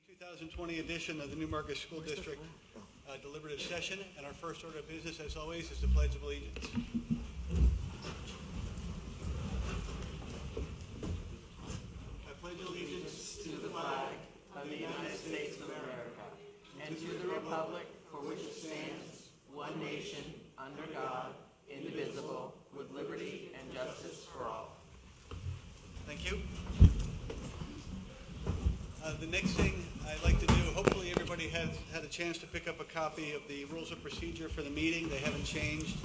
2020 edition of the Newmarket School District deliberative session, and our first order of business, as always, is the Pledge of Allegiance. I pledge allegiance to the flag of the United States of America and to the republic for which it stands, one nation, under God, indivisible, with liberty and justice for all. Thank you. The next thing I'd like to do, hopefully everybody has had a chance to pick up a copy of the rules of procedure for the meeting. They haven't changed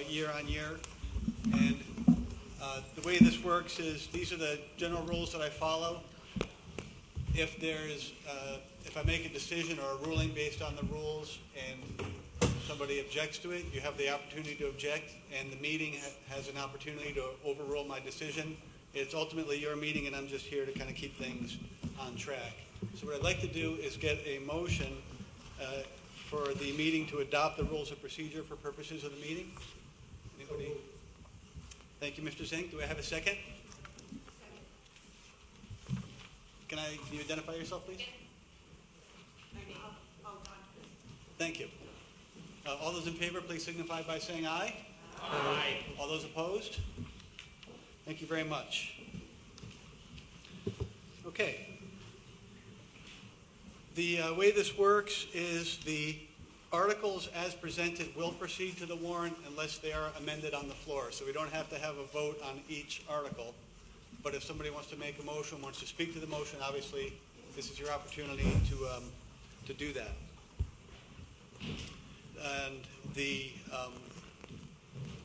year on year. And the way this works is these are the general rules that I follow. If I make a decision or a ruling based on the rules and somebody objects to it, you have the opportunity to object, and the meeting has an opportunity to overrule my decision. It's ultimately your meeting, and I'm just here to kind of keep things on track. So what I'd like to do is get a motion for the meeting to adopt the rules of procedure for purposes of the meeting. Anybody? Thank you, Mr. Zink. Do I have a second? Can you identify yourself, please? Thank you. All those in favor, please signify by saying aye. Aye. All those opposed? Thank you very much. Okay. The way this works is the articles as presented will proceed to the warrant unless they are amended on the floor. So we don't have to have a vote on each article. But if somebody wants to make a motion, wants to speak to the motion, obviously this is your opportunity to do that. And the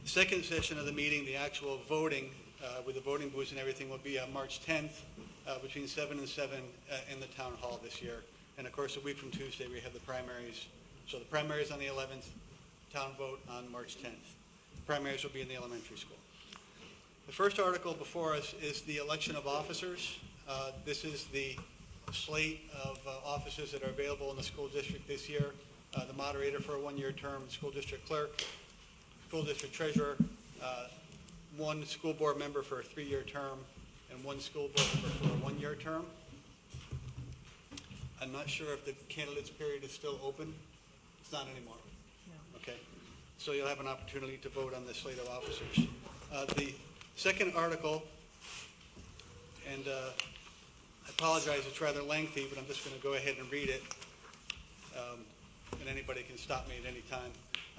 second session of the meeting, the actual voting with the voting booths and everything, will be on March 10th between 7 and 7 in the town hall this year. And of course, a week from Tuesday, we have the primaries. So the primaries on the 11th, town vote on March 10th. The primaries will be in the elementary school. The first article before us is the election of officers. This is the slate of offices that are available in the school district this year. The moderator for a one-year term, school district clerk, school district treasurer, one school board member for a 3-year term, and one school board member for a 1-year term. I'm not sure if the candidates period is still open. It's not anymore. No. Okay. So you'll have an opportunity to vote on the slate of officers. The second article, and I apologize, it's rather lengthy, but I'm just going to go ahead and read it. And anybody can stop me at any time.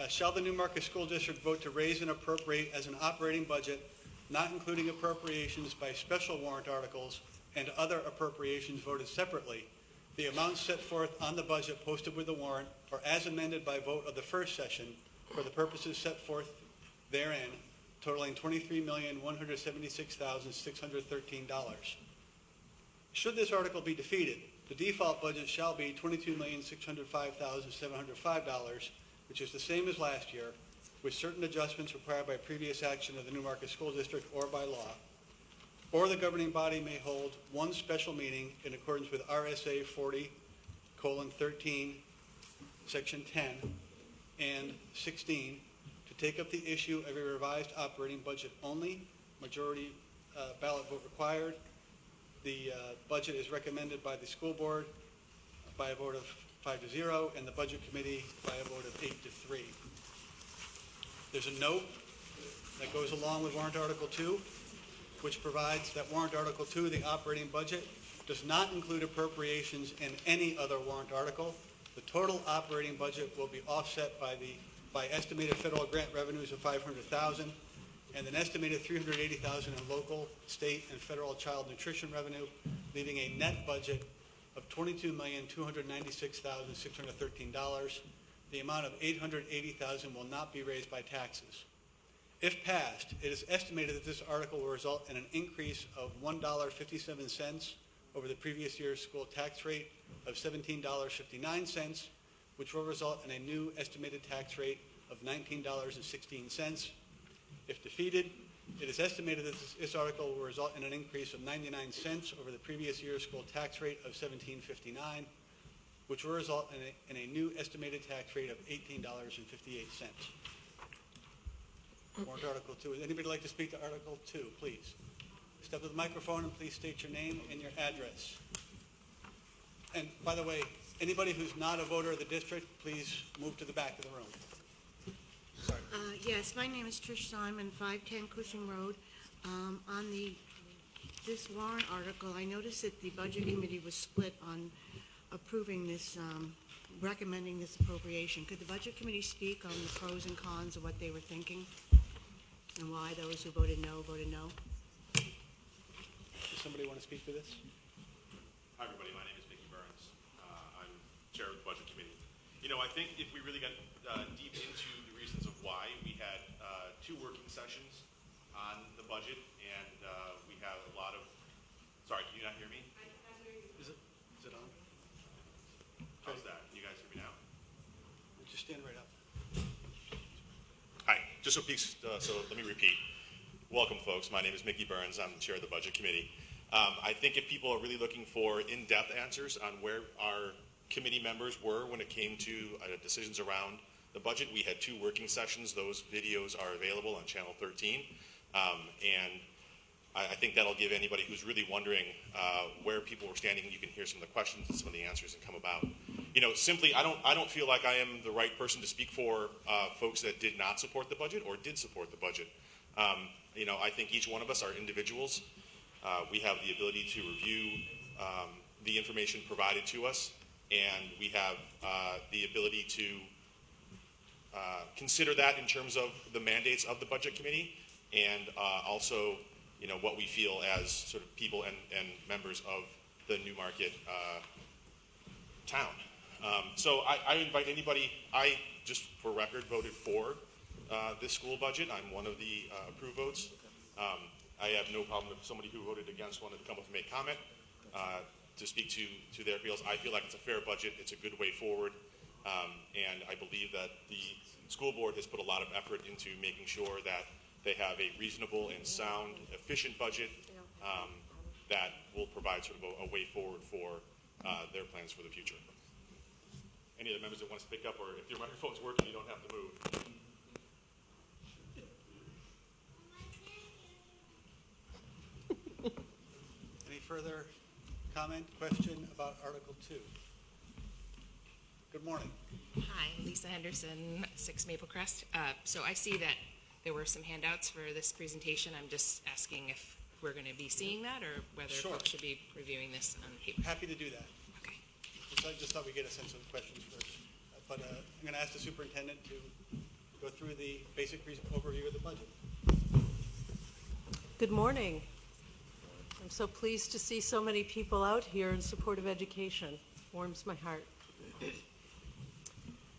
Shall the Newmarket School District vote to raise and appropriate as an operating budget, not including appropriations by special warrant articles and other appropriations voted separately, the amounts set forth on the budget posted with the warrant or as amended by vote of the first session for the purposes set forth therein, totaling $23,176,613. Should this article be defeated, the default budget shall be $22,605,705, which is the same as last year, with certain adjustments required by previous action of the Newmarket School District or by law. Or the governing body may hold one special meeting in accordance with RSA 40:13, Section 10 and 16 to take up the issue of a revised operating budget only. Majority ballot vote required. The budget is recommended by the school board by a vote of 5-0, and the budget committee by a vote of 8-3. There's a note that goes along with warrant article 2, which provides that warrant article 2, the operating budget, does not include appropriations in any other warrant article. The total operating budget will be offset by estimated federal grant revenues of $500,000 and an estimated $380,000 in local, state, and federal child nutrition revenue, leaving a net budget of $22,296,613. The amount of $880,000 will not be raised by taxes. If passed, it is estimated that this article will result in an increase of $1.57 over the previous year's school tax rate of $17.59, which will result in a new estimated tax rate of $19.16. If defeated, it is estimated that this article will result in an increase of 99 cents over the previous year's school tax rate of $17.59, which will result in a new estimated tax rate of $18.58. Warrant Article 2. Would anybody like to speak to Article 2, please? Step to the microphone and please state your name and your address. And by the way, anybody who's not a voter of the district, please move to the back of the room. Sorry. Yes, my name is Trish Simon, 510 Cushing Road. On this warrant article, I noticed that the Budget Committee was split on approving this, recommending this appropriation. Could the Budget Committee speak on the pros and cons of what they were thinking and why those who voted no voted no? Does somebody want to speak to this? Hi, everybody. My name is Mickey Burns. I'm chair of the Budget Committee. You know, I think if we really got deep into the reasons of why, we had 2 working sessions on the budget, and we had a lot of. Sorry, can you not hear me? Is it on? How's that? Can you guys hear me now? Just stand right up. Hi. Just so let me repeat. Welcome, folks. My name is Mickey Burns. I'm the chair of the Budget Committee. I think if people are really looking for in-depth answers on where our committee members were when it came to decisions around the budget, we had 2 working sessions. Those videos are available on Channel 13. And I think that'll give anybody who's really wondering where people were standing, you can hear some of the questions and some of the answers that come about. You know, simply, I don't feel like I am the right person to speak for folks that did not support the budget or did support the budget. You know, I think each one of us are individuals. We have the ability to review the information provided to us, and we have the ability to consider that in terms of the mandates of the Budget Committee, and also, you know, what we feel as sort of people and members of the Newmarket town. So I invite anybody. I, just for record, voted for this school budget. I'm one of the approved votes. I have no problem if somebody who voted against wanted to come up and make comment to speak to their feels. I feel like it's a fair budget. It's a good way forward. And I believe that the school board has put a lot of effort into making sure that they have a reasonable and sound, efficient budget that will provide sort of a way forward for their plans for the future. Any other members that want to speak up, or if your microphone's working, you don't have to move. Any further comment, question about Article 2? Good morning. Hi, Lisa Henderson, 6 Maple Crest. So I see that there were some handouts for this presentation. I'm just asking if we're going to be seeing that or whether Sure. folks should be reviewing this on paper. Happy to do that. Okay. I just thought we'd get a sense of the questions first. But I'm going to ask the superintendent to go through the basic overview of the budget. Good morning. I'm so pleased to see so many people out here in support of education. Warms my heart.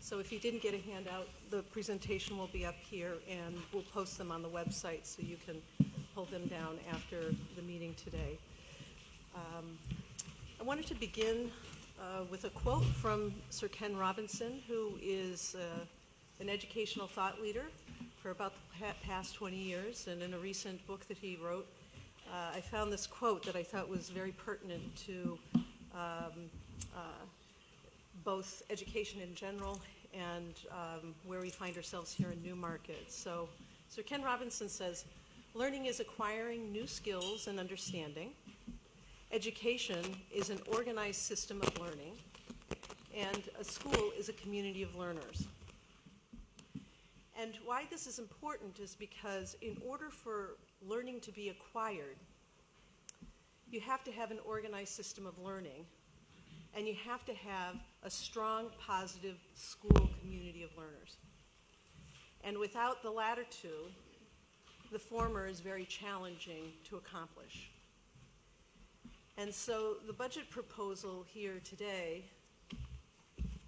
So if you didn't get a handout, the presentation will be up here and we'll post them on the website so you can pull them down after the meeting today. I wanted to begin with a quote from Sir Ken Robinson, who is an educational thought leader for about the past 20 years. And in a recent book that he wrote, I found this quote that I thought was very pertinent to both education in general and where we find ourselves here in Newmarket. So Sir Ken Robinson says, "Learning is acquiring new skills and understanding. Education is an organized system of learning, and a school is a community of learners." And why this is important is because in order for learning to be acquired, you have to have an organized system of learning, and you have to have a strong, positive school community of learners. And without the latter two, the former is very challenging to accomplish. And so the budget proposal here today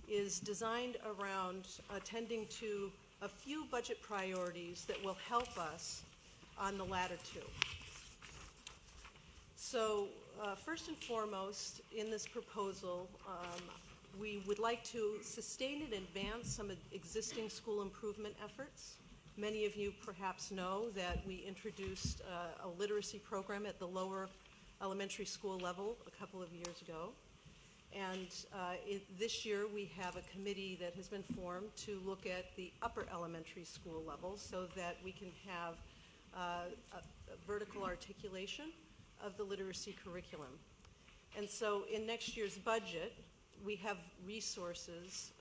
is designed around attending to a few budget priorities that will help us on the latter two. So first and foremost, in this proposal, we would like to sustain and advance some existing school improvement efforts. Many of you perhaps know that we introduced a literacy program at the lower elementary school level a couple of years ago. And this year we have a committee that has been formed to look at the upper elementary school level so that we can have a vertical articulation of the literacy curriculum. And so in next year's budget, we have resources,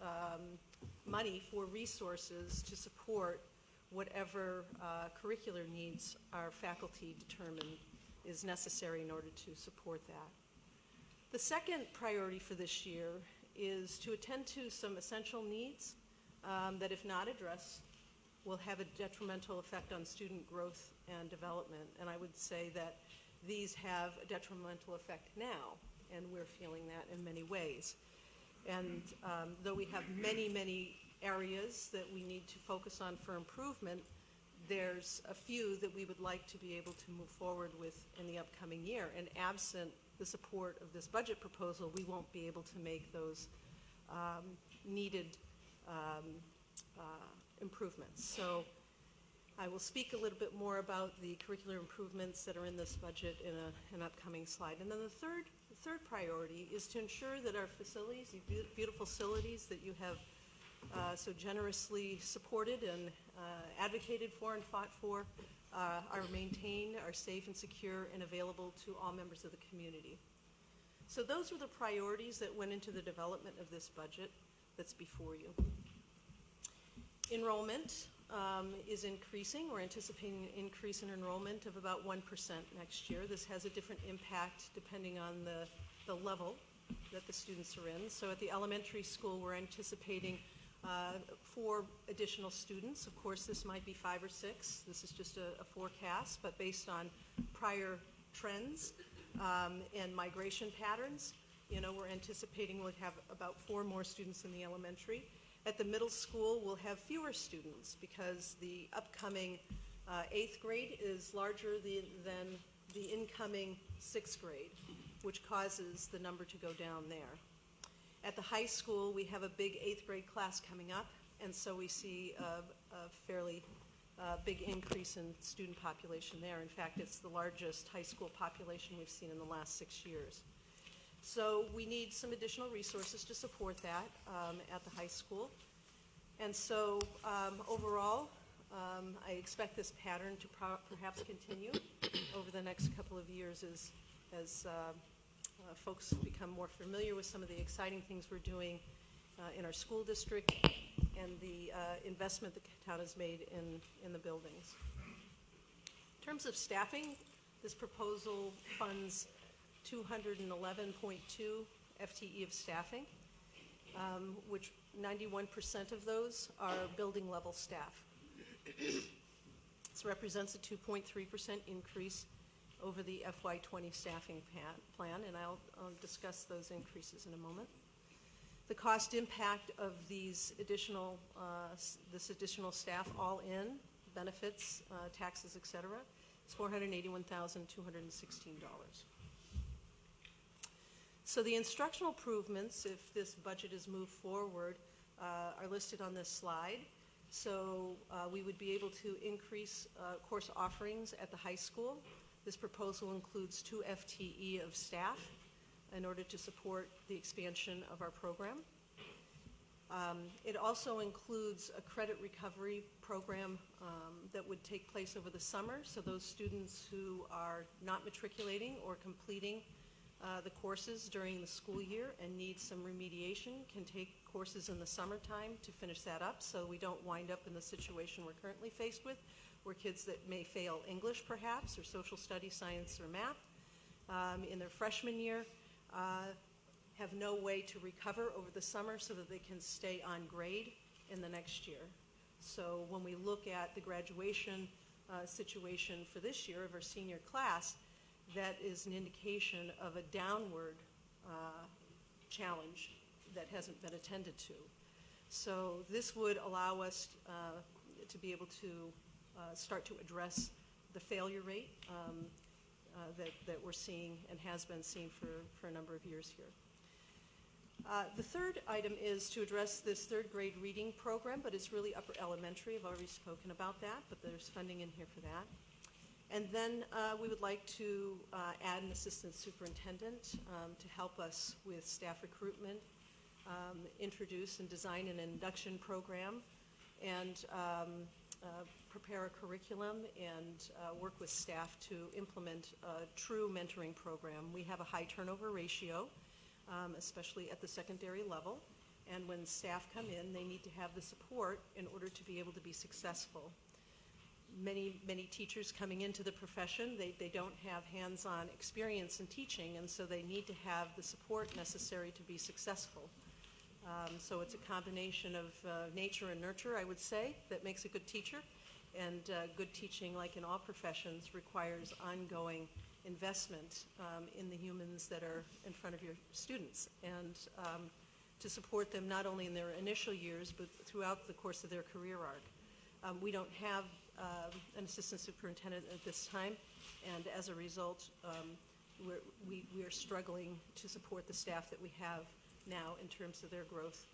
money for resources to support whatever curricular needs our faculty determine is necessary in order to support that. The second priority for this year is to attend to some essential needs that, if not addressed, will have a detrimental effect on student growth and development. And I would say that these have a detrimental effect now, and we're feeling that in many ways. And though we have many, many areas that we need to focus on for improvement, there's a few that we would like to be able to move forward with in the upcoming year. And absent the support of this budget proposal, we won't be able to make those needed improvements. So I will speak a little bit more about the curricular improvements that are in this budget in an upcoming slide. And then the third priority is to ensure that our facilities, these beautiful facilities that you have so generously supported and advocated for and fought for, are maintained, are safe and secure and available to all members of the community. So those are the priorities that went into the development of this budget that's before you. Enrollment is increasing. We're anticipating an increase in enrollment of about 1% next year. This has a different impact depending on the level that the students are in. So at the elementary school, we're anticipating 4 additional students. Of course, this might be 5 or 6. This is just a forecast, but based on prior trends and migration patterns, we're anticipating we'll have about 4 more students in the elementary. At the middle school, we'll have fewer students because the upcoming 8th grade is larger than the incoming 6th grade, which causes the number to go down there. At the high school, we have a big 8th grade class coming up, and so we see a fairly big increase in student population there. In fact, it's the largest high school population we've seen in the last 6 years. So we need some additional resources to support that at the high school. And so overall, I expect this pattern to perhaps continue over the next couple of years as folks become more familiar with some of the exciting things we're doing in our school district and the investment the town has made in the buildings. In terms of staffing, this proposal funds 211.2 FTE of staffing, which 91% of those are building level staff. This represents a 2.3% increase over the FY20 staffing plan, and I'll discuss those increases in a moment. The cost impact of these additional, this additional staff, all in, benefits, taxes, et cetera, is $481,216. So the instructional improvements, if this budget is moved forward, are listed on this slide. So we would be able to increase course offerings at the high school. This proposal includes 2 FTE of staff in order to support the expansion of our program. It also includes a credit recovery program that would take place over the summer. So those students who are not matriculating or completing the courses during the school year and need some remediation can take courses in the summertime to finish that up, so we don't wind up in the situation we're currently faced with, where kids that may fail English perhaps, or social studies, science, or math in their freshman year have no way to recover over the summer so that they can stay on grade in the next year. So when we look at the graduation situation for this year of our senior class, that is an indication of a downward challenge that hasn't been attended to. So this would allow us to be able to start to address the failure rate that we're seeing and has been seen for a number of years here. The third item is to address this 3rd grade reading program, but it's really upper elementary. I've already spoken about that, but there's funding in here for that. And then we would like to add an assistant superintendent to help us with staff recruitment, introduce and design an induction program, and prepare a curriculum and work with staff to implement a true mentoring program. We have a high turnover ratio, especially at the secondary level. And when staff come in, they need to have the support in order to be able to be successful. Many teachers coming into the profession, they don't have hands-on experience in teaching, and so they need to have the support necessary to be successful. So it's a combination of nature and nurture, I would say, that makes a good teacher. And good teaching, like in all professions, requires ongoing investment in the humans that are in front of your students, and to support them not only in their initial years, but throughout the course of their career arc. We don't have an assistant superintendent at this time, and as a result, we are struggling to support the staff that we have now in terms of their growth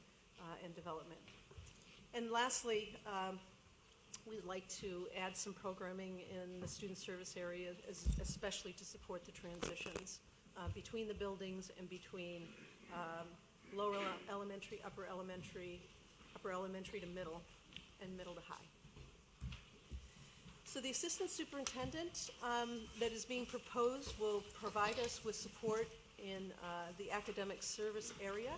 and development. And lastly, we'd like to add some programming in the student service area, especially to support the transitions between the buildings and between lower elementary, upper elementary to middle, and middle to high. So the assistant superintendent that is being proposed will provide us with support in the academic service area.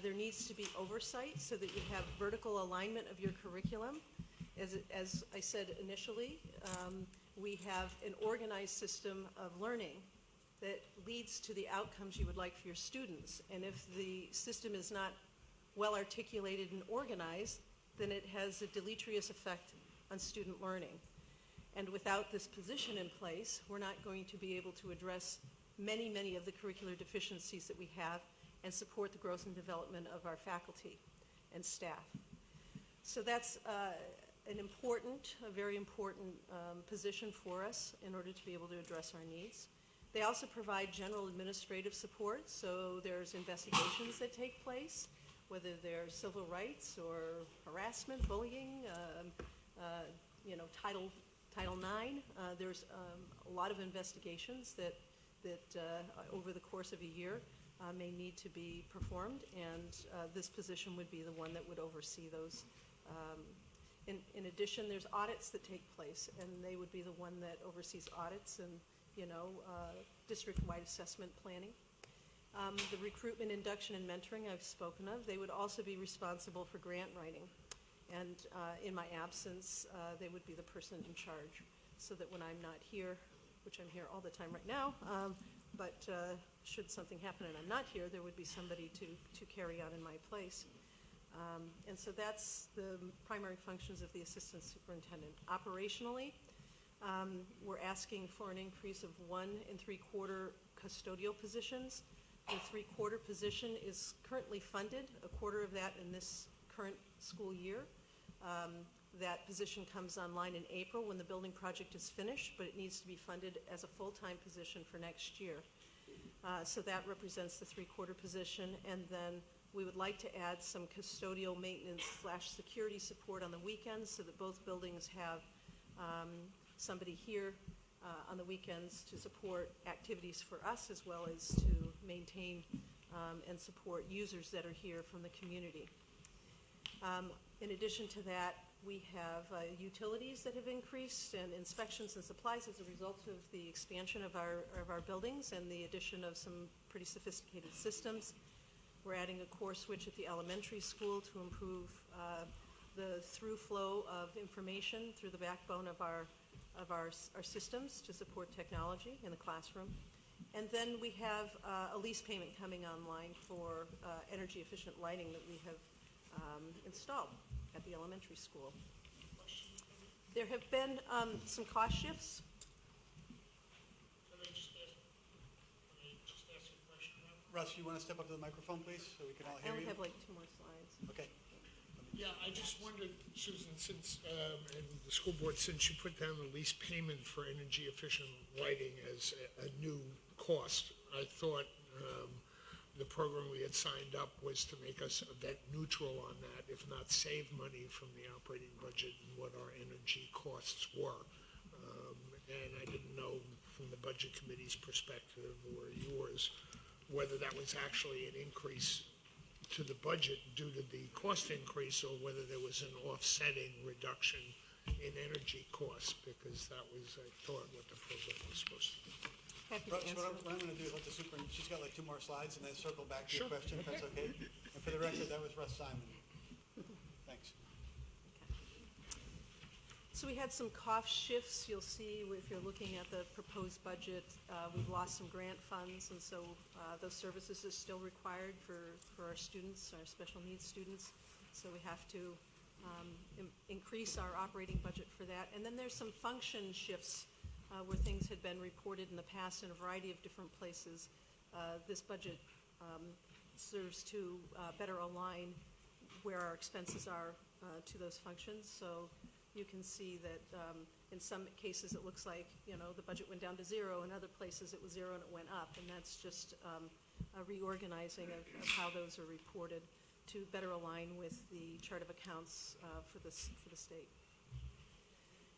There needs to be oversight so that you have vertical alignment of your curriculum. As I said initially, we have an organized system of learning that leads to the outcomes you would like for your students. And if the system is not well articulated and organized, then it has a deleterious effect on student learning. And without this position in place, we're not going to be able to address many of the curricular deficiencies that we have and support the growth and development of our faculty and staff. So that's a very important position for us in order to be able to address our needs. They also provide general administrative support, so there's investigations that take place, whether they're civil rights or harassment, bullying, Title IX. There's a lot of investigations that over the course of a year may need to be performed, and this position would be the one that would oversee those. In addition, there's audits that take place, and they would be the one that oversees audits and district-wide assessment planning. The recruitment, induction, and mentoring I've spoken of. They would also be responsible for grant writing. And in my absence, they would be the person in charge, so that when I'm not here, which I'm here all the time right now, but should something happen and I'm not here, there would be somebody to carry on in my place. And so that's the primary functions of the assistant superintendent. Operationally, we're asking for an increase of 1 3/4 custodial positions. The 3/4 position is currently funded, a quarter of that in this current school year. That position comes online in April when the building project is finished, but it needs to be funded as a full-time position for next year. So that represents the 3/4 position, and then we would like to add some custodial maintenance / security support on the weekends so that both buildings have somebody here on the weekends to support activities for us, as well as to maintain and support users that are here from the community. In addition to that, we have utilities that have increased, and inspections and supplies as a result of the expansion of our buildings and the addition of some pretty sophisticated systems. We're adding a core switch at the elementary school to improve the through flow of information through the backbone of our systems to support technology in the classroom. And then we have a lease payment coming online for energy efficient lighting that we have installed at the elementary school. There have been some cost shifts. Can I just ask a question now? Russ, you want to step up to the microphone, please, so we can all I hear only you? have like 2 more slides. Okay. Yeah, I just wondered, Susan, since, and the school board, since you put down the lease payment for energy efficient lighting as a new cost, I thought the program we had signed up was to make us event neutral on that, if not save money from the operating budget and what our energy costs were. And I didn't know from the budget committee's perspective or yours, whether that was actually an increase to the budget due to the cost increase, or whether there was an offsetting reduction in energy costs, because that was, I thought, what the program was supposed to be. Happy to Russ, answer. what I'm gonna do is let the super, she's got like 2 more slides, and then circle back to your Sure. question, if that's okay? And for the record, that was Russ Simon. Thanks. So we had some cost shifts. You'll see if you're looking at the proposed budget, we've lost some grant funds, and so those services are still required for our students, our special needs students. So we have to increase our operating budget for that. And then there's some function shifts where things had been reported in the past in a variety of different places. This budget serves to better align where our expenses are to those functions. So you can see that in some cases it looks like, the budget went down to 0. In other places it was 0 and it went up. And that's just a reorganizing of how those are reported to better align with the chart of accounts for the state.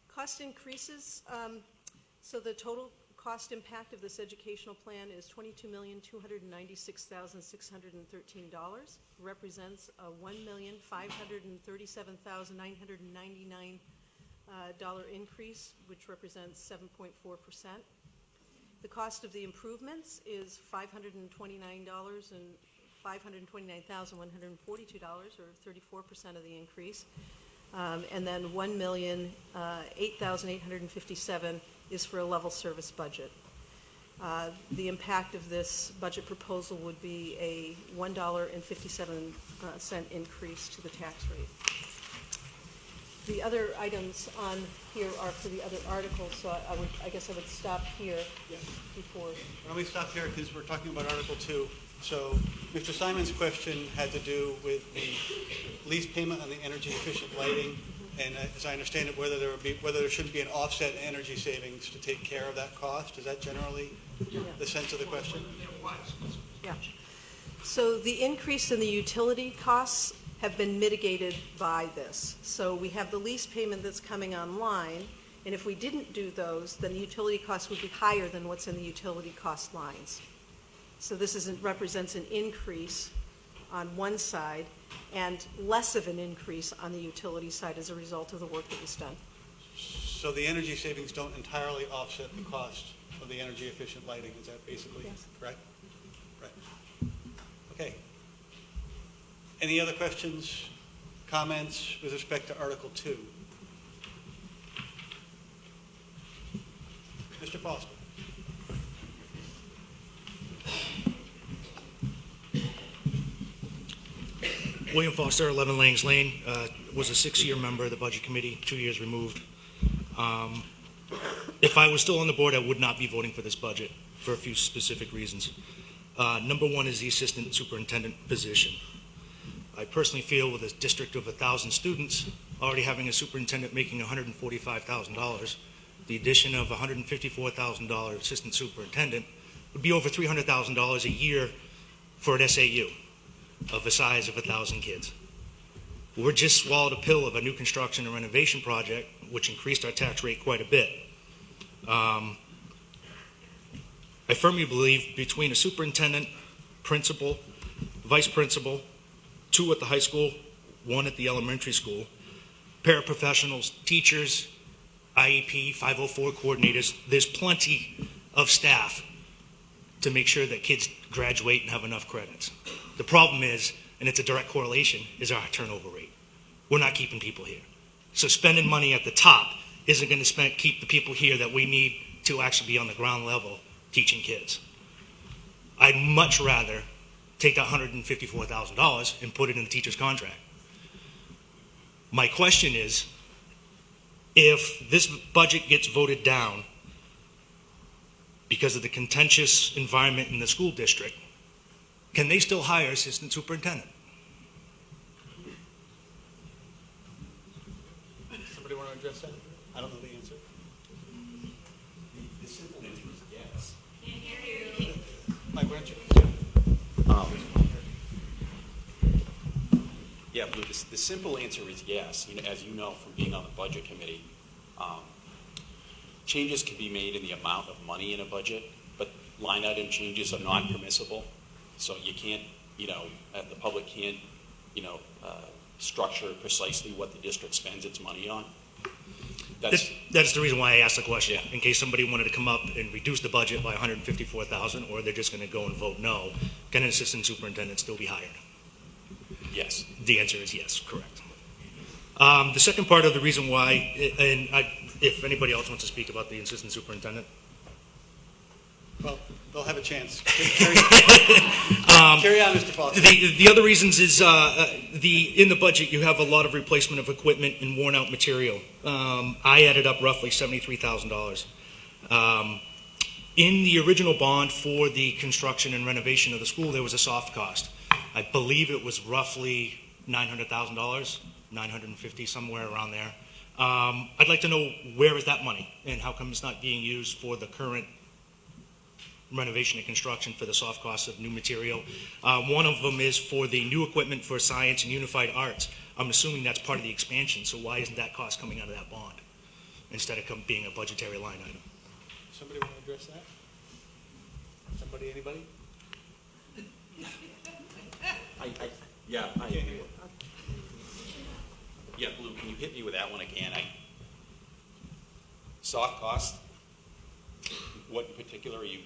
Cost increases. So the total cost impact of this educational plan is $22,296,613. Represents a $1,537,999 increase, which represents 7.4%. The cost of the improvements is $529,142, or 34% of the increase. And then $1,008,857 is for a level service budget. The impact of this budget proposal would be a $1.57 increase to the tax rate. The other items on here are for the other articles, so I guess I would stop here before. Why don't we stop here, because we're talking about Article 2. So Mr. Simon's question had to do with the lease payment on the energy efficient lighting, and as I understand it, whether there should be an offset in energy savings to take care of that cost. Is that generally the sense of the question? Yeah. So the increase in the utility costs have been mitigated by this. So we have the lease payment that's coming online, and if we didn't do those, then the utility costs would be higher than what's in the utility cost lines. So this represents an increase on one side and less of an increase on the utility side as a result of the work that was done. So the energy savings don't entirely offset the cost of the energy efficient lighting, is that basically correct? Right. Okay. Any other questions, comments with respect to Article 2? Mr. Foster. William Foster, 11 Langs Lane, was a 6-year member of the Budget Committee, 2 years removed. If I was still on the board, I would not be voting for this budget for a few specific reasons. Number one is the assistant superintendent position. I personally feel with a district of 1,000 students, already having a superintendent making $145,000, the addition of $154,000 assistant superintendent would be over $300,000 a year for an SAU of the size of 1,000 kids. We're just swallowed a pill of a new construction and renovation project, which increased our tax rate quite a bit. I firmly believe between a superintendent, principal, vice principal, 2 at the high school, 1 at the elementary school, paraprofessionals, teachers, IEP, 504 coordinators, there's plenty of staff to make sure that kids graduate and have enough credits. The problem is, and it's a direct correlation, is our turnover rate. We're not keeping people here. So spending money at the top isn't going to keep the people here that we need to actually be on the ground level teaching kids. I'd much rather take that $154,000 and put it in the teacher's contract. My question is, if this budget gets voted down because of the contentious environment in the school district, can they still hire assistant superintendent? Somebody want to address that? I don't know the answer. The simple answer is yes. Mike, why don't you? Yeah, Blue, the simple answer is yes. As you know from being on the Budget Committee, changes can be made in the amount of money in a budget, but line item changes are not permissible. So you can't, the public can't, structure precisely what the district spends its money on. That's the reason why I asked the question, Yeah. in case somebody wanted to come up and reduce the budget by 154,000, or they're just going to go and vote no. Can an assistant superintendent still be hired? Yes. The answer is yes, correct. The second part of the reason why, if anybody else wants to speak about the assistant superintendent. Well, they'll have a chance. Carry on, Mr. Foster. The other reasons is in the budget you have a lot of replacement of equipment and worn out material. I added up roughly $73,000. In the original bond for the construction and renovation of the school, there was a soft cost. I believe it was roughly $900,000, $950, somewhere around there. I'd like to know, where is that money and how come it's not being used for the current renovation and construction for the soft costs of new material. One of them is for the new equipment for science and unified arts. I'm assuming that's part of the expansion, so why isn't that cost coming out of that bond instead of being a budgetary line item? Somebody want to address that? Somebody, anybody? Yeah, Blue, can you hit me with that one again? Soft cost? What in particular are you?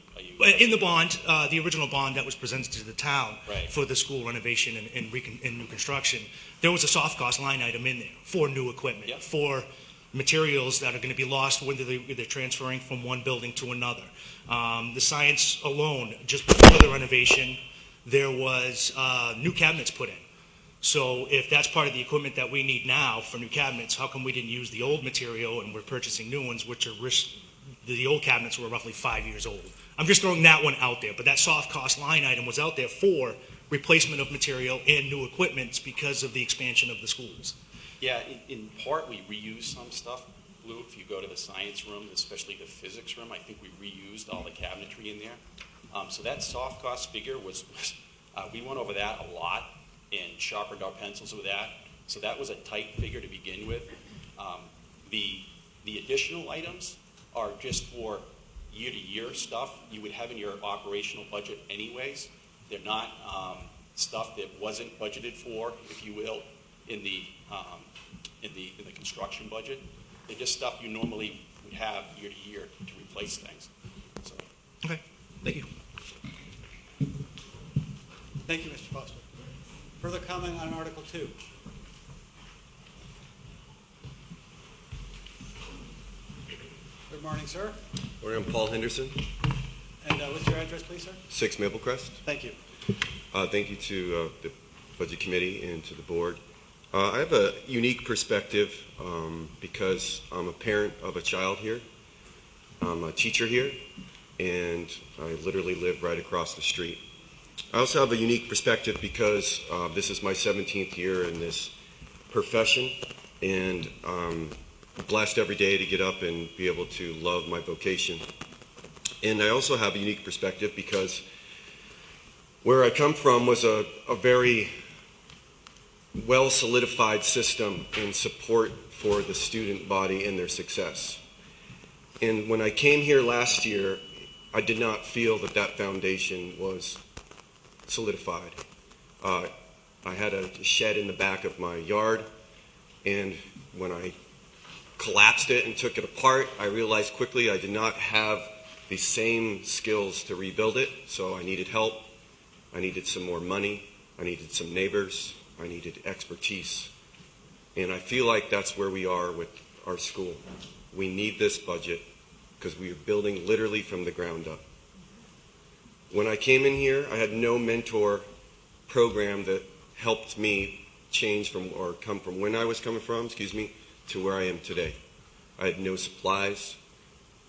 In the bond, the original bond that was presented to the town Right. for the school renovation and new construction, there was a soft cost line item in there for new equipment, Yep. for materials that are going to be lost when they're transferring from one building to another. The science alone, just before the renovation, there was new cabinets put in. So if that's part of the equipment that we need now for new cabinets, how come we didn't use the old material and we're purchasing new ones, which are the old cabinets were roughly 5 years old? I'm just throwing that one out there, but that soft cost line item was out there for replacement of material and new equipment because of the expansion of the schools. Yeah, in part, we reuse some stuff. Blue, if you go to the science room, especially the physics room, I think we reused all the cabinetry in there. So that soft cost figure was we went over that a lot and sharpened our pencils with that. So that was a tight figure to begin with. The additional items are just for year-to-year stuff you would have in your operational budget anyways. They're not stuff that wasn't budgeted for, if you will, in the construction budget. They're just stuff you normally would have year-to-year to replace things. So. Okay, thank you. Thank you, Mr. Foster. Further comment on Article 2? Good morning, sir. I'm Paul Henderson, And what's your address, please, sir? 6 Maple Crest. Thank you. Thank you to the Budget Committee and to the board. I have a unique perspective because I'm a parent of a child here. I'm a teacher here, and I literally live right across the street. I also have a unique perspective because this is my 17th year in this profession, and I'm blessed every day to get up and be able to love my vocation. And I also have a unique perspective because where I come from was a very well solidified system in support for the student body and their success. And when I came here last year, I did not feel that that foundation was solidified. I had a shed in the back of my yard, and when I collapsed it and took it apart, I realized quickly I did not have the same skills to rebuild it, so I needed help. I needed some more money. I needed some neighbors. I needed expertise. And I feel like that's where we are with our school. We need this budget because we are building literally from the ground up. When I came in here, I had no mentor program that helped me change from or come from when I was coming from, to where I am today. I had no supplies,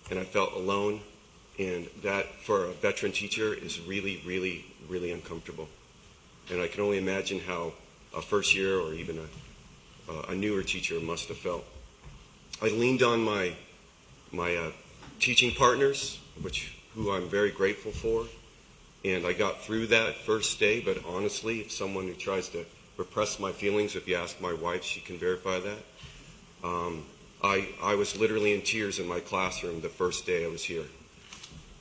and I felt alone, and that for a veteran teacher is really, really, really uncomfortable. And I can only imagine how a first year or even a newer teacher must have felt. I leaned on my teaching partners, who I'm very grateful for, and I got through that first day. But honestly, if someone who tries to repress my feelings, if you ask my wife, she can verify that. I was literally in tears in my classroom the first day I was here.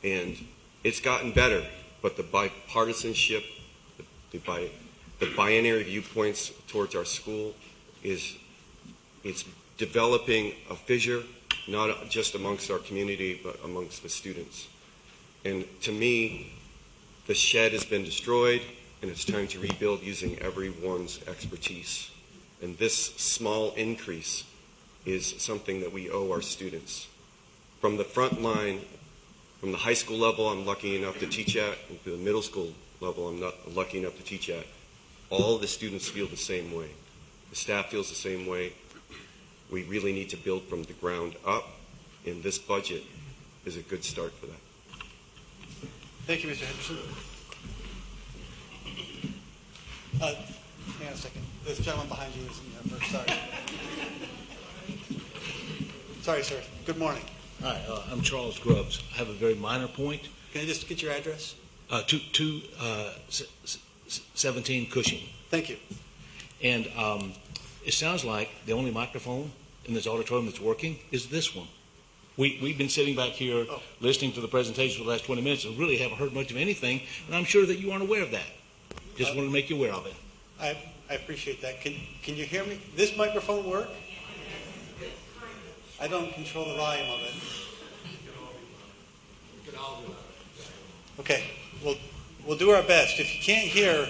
And it's gotten better, but the bipartisanship, the binary viewpoints towards our school it's developing a fissure, not just amongst our community, but amongst the students. And to me, the shed has been destroyed, and it's time to rebuild using everyone's expertise. And this small increase is something that we owe our students. From the front line, from the high school level I'm lucky enough to teach at, and to the middle school level I'm not lucky enough to teach at, all the students feel the same way. The staff feels the same way. We really need to build from the ground up, and this budget is a good start for that. Thank you, Mr. Henderson. Hang on a second. This gentleman behind you is in there first. Sorry. Sorry, sir. Good morning. Hi, I'm Charles Grubbs. I have a very minor point. Can I just get your address? 17 Cushing. Thank you. And it sounds like the only microphone in this auditorium that's working is this one. We've been sitting back here listening to the presentation for the last 20 minutes and really haven't heard much of anything, and I'm sure that you aren't aware of that. Just wanted to make you aware of it. I appreciate that. Can you hear me? This microphone work? I don't control the volume of it. Okay, we'll do our best. If you can't hear,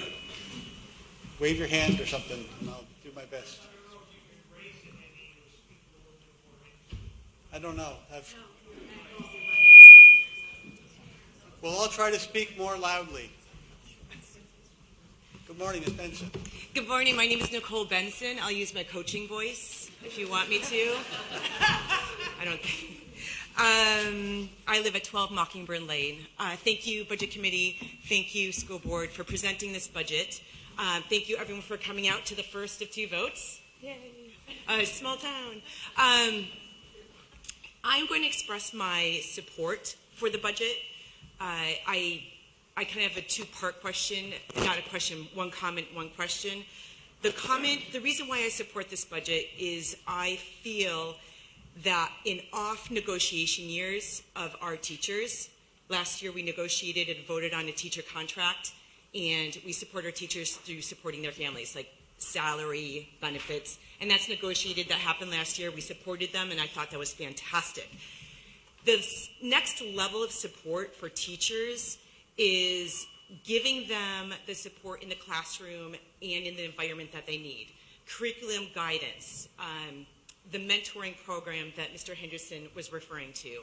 wave your hand or something, and I'll do my best. I don't know. Well, I'll try to speak more loudly. Good morning, Ms. Benson. Good morning. My name is Nicole Benson. I'll use my coaching voice if you want me to. I don't think. I live at 12 Mockingbird Lane. Thank you, Budget Committee. Thank you, School Board, for presenting this budget. Thank you, everyone, for coming out to the first of 2 votes. Yay. Small town. I'm going to express my support for the budget. I kind of have a 2-part question, not a question, 1 comment, 1 question. The reason why I support this budget is I feel that in off negotiation years of our teachers, last year we negotiated and voted on a teacher contract, and we support our teachers through supporting their families, like salary, benefits, and that's negotiated. That happened last year. We supported them, and I thought that was fantastic. The next level of support for teachers is giving them the support in the classroom and in the environment that they need. Curriculum guidance, the mentoring program that Mr. Henderson was referring to.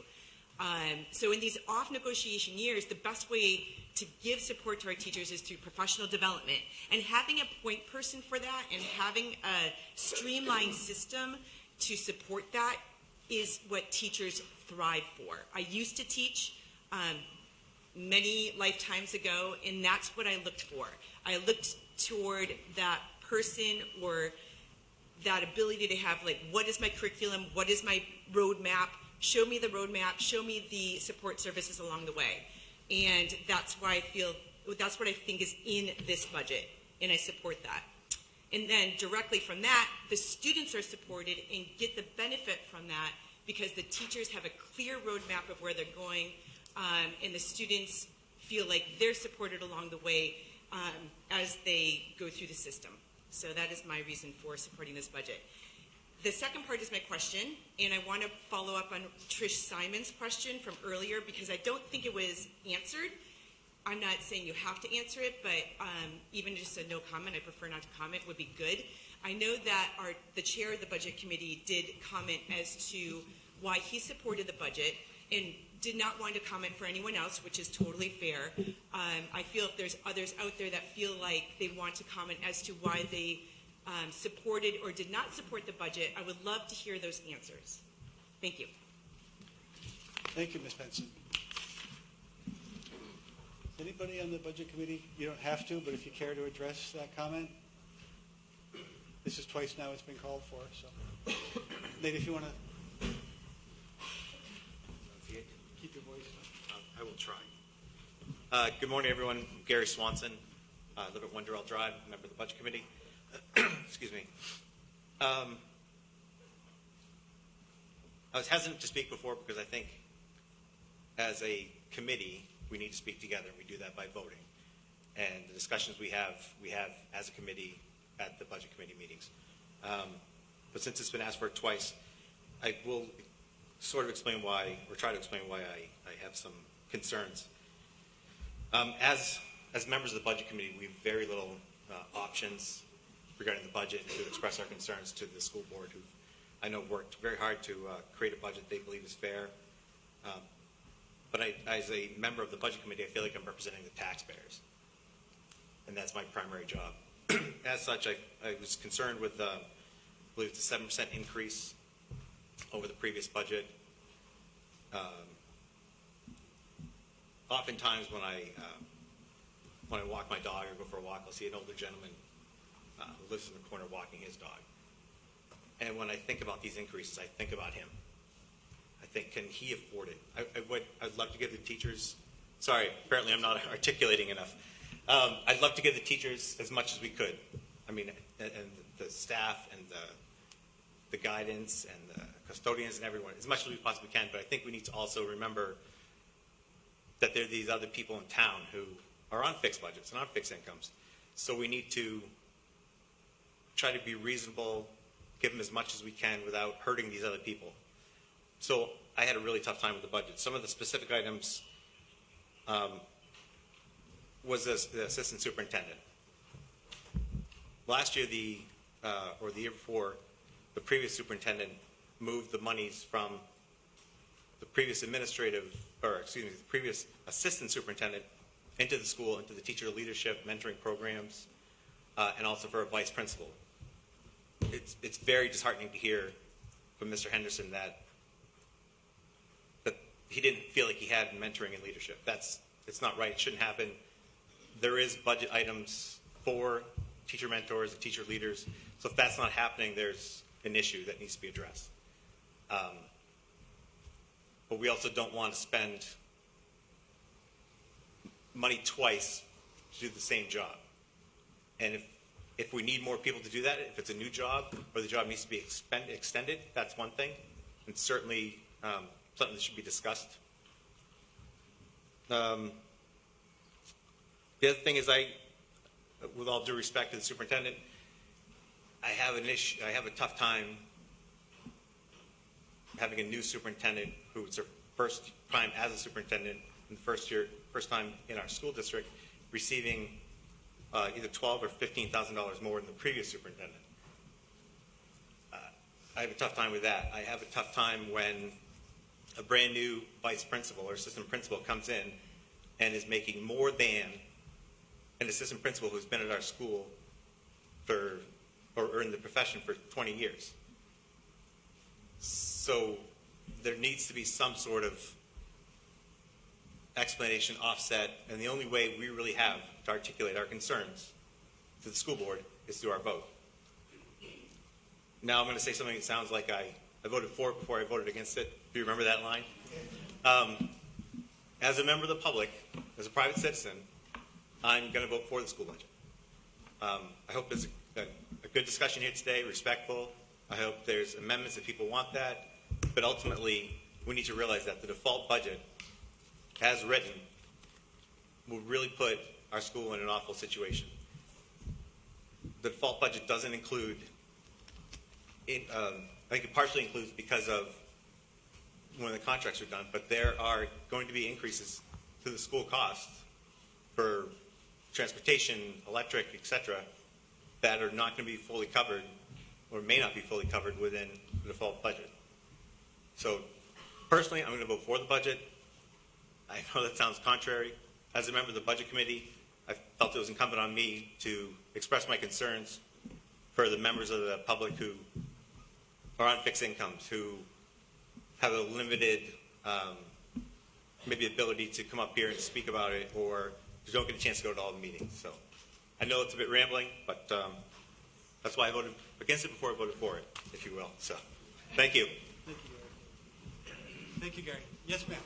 So in these off negotiation years, the best way to give support to our teachers is through professional development. And having a point person for that and having a streamlined system to support that is what teachers thrive for. I used to teach many lifetimes ago, and that's what I looked for. I looked toward that person or that ability to have, like, what is my curriculum? What is my roadmap? Show me the roadmap. Show me the support services along the way. And that's why that's what I think is in this budget, and I support that. And then directly from that, the students are supported and get the benefit from that because the teachers have a clear roadmap of where they're going, and the students feel like they're supported along the way as they go through the system. So that is my reason for supporting this budget. The second part is my question, and I want to follow up on Trish Simon's question from earlier because I don't think it was answered. I'm not saying you have to answer it, but even just a no comment, I prefer not to comment, would be good. I know that the chair of the Budget Committee did comment as to why he supported the budget and did not want to comment for anyone else, which is totally fair. I feel if there's others out there that feel like they want to comment as to why they supported or did not support the budget, I would love to hear those answers. Thank you. Thank you, Ms. Benson. Anybody on the Budget Committee? You don't have to, but if you care to address that comment. This is twice now it's been called for, so. Nate, if you want to keep your voice up. I will try. Good morning, everyone. I'm Gary Swanson. I live at Wonderell Drive, member of the Budget Committee. Excuse me. I was hesitant to speak before because I think as a committee, we need to speak together. We do that by voting. And the discussions we have as a committee at the Budget Committee meetings. but since it's been asked for twice, I will sort of explain why, or try to explain why I have some concerns. As members of the Budget Committee, we have very little options regarding the budget to express our concerns to the school board, who I know worked very hard to create a budget they believe is fair. But as a member of the Budget Committee, I feel like I'm representing the taxpayers, and that's my primary job. As such, I was concerned with, I believe it's a 7% increase over the previous budget. Oftentimes when I walk my dog or go for a walk, I'll see an older gentleman who lives in the corner walking his dog. And when I think about these increases, I think about him. I think, can he afford it? I'd love to give the teachers, sorry, apparently I'm not articulating enough. I'd love to give the teachers as much as we could. I mean, and the staff and the guidance and the custodians and everyone, as much as we possibly can, but I think we need to also remember that there are these other people in town who are on fixed budgets and on fixed incomes. So we need to try to be reasonable, give them as much as we can without hurting these other people. So I had a really tough time with the budget. Some of the specific items was the assistant superintendent. Last year, or the year before, the previous superintendent moved the monies from the previous the previous assistant superintendent into the school, into the teacher leadership mentoring programs, and also for a vice principal. It's very disheartening to hear from Mr. Henderson that he didn't feel like he had mentoring and leadership. It's not right. It shouldn't happen. There is budget items for teacher mentors and teacher leaders. So if that's not happening, there's an issue that needs to be addressed. But we also don't want to spend money twice to do the same job. And if we need more people to do that, if it's a new job or the job needs to be extended, that's one thing. And certainly something that should be discussed. The other thing is, with all due respect to the superintendent, I have a tough time having a new superintendent who's her first time as a superintendent and first time in our school district receiving either $12,000 or $15,000 more than the previous superintendent. I have a tough time with that. I have a tough time when a brand new vice principal or assistant principal comes in and is making more than an assistant principal who's been at our school or in the profession for 20 years. So there needs to be some sort of explanation, offset, and the only way we really have to articulate our concerns to the school board is through our vote. Now I'm going to say something that sounds like I voted for it before I voted against it. Do you remember that line? As a member of the public, as a private citizen, I'm going to vote for the school budget. I hope there's a good discussion here today, respectful. I hope there's amendments if people want that. But ultimately, we need to realize that the default budget, as written, will really put our school in an awful situation. The default budget doesn't include, I think it partially includes because of when the contracts are done, but there are going to be increases to the school costs for transportation, electric, etc., that are not going to be fully covered or may not be fully covered within the default budget. So personally, I'm going to vote for the budget. I know that sounds contrary. As a member of the Budget Committee, I felt it was incumbent on me to express my concerns for the members of the public who are on fixed incomes, who have a limited maybe ability to come up here and speak about it, or who don't get a chance to go to all the meetings. So I know it's a bit rambling, but that's why I voted against it before I voted for it, if you will. So thank you. Thank you, Gary. Thank you, Gary. Yes, ma'am.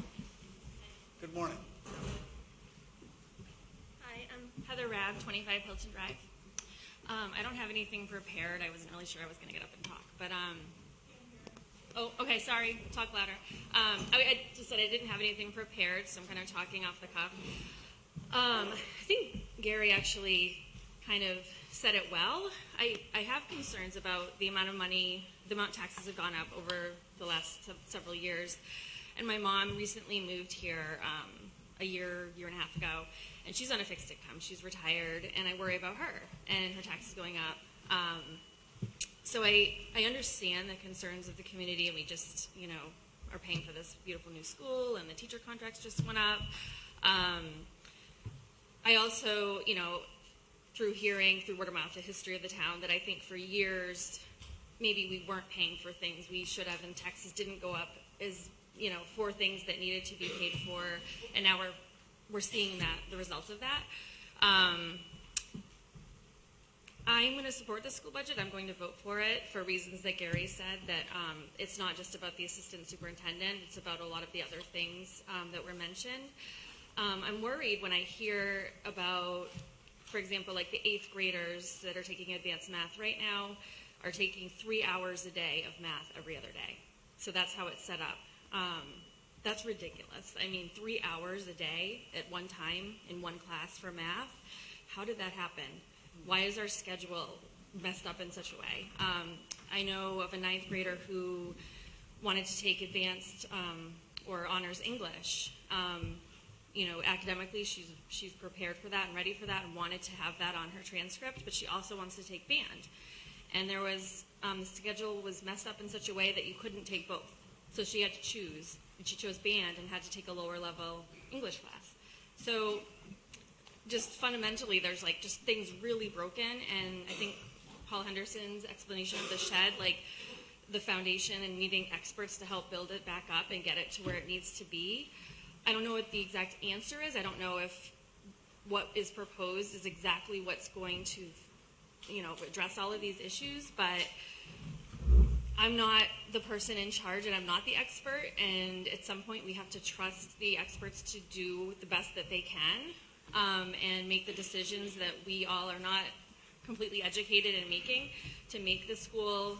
Good morning. Hi, I'm Heather Rabb, 25 Hilton Drive. I don't have anything prepared. I wasn't really sure I was going to get up and talk, but oh, okay, sorry, talk louder. I just said I didn't have anything prepared, so I'm kind of talking off the cuff. I think Gary actually kind of said it well. I have concerns about the amount of money, the amount taxes have gone up over the last several years. And my mom recently moved here a year and a half ago, and she's on a fixed income. She's retired, and I worry about her and her taxes going up. So I understand the concerns of the community, and we just, are paying for this beautiful new school, and the teacher contracts just went up. I also, through word of mouth, the history of the town, that I think for years, maybe we weren't paying for things we should have, and taxes didn't go up as, for things that needed to be paid for, and now we're seeing the results of that. I'm going to support the school budget. I'm going to vote for it for reasons that Gary said, that it's not just about the assistant superintendent, it's about a lot of the other things that were mentioned. I'm worried when I hear about, for example, like the 8th graders that are taking advanced math right now are taking 3 hours a day of math every other day. So that's how it's set up. That's ridiculous. I mean, 3 hours a day at one time in one class for math. How did that happen? Why is our schedule messed up in such a way? I know of a 9th grader who wanted to take advanced or honors English. Academically, she's prepared for that and ready for that and wanted to have that on her transcript, but she also wants to take band. And there was, the schedule was messed up in such a way that you couldn't take both. So she had to choose, and she chose band and had to take a lower level English class. So just fundamentally, there's just things really broken, and I think Paul Henderson's explanation of the shed, the foundation and needing experts to help build it back up and get it to where it needs to be. I don't know what the exact answer is. I don't know if what is proposed is exactly what's going to, address all of these issues, but I'm not the person in charge and I'm not the expert, and at some point we have to trust the experts to do the best that they can and make the decisions that we all are not completely educated in making to make the school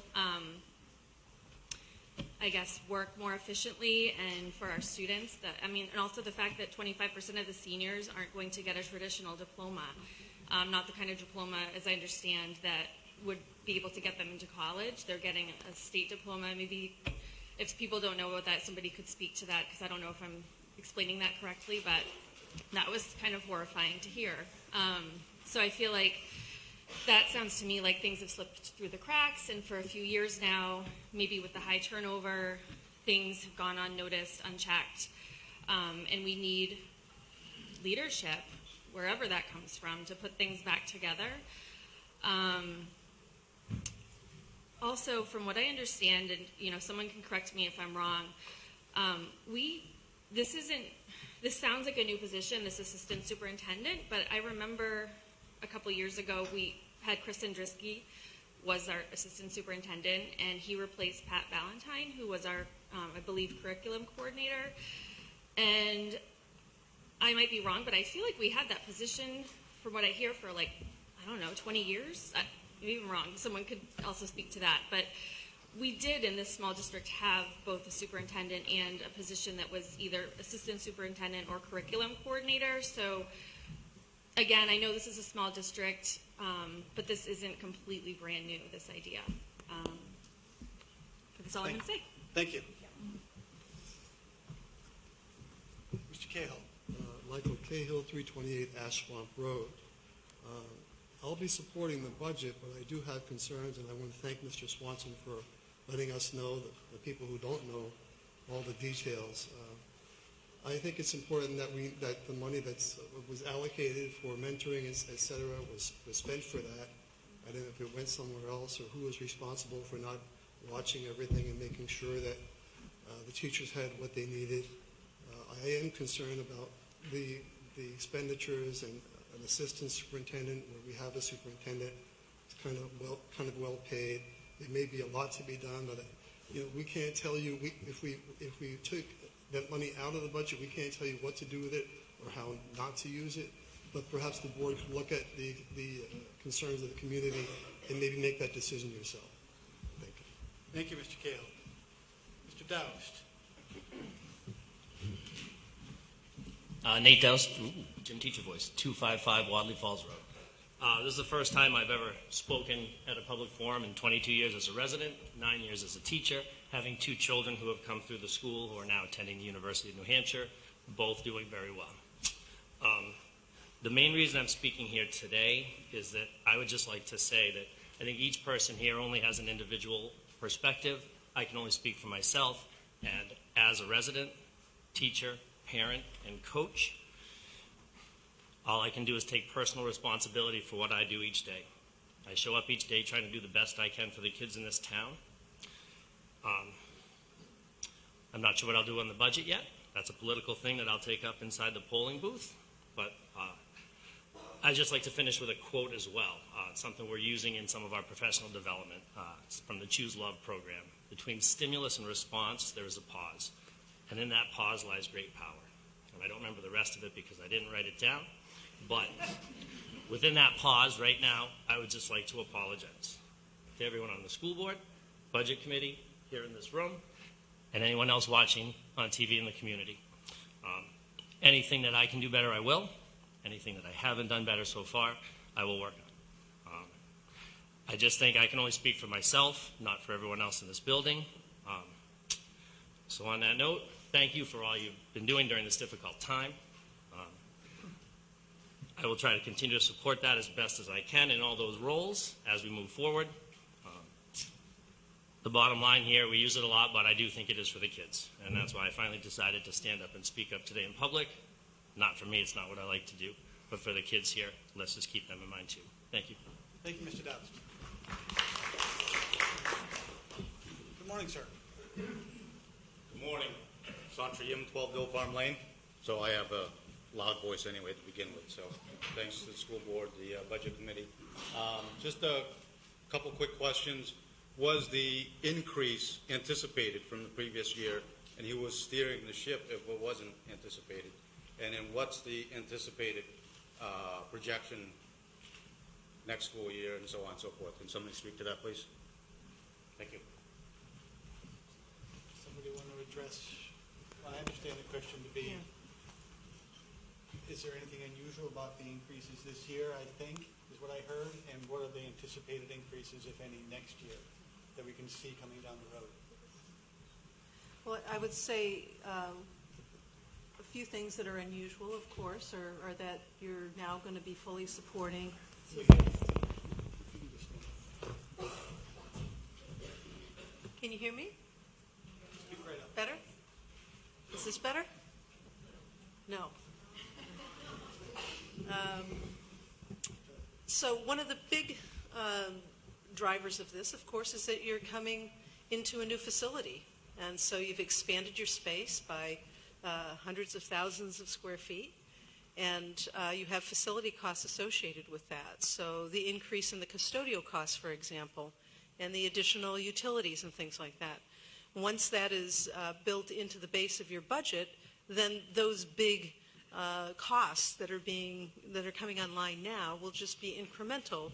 work more efficiently and for our students. And also the fact that 25% of the seniors aren't going to get a traditional diploma, not the kind of diploma, as I understand, that would be able to get them into college. They're getting a state diploma. Maybe if people don't know about that, somebody could speak to that, because I don't know if I'm explaining that correctly, but that was kind of horrifying to hear. So I feel like that sounds to me like things have slipped through the cracks, and for a few years now, maybe with the high turnover, things have gone unnoticed, unchecked, and we need leadership, wherever that comes from, to put things back together. Also, from what I understand, and someone can correct me if I'm wrong, this sounds like a new position, this assistant superintendent, but I remember a couple years ago we had Chris Andriski was our assistant superintendent, and he replaced Pat Valentine, who was our, I believe, curriculum coordinator. And I might be wrong, but I feel like we had that position, from what I hear, for 20 years. Maybe I'm wrong. Someone could also speak to that. But we did, in this small district, have both a superintendent and a position that was either assistant superintendent or curriculum coordinator. So again, I know this is a small district, but this isn't completely brand new, this idea. But that's all I'm going to say. Thank you. Mr. Cahill. Michael Cahill, 328 Ash Swamp Road. I'll be supporting the budget, but I do have concerns, and I want to thank Mr. Swanson for letting us know, the people who don't know, all the details. I think it's important that the money that was allocated for mentoring, et cetera, was spent for that. I don't know if it went somewhere else or who was responsible for not watching everything and making sure that the teachers had what they needed. I am concerned about the expenditures and an assistant superintendent, where we have a superintendent. It's kind of well paid. There may be a lot to be done, but we can't tell you if we took that money out of the budget, we can't tell you what to do with it or how not to use it. But perhaps the board could look at the concerns of the community and maybe make that decision yourself. Thank you. Thank you, Mr. Cahill. Mr. Doust. Nate Doust, gym teacher voice, 255 Wadley Falls Road. This is the first time I've ever spoken at a public forum in 22 years as a resident, 9 years as a teacher, having 2 children who have come through the school who are now attending the University of New Hampshire, both doing very well. The main reason I'm speaking here today is that I would just like to say that I think each person here only has an individual perspective. I can only speak for myself, and as a resident, teacher, parent, and coach, all I can do is take personal responsibility for what I do each day. I show up each day trying to do the best I can for the kids in this town. I'm not sure what I'll do on the budget yet. That's a political thing that I'll take up inside the polling booth. But I'd just like to finish with a quote as well. It's something we're using in some of our professional development. It's from the Choose Love program. Between stimulus and response, there is a pause. And in that pause lies great power. And I don't remember the rest of it because I didn't write it down. But within that pause right now, I would just like to apologize to everyone on the school board, budget committee, here in this room, and anyone else watching on TV in the community. Anything that I can do better, I will. Anything that I haven't done better so far, I will work on. I just think I can only speak for myself, not for everyone else in this building. So on that note, thank you for all you've been doing during this difficult time. I will try to continue to support that as best as I can in all those roles as we move forward. The bottom line here, we use it a lot, but I do think it is for the kids. And that's why I finally decided to stand up and speak up today in public. Not for me, it's not what I like to do, but for the kids here, let's just keep them in mind too. Thank you. Thank you, Mr. Dowds. Good morning, sir. Good morning. Santra Yim, 12 Bill Farm Lane. So I have a loud voice anyway to begin with. So thanks to the school board, the budget committee. Just a couple quick questions. Was the increase anticipated from the previous year, and he was steering the ship if it wasn't anticipated? And then what's the anticipated projection next school year and so on and so forth? Can somebody speak to that, please? Thank you. Somebody want to address, I understand the question to be, is there anything unusual about the increases this year, I think, is what I heard, and what are the anticipated increases, if any, next year that we can see coming down the road? Well, I would say a few things that are unusual, of course, are that you're now going to be fully supporting. Can you hear me? Speak right up. Better? Is this better? No. So one of the big drivers of this, of course, is that you're coming into a new facility. And so you've expanded your space by hundreds of thousands of square feet, and you have facility costs associated with that. So the increase in the custodial costs, for example, and the additional utilities and things like that. Once that is built into the base of your budget, then those big costs that are coming online now will just be incremental.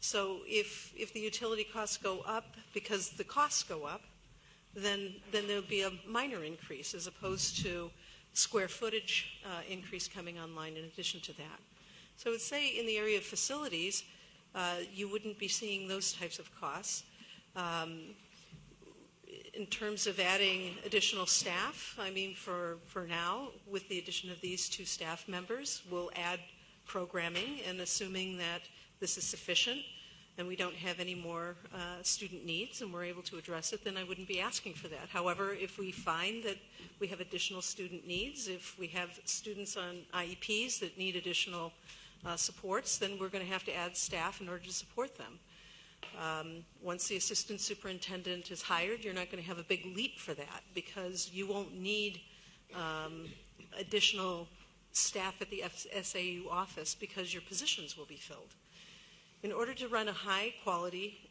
So if the utility costs go up because the costs go up, then there'll be a minor increase as opposed to square footage increase coming online in addition to that. So I would say in the area of facilities, you wouldn't be seeing those types of costs. In terms of adding additional staff, I mean, for now, with the addition of these 2 staff members, we'll add programming, and assuming that this is sufficient and we don't have any more student needs and we're able to address it, then I wouldn't be asking for that. However, if we find that we have additional student needs, if we have students on IEPs that need additional supports, then we're going to have to add staff in order to support them. Once the assistant superintendent is hired, you're not going to have a big leap for that because you won't need additional staff at the SAU office because your positions will be filled. In order to run a high-quality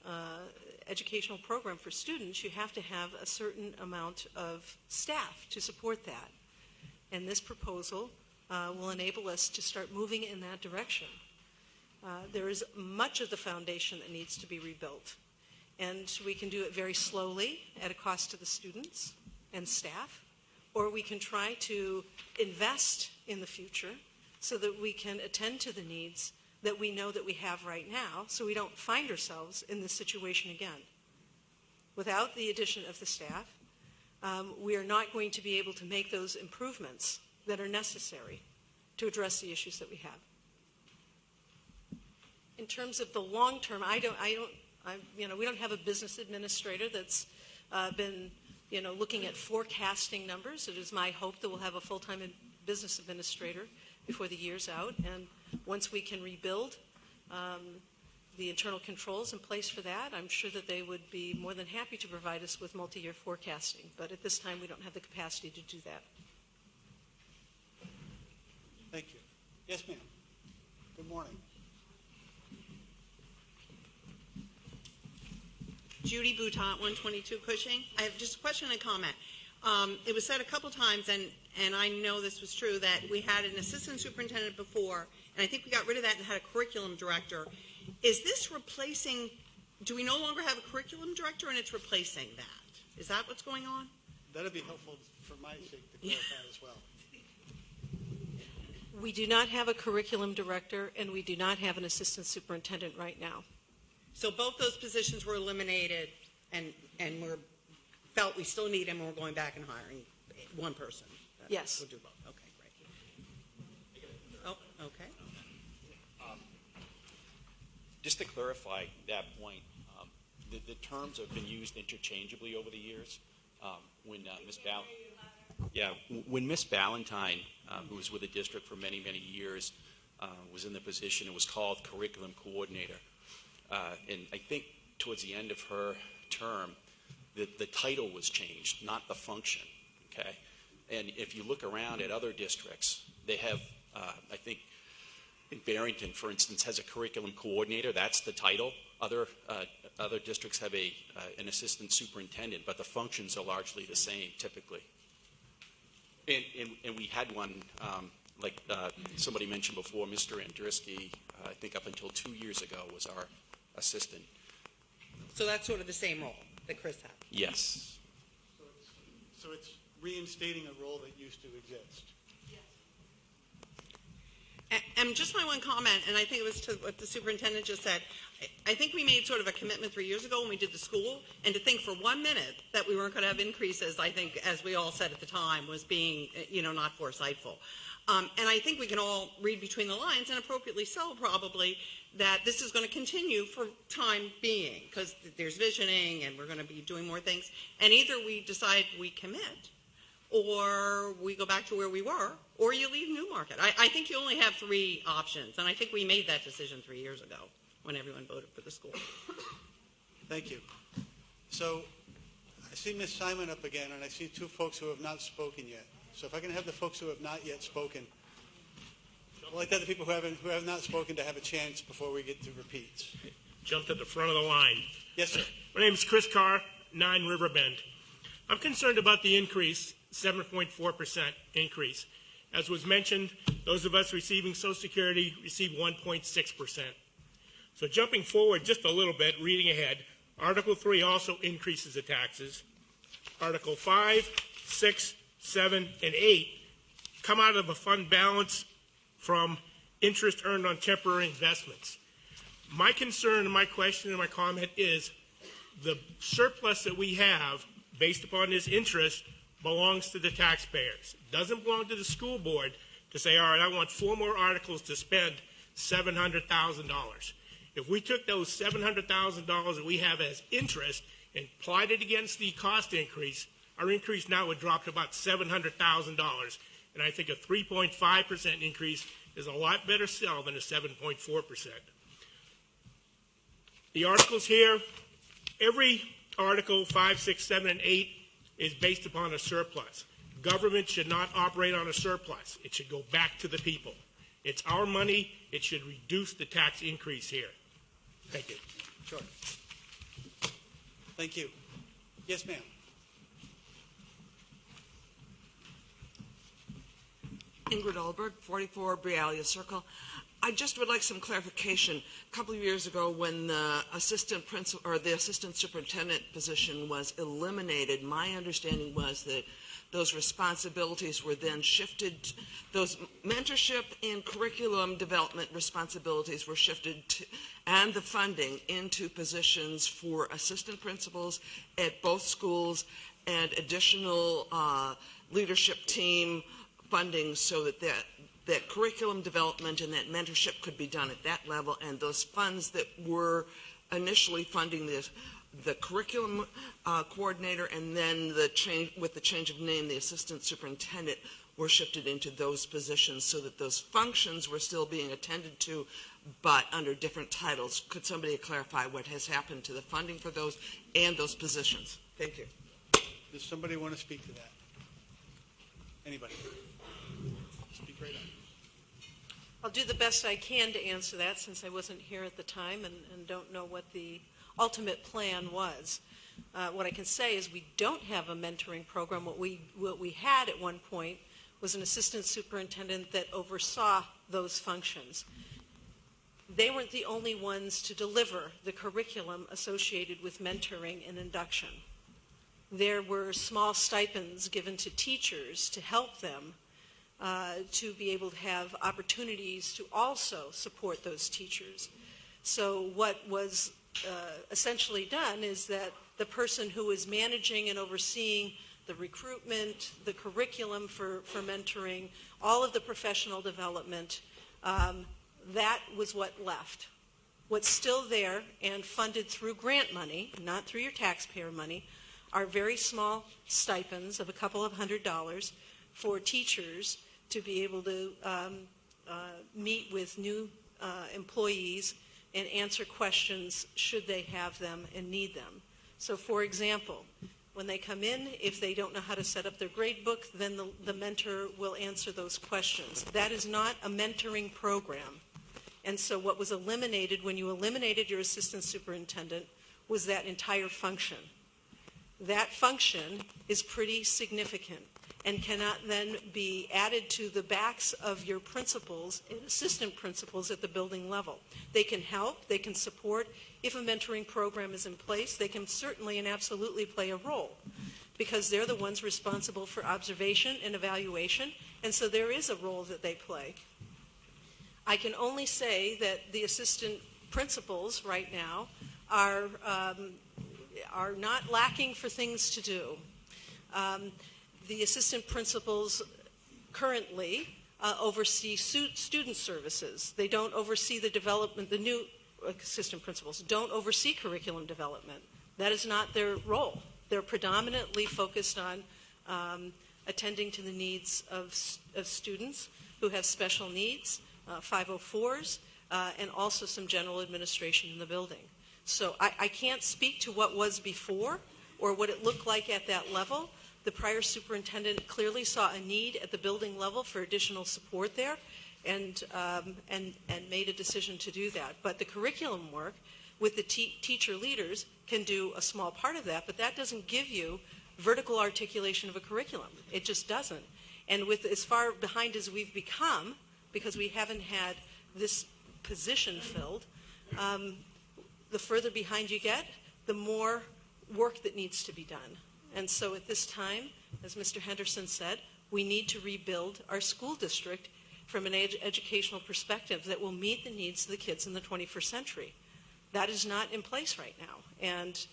educational program for students, you have to have a certain amount of staff to support that. And this proposal will enable us to start moving in that direction. There is much of the foundation that needs to be rebuilt. And we can do it very slowly at a cost to the students and staff, or we can try to invest in the future so that we can attend to the needs that we know that we have right now, so we don't find ourselves in this situation again. Without the addition of the staff, we are not going to be able to make those improvements that are necessary to address the issues that we have. In terms of the long term, we don't have a business administrator that's been, looking at forecasting numbers. It is my hope that we'll have a full-time business administrator before the year's out, and once we can rebuild the internal controls in place for that, I'm sure that they would be more than happy to provide us with multi-year forecasting. But at this time, we don't have the capacity to do that. Thank you. Yes, ma'am. Good morning. Judy Boutant, 122 Cushing. I have just a question and a comment. It was said a couple times, and I know this was true, that we had an assistant superintendent before, and I think we got rid of that and had a curriculum director. Is this replacing, do we no longer have a curriculum director and it's replacing that? Is that what's going on? That'd be helpful for my sake to clarify as well. We do not have a curriculum director, and we do not have an assistant superintendent right now. So both those positions were eliminated, and we felt we still need them, and we're going back and hiring one person. Yes. We'll do both. Okay, great. Oh, okay. Just to clarify that point, the terms have been used interchangeably over the years. When Miss Ballantyne, who was with the district for many, many years, was in the position, it was called curriculum coordinator. And I think towards the end of her term, the title was changed, not the function, okay? And if you look around at other districts, they have, I think, in Barrington, for instance, has a curriculum coordinator. That's the title. Other districts have an assistant superintendent, but the functions are largely the same, typically. And we had one, like somebody mentioned before, Mr. Andriski, I think up until 2 years ago, was our assistant. So that's sort of the same role that Chris had? Yes. So it's reinstating a role that used to exist. And just my one comment, and I think it was to what the superintendent just said, I think we made sort of a commitment 3 years ago when we did the school, and to think for 1 minute that we weren't going to have increases, I think, as we all said at the time, was being, not foresightful. And I think we can all read between the lines, and appropriately so probably, that this is going to continue for time being, because there's visioning, and we're going to be doing more things. And either we decide we commit, or we go back to where we were, or you leave Newmarket. I think you only have 3 options, and I think we made that decision 3 years ago when everyone voted for the school. Thank you. So I see Ms. Simon up again, and I see 2 folks who have not spoken yet. So if I can have the folks who have not yet spoken, I'd like the other people who have not spoken to have a chance before we get to repeats. Jumped at the front of the line. Yes, sir. My name is Chris Carr, 9 Riverbend. I'm concerned about the increase, 7.4% increase. As was mentioned, those of us receiving Social Security receive 1.6%. So jumping forward just a little bit, reading ahead, Article 3 also increases the taxes. Article 5, 6, 7, and 8 come out of a fund balance from interest earned on temporary investments. My concern and my question and my comment is the surplus that we have based upon this interest belongs to the taxpayers. It doesn't belong to the school board to say, all right, I want 4 more articles to spend $700,000. If we took those $700,000 that we have as interest and applied it against the cost increase, our increase now would drop to about $700,000. And I think a 3.5% increase is a lot better sell than a 7.4%. The articles here, every article 5, 6, 7, and 8 is based upon a surplus. Government should not operate on a surplus. It should go back to the people. It's our money. It should reduce the tax increase here. Thank you. Sure. Thank you. Yes, ma'am. Ingrid Olberg, 44 Brialia Circle. I just would like some clarification. A couple of years ago, when the assistant principal or the assistant superintendent position was eliminated, my understanding was that those responsibilities were then shifted, those mentorship and curriculum development responsibilities were shifted to, and the funding into positions for assistant principals at both schools and additional leadership team funding so that curriculum development and that mentorship could be done at that level, and those funds that were initially funding the curriculum coordinator and then with the change of name, the assistant superintendent, were shifted into those positions so that those functions were still being attended to, but under different titles. Could somebody clarify what has happened to the funding for those and those positions? Thank you. Does somebody want to speak to that? Anybody? Speak right up. I'll do the best I can to answer that since I wasn't here at the time and don't know what the ultimate plan was. What I can say is we don't have a mentoring program. What we had at one point was an assistant superintendent that oversaw those functions. They weren't the only ones to deliver the curriculum associated with mentoring and induction. There were small stipends given to teachers to help them to be able to have opportunities to also support those teachers. So what was essentially done is that the person who is managing and overseeing the recruitment, the curriculum for mentoring, all of the professional development, that was what left. What's still there and funded through grant money, not through your taxpayer money, are very small stipends of a couple of $100s for teachers to be able to meet with new employees and answer questions should they have them and need them. So for example, when they come in, if they don't know how to set up their grade book, then the mentor will answer those questions. That is not a mentoring program. And so what was eliminated when you eliminated your assistant superintendent was that entire function. That function is pretty significant and cannot then be added to the backs of your principals and assistant principals at the building level. They can help, they can support. If a mentoring program is in place, they can certainly and absolutely play a role because they're the ones responsible for observation and evaluation, and so there is a role that they play. I can only say that the assistant principals right now are not lacking for things to do. The assistant principals currently oversee student services. They don't oversee the development, the new assistant principals don't oversee curriculum development. That is not their role. They're predominantly focused on attending to the needs of students who have special needs, 504s, and also some general administration in the building. So I can't speak to what was before or what it looked like at that level. The prior superintendent clearly saw a need at the building level for additional support there and made a decision to do that. But the curriculum work with the teacher leaders can do a small part of that, but that doesn't give you vertical articulation of a curriculum. It just doesn't. And with as far behind as we've become, because we haven't had this position filled, the further behind you get, the more work that needs to be done. And so at this time, as Mr. Henderson said, we need to rebuild our school district from an educational perspective that will meet the needs of the kids in the 21st century. That is not in place right now. And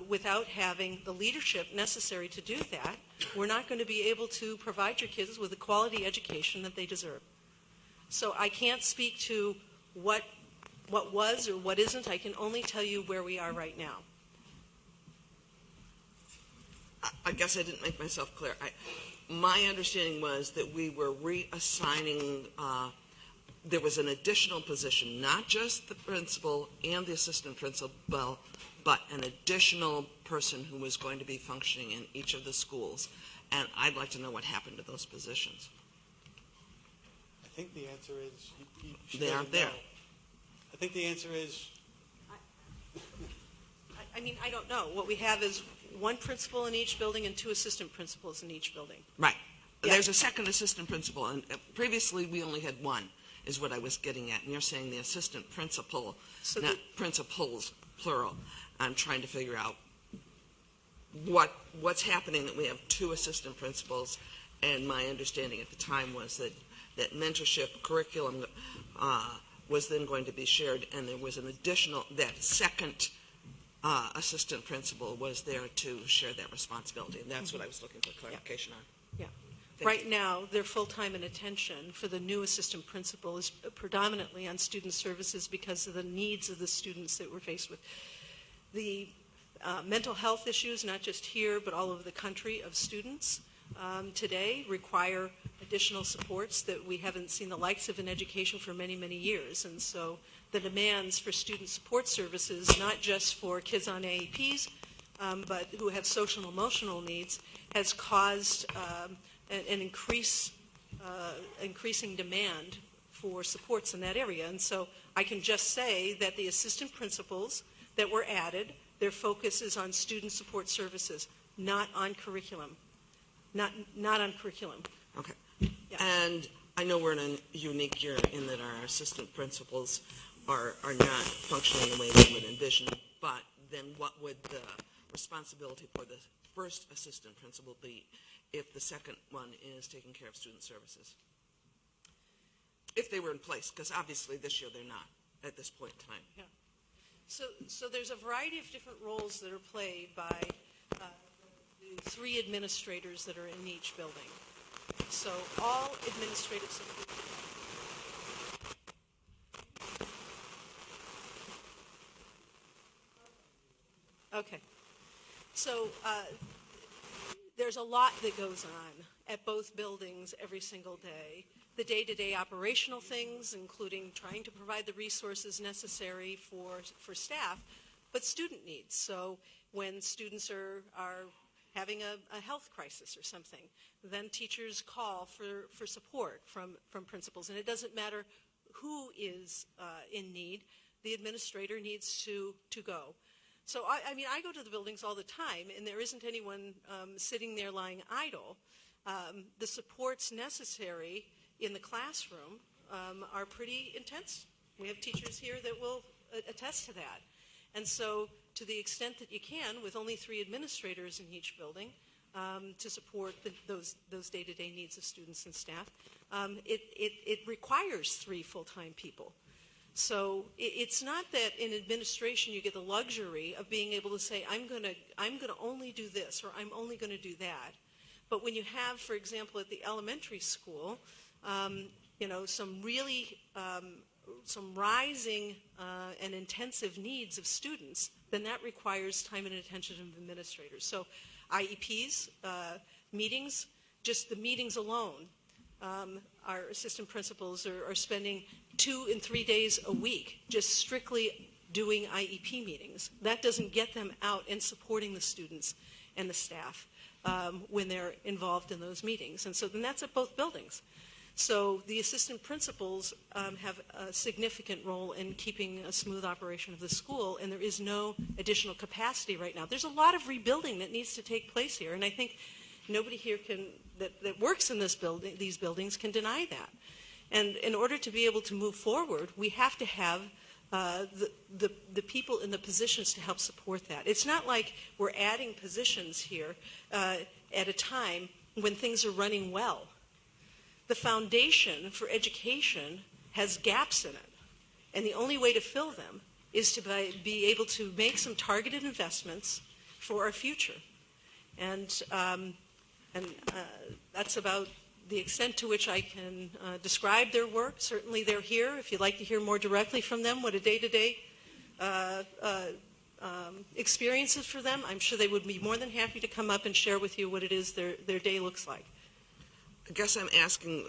without having the leadership necessary to do that, we're not going to be able to provide your kids with the quality education that they deserve. So I can't speak to what was or what isn't. I can only tell you where we are right now. I guess I didn't make myself clear. My understanding was that we were reassigning, there was an additional position, not just the principal and the assistant principal, but an additional person who was going to be functioning in each of the schools. And I'd like to know what happened to those positions. I think the answer is They aren't there. I think the answer is I mean, I don't know. What we have is one principal in each building and two assistant principals in each building. Right. Yeah. There's a second assistant principal, and previously we only had one, is what I was getting at. And you're saying the assistant principal, So not principals, plural. I'm trying to figure out what's happening, that we have 2 assistant principals, and my understanding at the time was that mentorship curriculum was then going to be shared, and there was an additional, that second assistant principal was there to share that responsibility, and that's what I was looking for clarification on. Yeah. Thank Right you. now, their full-time and attention for the new assistant principal is predominantly on student services because of the needs of the students that we're faced with. The mental health issues, not just here, but all over the country, of students today require additional supports that we haven't seen the likes of in education for many, many years. And so the demands for student support services, not just for kids on AEPs, but who have social and emotional needs, has caused an increasing demand for supports in that area. And so I can just say that the assistant principals that were added, their focus is on student support services, not on curriculum. Not on curriculum. Okay. Yeah. And I know we're in a unique year in that our assistant principals are not functioning the way we would envision, but then what would the responsibility for the first assistant principal be if the second one is taking care of student services? If they were in place, because obviously this year they're not at this point in time. Yeah. So there's a variety of different roles that are played by the 3 administrators that are in each building. So all administrative support. Okay. So there's a lot that goes on at both buildings every single day. The day-to-day operational things, including trying to provide the resources necessary for staff, but student needs. So when students are having a health crisis or something, then teachers call for support from principals. And it doesn't matter who is in need, the administrator needs to go. So, I go to the buildings all the time, and there isn't anyone sitting there lying idle. The supports necessary in the classroom are pretty intense. We have teachers here that will attest to that. And so, to the extent that you can, with only 3 administrators in each building, to support those day-to-day needs of students and staff, it requires 3 full-time people. So it's not that in administration you get the luxury of being able to say, I'm going to only do this, or I'm only going to do that. But when you have, for example, at the elementary school, some really some rising and intensive needs of students, then that requires time and attention of administrators. So IEPs, meetings, just the meetings alone, our assistant principals are spending 2 and 3 days a week just strictly doing IEP meetings. That doesn't get them out and supporting the students and the staff when they're involved in those meetings. And so then that's at both buildings. So the assistant principals have a significant role in keeping a smooth operation of the school, and there is no additional capacity right now. There's a lot of rebuilding that needs to take place here, and I think nobody here that works in these buildings can deny that. And in order to be able to move forward, we have to have the people in the positions to help support that. It's not like we're adding positions here at a time when things are running well. The foundation for education has gaps in it, and the only way to fill them is to be able to make some targeted investments for our future. And that's about the extent to which I can describe their work. Certainly they're here. If you'd like to hear more directly from them what a day-to-day experience is for them, I'm sure they would be more than happy to come up and share with you what it is their day looks like. I guess I'm asking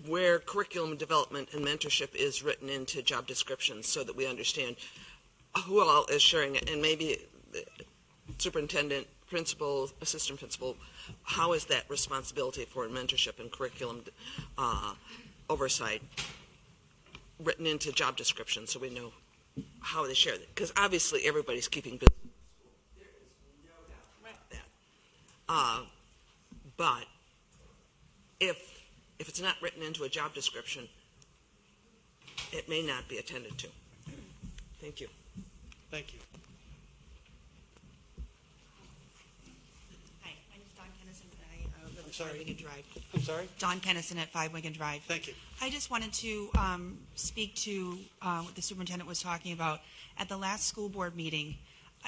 where curriculum development and mentorship is written into job descriptions so that we understand who all is sharing it, and maybe superintendent, principal, assistant principal, how is that responsibility for mentorship and curriculum oversight written into job descriptions so we know how they share it? Because obviously everybody's keeping busy. There is no doubt about that. But if it's not written into a job description, it may not be attended to. Thank you. Thank you. I'm sorry. 5 Wigan Drive. I'm sorry? Dawn Kennison at 5 Wigan Drive. Thank you. I just wanted to speak to what the superintendent was talking about. At the last school board meeting,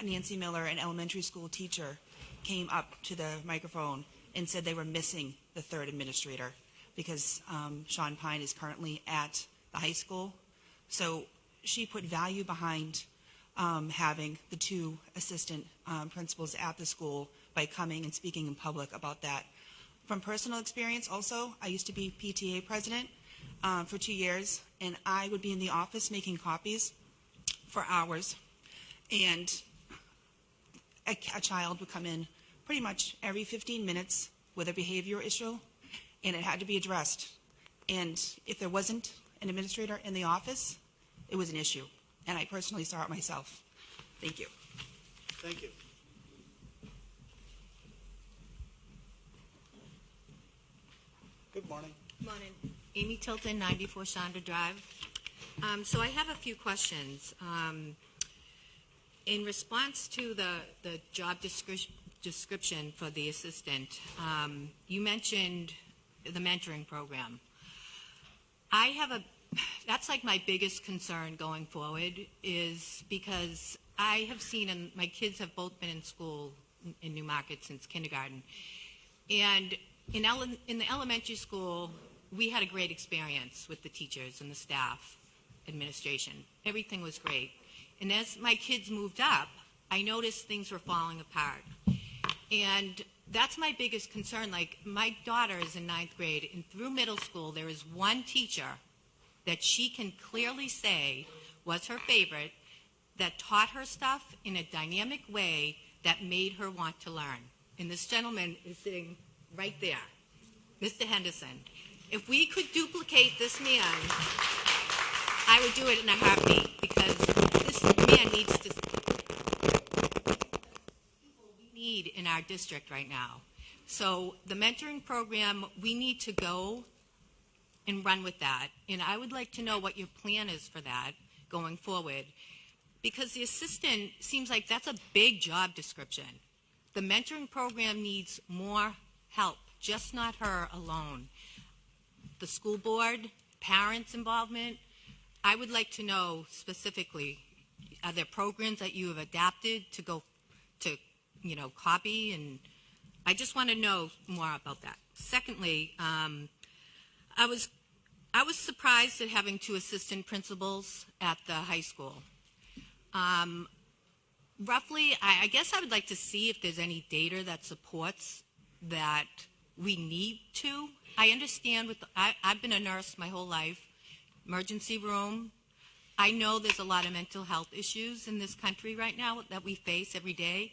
Nancy Miller, an elementary school teacher, came up to the microphone and said they were missing the third administrator because Sean Pine is currently at the high school. So she put value behind having the two assistant principals at the school by coming and speaking in public about that. From personal experience also, I used to be PTA president for 2 years, and I would be in the office making copies for hours, and a child would come in pretty much every 15 minutes with a behavior issue, and it had to be addressed. And if there wasn't an administrator in the office, it was an issue, and I personally saw it myself. Thank you. Thank you. Good morning. Morning. Amy Tilton, 94 Chandra Drive. So I have a few questions. In response to the job description for the assistant, you mentioned the mentoring program. That's like my biggest concern going forward, is because I have seen, and my kids have both been in school in Newmarket since kindergarten, and in the elementary school, we had a great experience with the teachers and the staff, administration. Everything was great. And as my kids moved up, I noticed things were falling apart. And that's my biggest concern. Like, my daughter is in 9th grade, and through middle school, there is one teacher that she can clearly say was her favorite, that taught her stuff in a dynamic way that made her want to learn. And this gentleman is sitting right there, Mr. Henderson. If we could duplicate this man, I would do it in a heartbeat, because this man needs to we need in our district right now. So the mentoring program, we need to go and run with that. And I would like to know what your plan is for that going forward, because the assistant seems like that's a big job description. The mentoring program needs more help, just not her alone. The school board, parents' involvement. I would like to know specifically, are there programs that you have adapted to go to, copy? And I just want to know more about that. Secondly, I was surprised at having two assistant principals at the high school. Roughly, I guess I would like to see if there's any data that supports that we need to. I understand I've been a nurse my whole life, emergency room. I know there's a lot of mental health issues in this country right now that we face every day,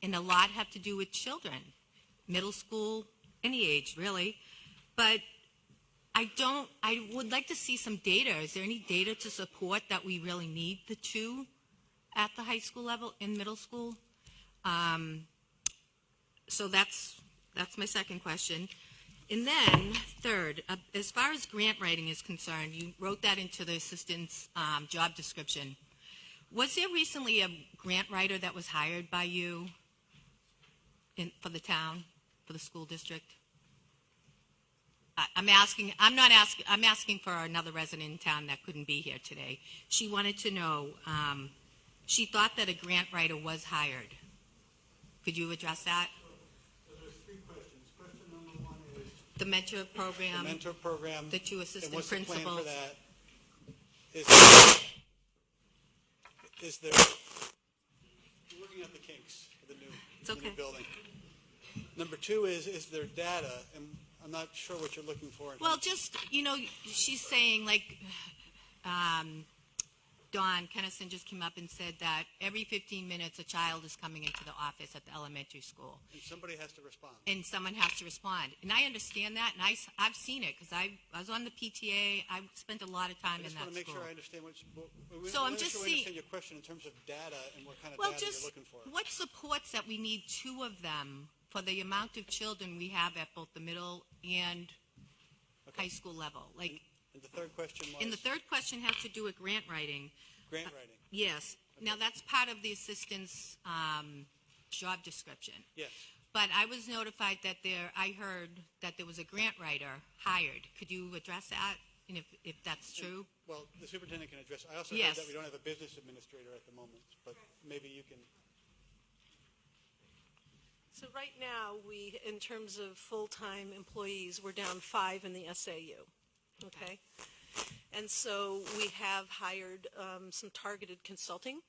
and a lot have to do with children, middle school, any age really. But I would like to see some data. Is there any data to support that we really need the two at the high school level, in middle school? So that's my second question. And then, third, as far as grant writing is concerned, you wrote that into the assistant's job description. Was there recently a grant writer that was hired by you for the town, for the school district? I'm asking for another resident in town that couldn't be here today. She wanted to know, she thought that a grant writer was hired. Could you address that? There's three questions. Question number one is The mentor program. the mentor program. The two assistant and what's the plan principals. for that? Is there, we're working out the kinks of the new building. Number two is there data, and I'm not sure what you're looking for. Well, just, she's saying, like, Dawn Kennison just came up and said that every 15 minutes a child is coming into the office at the elementary school. And somebody has to respond. And someone has to respond. And I understand that, and I've seen it, because I was on the PTA. I spent a lot of time in that school. I just want to make sure I understand So I'm just saying. seeing Your question in terms of data and what kind of Well, data just you're looking for. what supports that we need two of them for the amount of children we have at both the middle and high school level? Like, And the third question was? and the third question has to do with grant writing. Grant writing. Yes. Okay. Now, that's part of the assistant's job description. Yes. But I was notified that I heard that there was a grant writer hired. Could you address that, and if that's true? Well, the superintendent can address. I also Yes. heard that we don't have a business administrator at the moment, but maybe you can. So right now, in terms of full-time employees, we're down 5 in the SAU, okay? And so we have hired some targeted consulting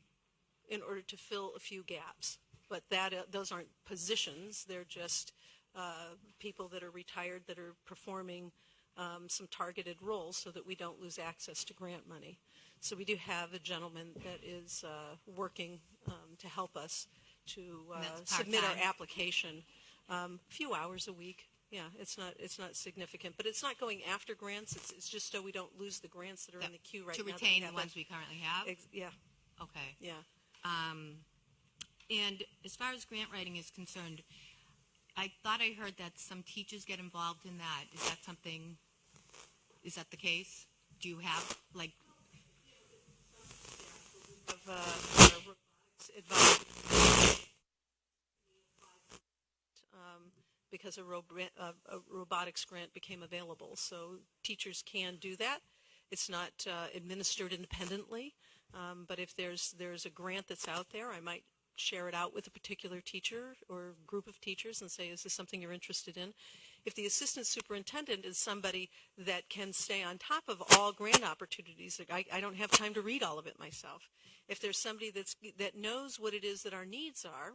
in order to fill a few gaps. But those aren't positions, they're just people that are retired that are performing some targeted roles so that we don't lose access to grant money. So we do have a gentleman that is working to help us to submit our application a few hours a week. Yeah, it's not significant, but it's not going after grants. It's just so we don't lose the grants that are in the queue right now. To retain the ones we currently have? Yeah. Okay. Yeah. And as far as grant writing is concerned, I thought I heard that some teachers get involved in that. Is that the case? Do you have, like... Because a robotics grant became available. So teachers can do that. It's not administered independently, but if there's a grant that's out there, I might share it out with a particular teacher or group of teachers and say, is this something you're interested in? If the assistant superintendent is somebody that can stay on top of all grant opportunities, I don't have time to read all of it myself. If there's somebody that knows what it is that our needs are,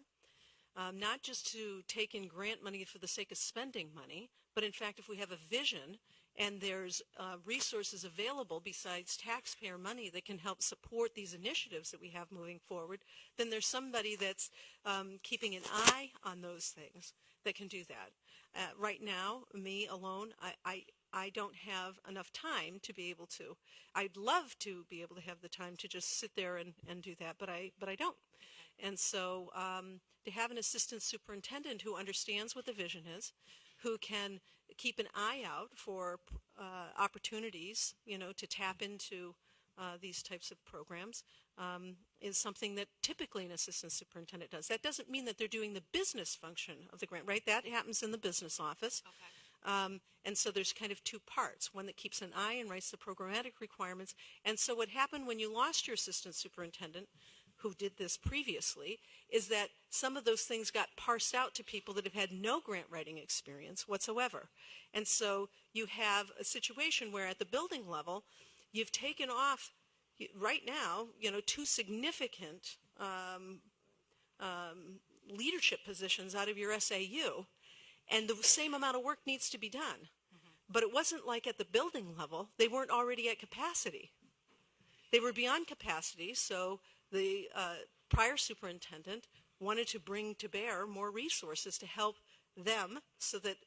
not just to take in grant money for the sake of spending money, but in fact, if we have a vision and there's resources available besides taxpayer money that can help support these initiatives that we have moving forward, then there's somebody that's keeping an eye on those things that can do that. Right now, me alone, I don't have enough time to be able to. I'd love to be able to have the time to just sit there and do that, but I don't. And so to have an assistant superintendent who understands what the vision is, who can keep an eye out for opportunities, to tap into these types of programs, is something that typically an assistant superintendent does. That doesn't mean that they're doing the business function of the grant, right? That happens in the business office. Okay. And so there's kind of two parts, one that keeps an eye and writes the programmatic requirements. And so what happened when you lost your assistant superintendent, who did this previously, is that some of those things got parsed out to people that have had no grant writing experience whatsoever. And so you have a situation where at the building level, you've taken off, right now, 2 significant leadership positions out of your SAU, and the same amount of work needs to be done. Mm-hmm. But it wasn't like at the building level, they weren't already at capacity. They were beyond capacity, so the prior superintendent wanted to bring to bear more resources to help them so that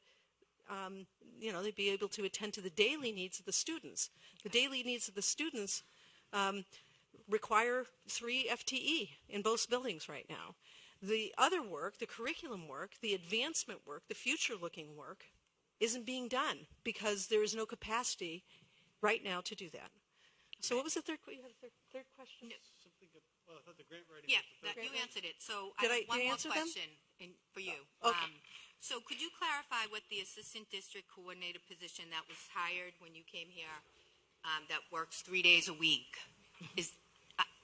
they'd be able to attend to the daily needs of the students. The daily needs of the students require 3 FTE in both buildings right now. The other work, the curriculum work, the advancement work, the future-looking work isn't being done because there is no capacity right now to do that. So what was the third question? You had a third question? Well, I thought the grant writing. Yeah, was the third you one. answered it. So Did I I have one more answer them? question for you. Okay. So could you clarify what the assistant district coordinator position that was hired when you came here, that works 3 days a week?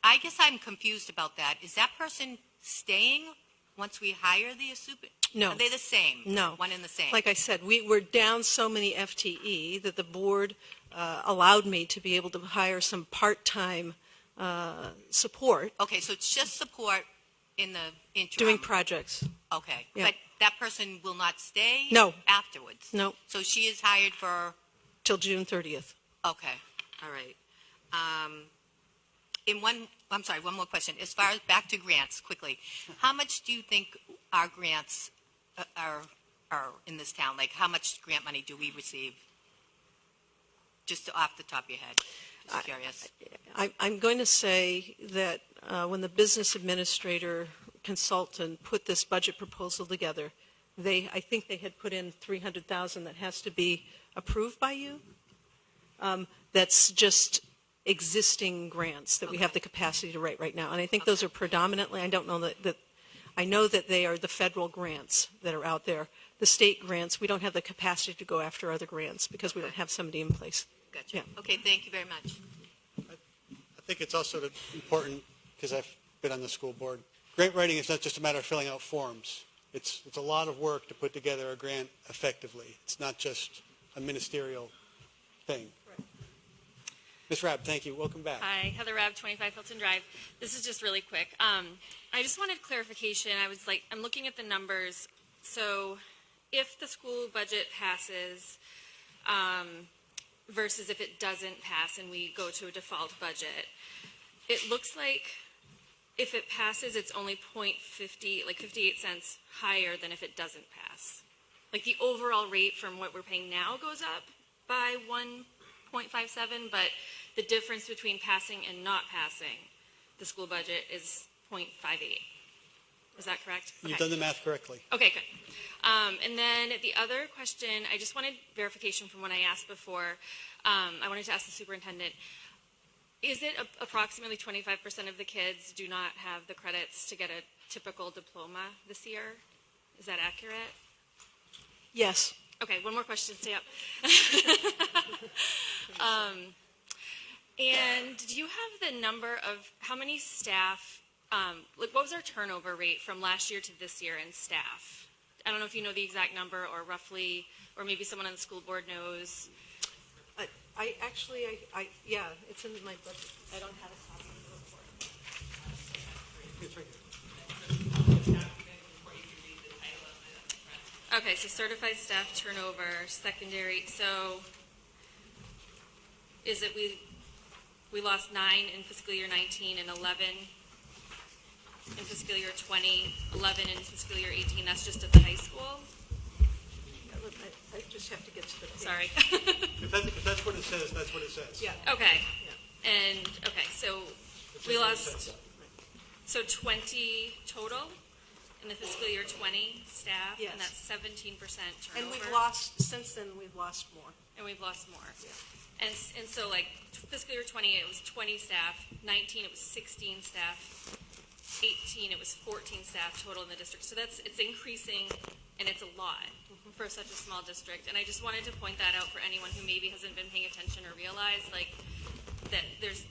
I guess I'm confused about that. Is that person staying once we hire the super? No. Are they the same? No. One and the same? Like I said, we're down so many FTE that the board allowed me to be able to hire some part-time support. Okay, so it's just support in the interim? Doing projects. Okay. Yeah. But that person will not stay? No. Afterwards? No. So she is hired for? Till June 30th. Okay. All right. One more question. As far as back to grants, quickly, how much do you think our grants are in this town? Like, how much grant money do we receive? Just off the top of your head. Just curious. I'm going to say that when the business administrator consultant put this budget proposal together, I think they had put in $300,000 that has to be approved by you. That's just existing grants that we have the capacity to write right now. And I think those are predominantly, I don't know that I know that they are the federal grants that are out there. The state grants, we don't have the capacity to go after other grants because we don't have somebody in place. Gotcha. Yeah. Okay, thank you very much. I think it's also important, because I've been on the school board, grant writing is not just a matter of filling out forms. It's a lot of work to put together a grant effectively. It's not just a ministerial thing. Ms. Rabb, thank you. Welcome back. Hi, Heather Rabb, 25 Hilton Drive. This is just really quick. I just wanted clarification. I'm looking at the numbers. So if the school budget passes versus if it doesn't pass and we go to a default budget, it looks like if it passes, it's only 0.50, like 58 cents higher than if it doesn't pass. Like the overall rate from what we're paying now goes up by 1.57, but the difference between passing and not passing the school budget is 0.58. Is that correct? You've done the math correctly. Okay, good. And then the other question, I just wanted verification from what I asked before. I wanted to ask the superintendent, is it approximately 25% of the kids do not have the credits to get a typical diploma this year? Is that accurate? Yes. Okay, one more question, stay up. And do you have the number of how many staff, what was our turnover rate from last year to this year in staff? I don't know if you know the exact number or roughly, or maybe someone on the school board knows. Yeah, it's in my budget. I don't have a copy of the report. It's right here. Okay, so certified staff turnover, secondary, so is it we lost 9 in fiscal year 19 and 11 in fiscal year 20, 11 in fiscal year 18, that's just at the high school? I just have to get to the page. Sorry. If that's what it says, that's what it says. Yeah. Okay, Yeah. and, okay, so we lost, so 20 total in the fiscal year 20 staff? Yes. And that's 17% turnover? And we've lost, since then, we've lost more. And we've lost more. Yeah. And so like fiscal year 20, it was 20 staff, 19, it was 16 staff, 18, it was 14 staff total in the district. So it's increasing, and it's a lot for such a small district. And I just wanted to point that out for anyone who maybe hasn't been paying attention or realized like that there's,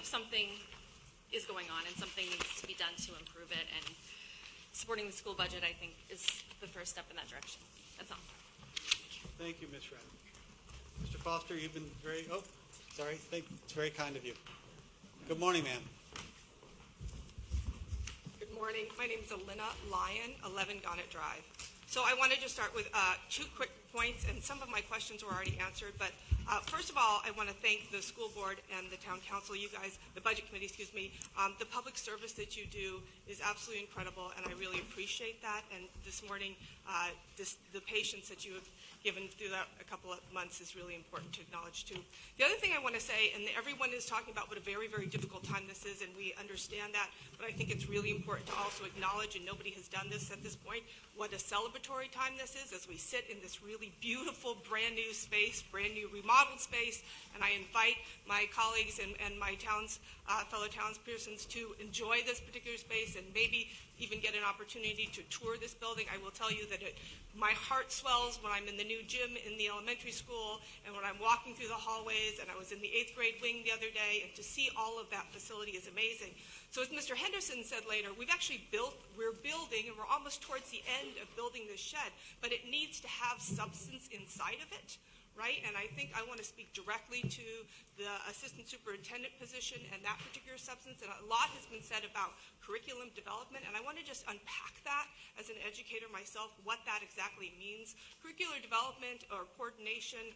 something is going on and something needs to be done to improve it. And supporting the school budget, I think, is the first step in that direction. That's all. Thank you, Ms. Rabb. Mr. Foster, you've been it's very kind of you. Good morning, ma'am. Good morning. My name is Alina Lyon, 11 Gonnet Drive. So I wanted to start with 2 quick points, and some of my questions were already answered. But first of all, I want to thank the school board and the town council, you guys, the budget committee, excuse me. The public service that you do is absolutely incredible, and I really appreciate that. And this morning, the patience that you have given through that a couple of months is really important to acknowledge too. The other thing I want to say, and everyone is talking about what a very, very difficult time this is, and we understand that, but I think it's really important to also acknowledge, and nobody has done this at this point, what a celebratory time this is as we sit in this really beautiful, brand new space, brand new remodeled space, and I invite my colleagues and my fellow townspersons to enjoy this particular space and maybe even get an opportunity to tour this building. I will tell you that my heart swells when I'm in the new gym in the elementary school and when I'm walking through the hallways, and I was in the 8th grade wing the other day, and to see all of that facility is amazing. So as Mr. Henderson said later, we're building, and we're almost towards the end of building this shed, but it needs to have substance inside of it, right? And I think I want to speak directly to the assistant superintendent position and that particular substance, and a lot has been said about curriculum development, and I want to just unpack that as an educator myself, what that exactly means. Curricular development or coordination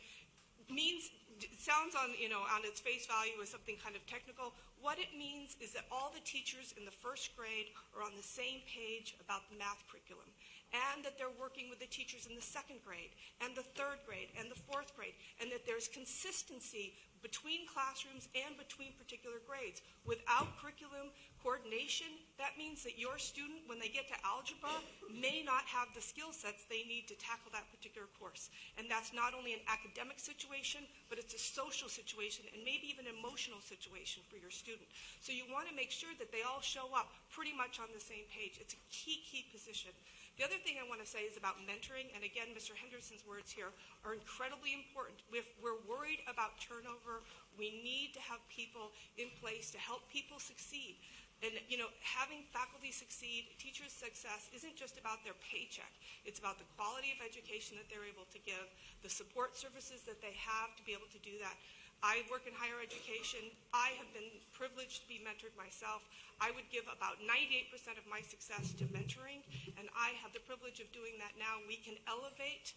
sounds on its face value as something kind of technical. What it means is that all the teachers in the 1st grade are on the same page about the math curriculum, and that they're working with the teachers in the 2nd grade and the 3rd grade and the 4th grade, and that there's consistency between classrooms and between particular grades. Without curriculum coordination, that means that your student, when they get to algebra, may not have the skill sets they need to tackle that particular course. And that's not only an academic situation, but it's a social situation and maybe even an emotional situation for your student. So you want to make sure that they all show up pretty much on the same page. It's a key position. The other thing I want to say is about mentoring, and again, Mr. Henderson's words here are incredibly important. If we're worried about turnover, we need to have people in place to help people succeed. And, having faculty succeed, teachers' success isn't just about their paycheck. It's about the quality of education that they're able to give, the support services that they have to be able to do that. I work in higher education. I have been privileged to be mentored myself. I would give about 98% of my success to mentoring, and I have the privilege of doing that now. We can elevate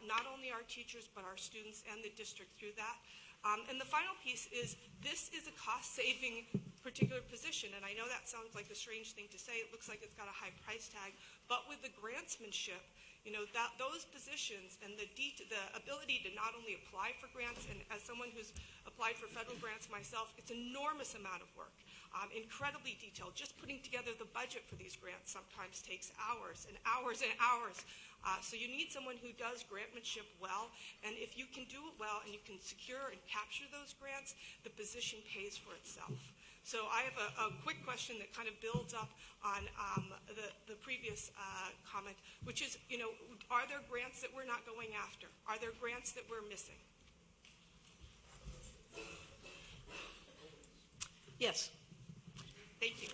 not only our teachers, but our students and the district through that. And the final piece is this is a cost-saving particular position, and I know that sounds like a strange thing to say. It looks like it's got a high price tag, but with the grantsmanship, those positions and the ability to not only apply for grants, and as someone who's applied for federal grants myself, it's an enormous amount of work, incredibly detailed. Just putting together the budget for these grants sometimes takes hours and hours and hours. So you need someone who does grantmanship well, and if you can do it well and you can secure and capture those grants, the position pays for itself. So I have a quick question that kind of builds up on the previous comment, which is, are there grants that we're not going after? Are there grants that we're missing? Yes. Thank you.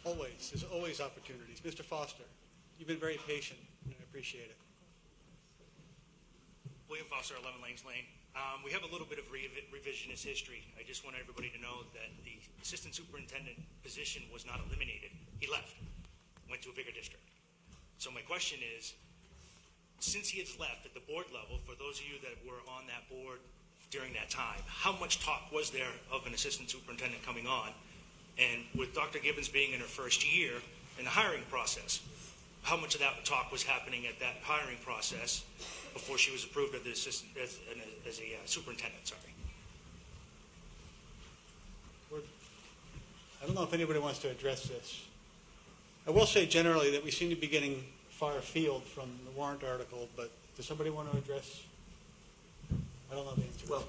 Always, there's always opportunities. Mr. Foster, you've been very patient, and I appreciate it. William Foster, 11 Lanes Lane. We have a little bit of revisionist history. I just want everybody to know that the assistant superintendent position was not eliminated. He left, went to a bigger district. So my question is, since he has left at the board level, for those of you that were on that board during that time, how much talk was there of an assistant superintendent coming on? And with Dr. Gibbons being in her first year in the hiring process, how much of that talk was happening at that hiring process before she was approved as the assistant, as a superintendent? Sorry. I don't know if anybody wants to address this. I will say generally that we seem to be getting far afield from the warrant article, but does somebody want to address? I don't know the answer. Well,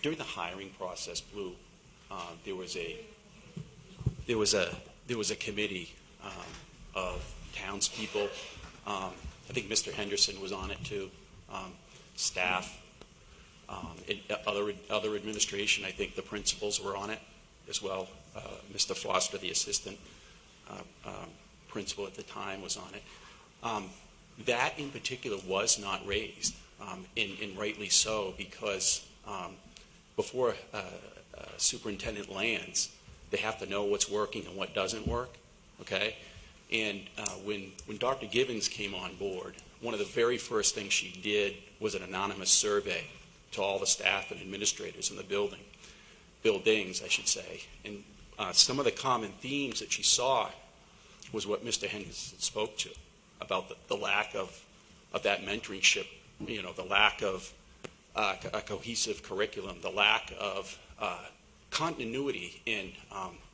during the hiring process, Blue, there was a committee of townspeople. I think Mr. Henderson was on it too. Staff, and other administration. I think the principals were on it as well. Mr. Foster, the assistant principal at the time, was on it. That in particular was not raised, and rightly so, because before a superintendent lands, they have to know what's working and what doesn't work, okay? And when Dr. Gibbons came on board, one of the very first things she did was an anonymous survey to all the staff and administrators in the buildings, I should say. And some of the common themes that she saw was what Mr. Henderson spoke to, about the lack of that mentorship, the lack of a cohesive curriculum, the lack of continuity in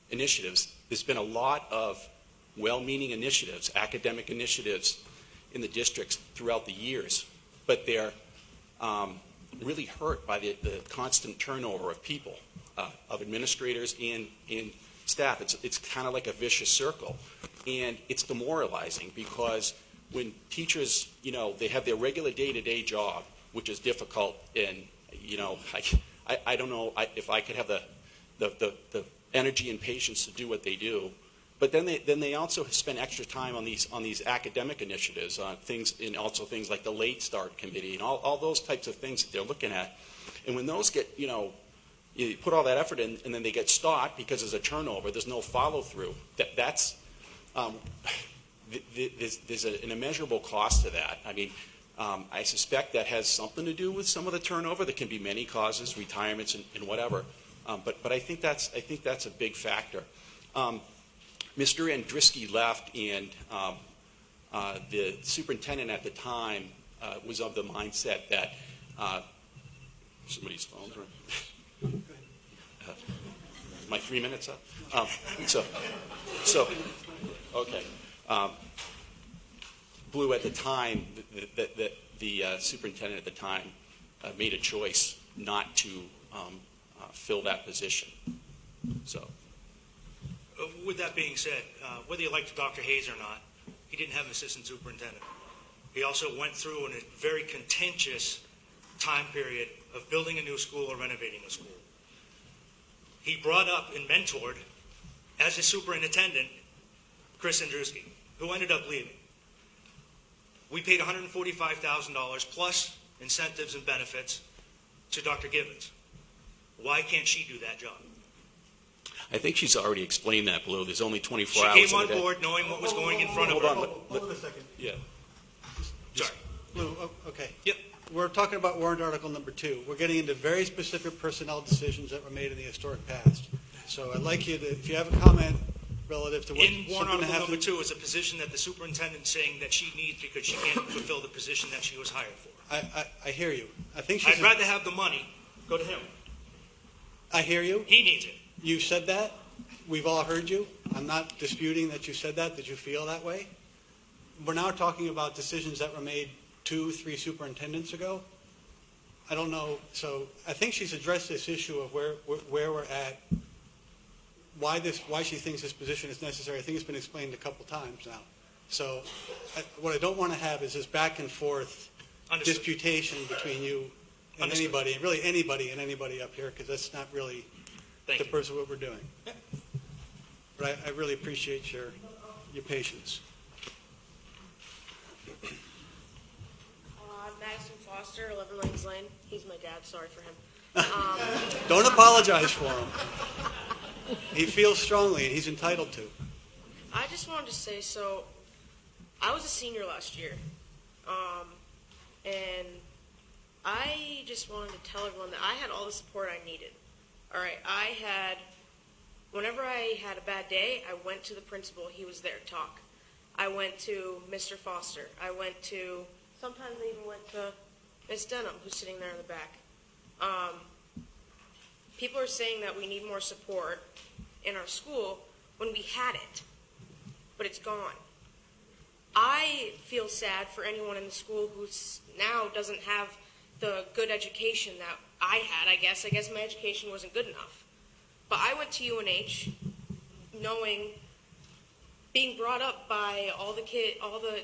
initiatives. There's been a lot of well-meaning initiatives, academic initiatives in the districts throughout the years, but they're really hurt by the constant turnover of people, of administrators and staff. It's kind of like a vicious circle, and it's demoralizing because when teachers, they have their regular day-to-day job, which is difficult, and I don't know if I could have the energy and patience to do what they do. But then they also spend extra time on these academic initiatives, things, and also things like the late start committee and all those types of things that they're looking at. And when those get, you put all that effort in, and then they get stopped because there's a turnover, there's no follow through. There's an immeasurable cost to that. I mean, I suspect that has something to do with some of the turnover. There can be many causes, retirements and whatever. But I think that's a big factor. Mr. Andriski left, and the superintendent at the time was of the mindset that somebody's phone's ringing. Is my 3 minutes up? Okay. Blue at the time, the superintendent at the time made a choice not to fill that position. So. With that being said, whether you liked Dr. Hayes or not, he didn't have an assistant superintendent. He also went through in a very contentious time period of building a new school or renovating a school. He brought up and mentored, as a superintendent, Chris Andruski, who ended up leaving. We paid $145,000 plus incentives and benefits to Dr. Givens. Why can't she do that job? I think she's already explained that, Blue. There's only 24 She hours came in a on day. board knowing what was going in front of her. Hold on a second. Yeah. Sorry. Lou, okay. Yep. We're talking about warrant article number 2. We're getting into very specific personnel decisions that were made in the historic past. So I'd like you to, if you have a comment relative to what In warrant something that article happened. number 2 is a position that the superintendent's saying that she needs because she can't fulfill the position that she was hired for. I hear you. I think she's. I'd rather have the money go to him. I hear you. He needs it. You said that. We've all heard you. I'm not disputing that you said that you feel that way. We're now talking about decisions that were made 2-3 superintendents ago. I don't know. So I think she's addressed this issue of where we're at, why she thinks this position is necessary. I think it's been explained a couple times now. So what I don't want to have is this back and forth disputation between you and anybody, really anybody and anybody up here, because that's not really the purpose of what we're doing. But I really appreciate your patience. Madison Foster, 11 Lanes Lane. He's my dad. Sorry for him. Don't apologize for him. He feels strongly, and he's entitled to. I just wanted to say, so I was a senior last year, and I just wanted to tell everyone that I had all the support I needed. All right, whenever I had a bad day, I went to the principal. He was there to talk. I went to Mr. Foster. Sometimes I even went to Ms. Denham, who's sitting there in the back. People are saying that we need more support in our school when we had it, but it's gone. I feel sad for anyone in the school who now doesn't have the good education that I had, I guess. I guess my education wasn't good enough. But I went to UNH being brought up by all the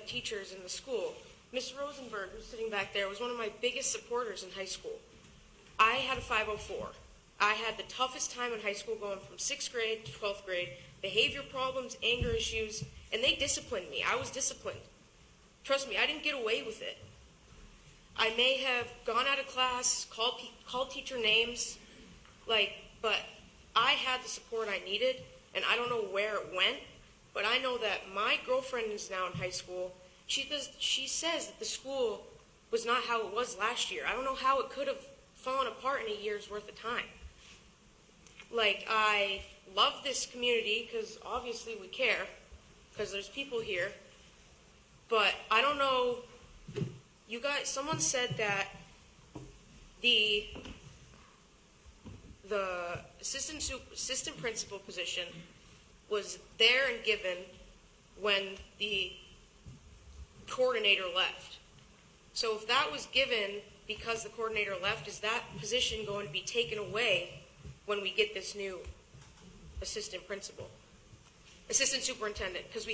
teachers in the school. Miss Rosenberg, who's sitting back there, was one of my biggest supporters in high school. I had a 504. I had the toughest time in high school going from 6th grade to 12th grade, behavior problems, anger issues, and they disciplined me. I was disciplined. Trust me, I didn't get away with it. I may have gone out of class, called teacher names, but I had the support I needed, and I don't know where it went, but I know that my girlfriend is now in high school. She says that the school was not how it was last year. I don't know how it could have fallen apart in a year's worth of time. I love this community because obviously we care because there's people here. But I don't know, you guys, someone said that the assistant principal position was there and given when the coordinator left. So if that was given because the coordinator left, is that position going to be taken away when we get this new assistant superintendent? Because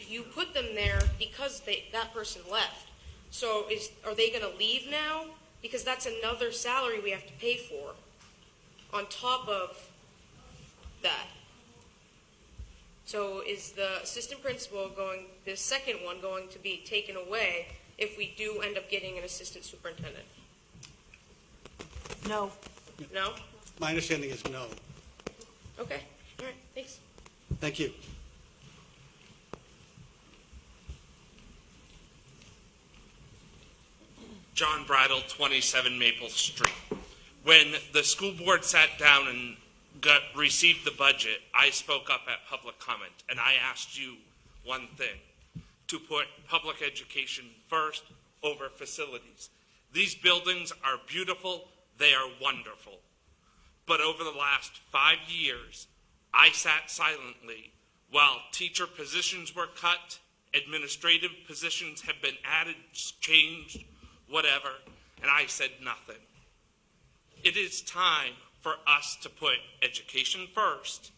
you put them there because that person left. So are they going to leave now? Because that's another salary we have to pay for on top of that. So is the assistant principal the second one going to be taken away if we do end up getting an assistant superintendent? No. No? My understanding is no. Okay. All right. Thanks. Thank you. John Bridle, 27 Maple Street. When the school board sat down and received the budget, I spoke up at public comment, and I asked you one thing. to put public education first over facilities. These buildings are beautiful, they are wonderful. But over the last 5 years, I sat silently while teacher positions were cut, administrative positions have been added, changed, whatever, and I said nothing. It is time for us to put education first.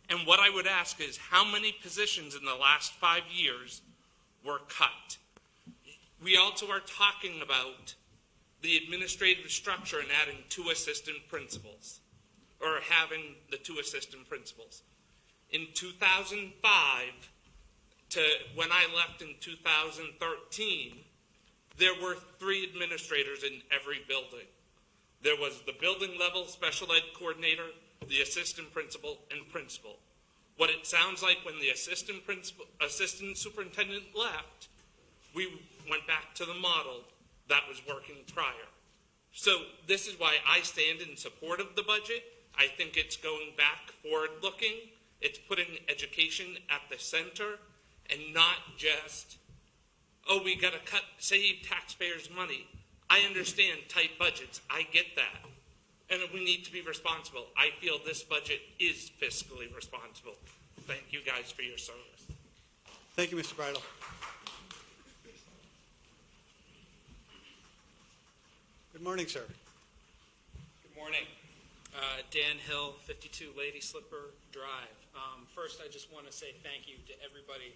And what I would ask is, how many positions in the last 5 years were cut? We also are talking about the administrative structure and adding 2 assistant principals, or having the 2 assistant principals. In 2005 to when I left in 2013, there were 3 administrators in every building. There was the building level special ed coordinator, the assistant principal, and principal. What it sounds like when the assistant superintendent left, we went back to the model that was working prior. So this is why I stand in support of the budget. I think it's going back forward-looking. It's putting education at the center and not just, oh, we got to save taxpayers' money. I understand tight budgets. I get that. And we need to be responsible. I feel this budget is fiscally responsible. Thank you guys for your service. Thank you, Mr. Bridle. Good morning, sir. Good morning. Dan Hill, 52 Lady Slipper Drive. First, I just want to say thank you to everybody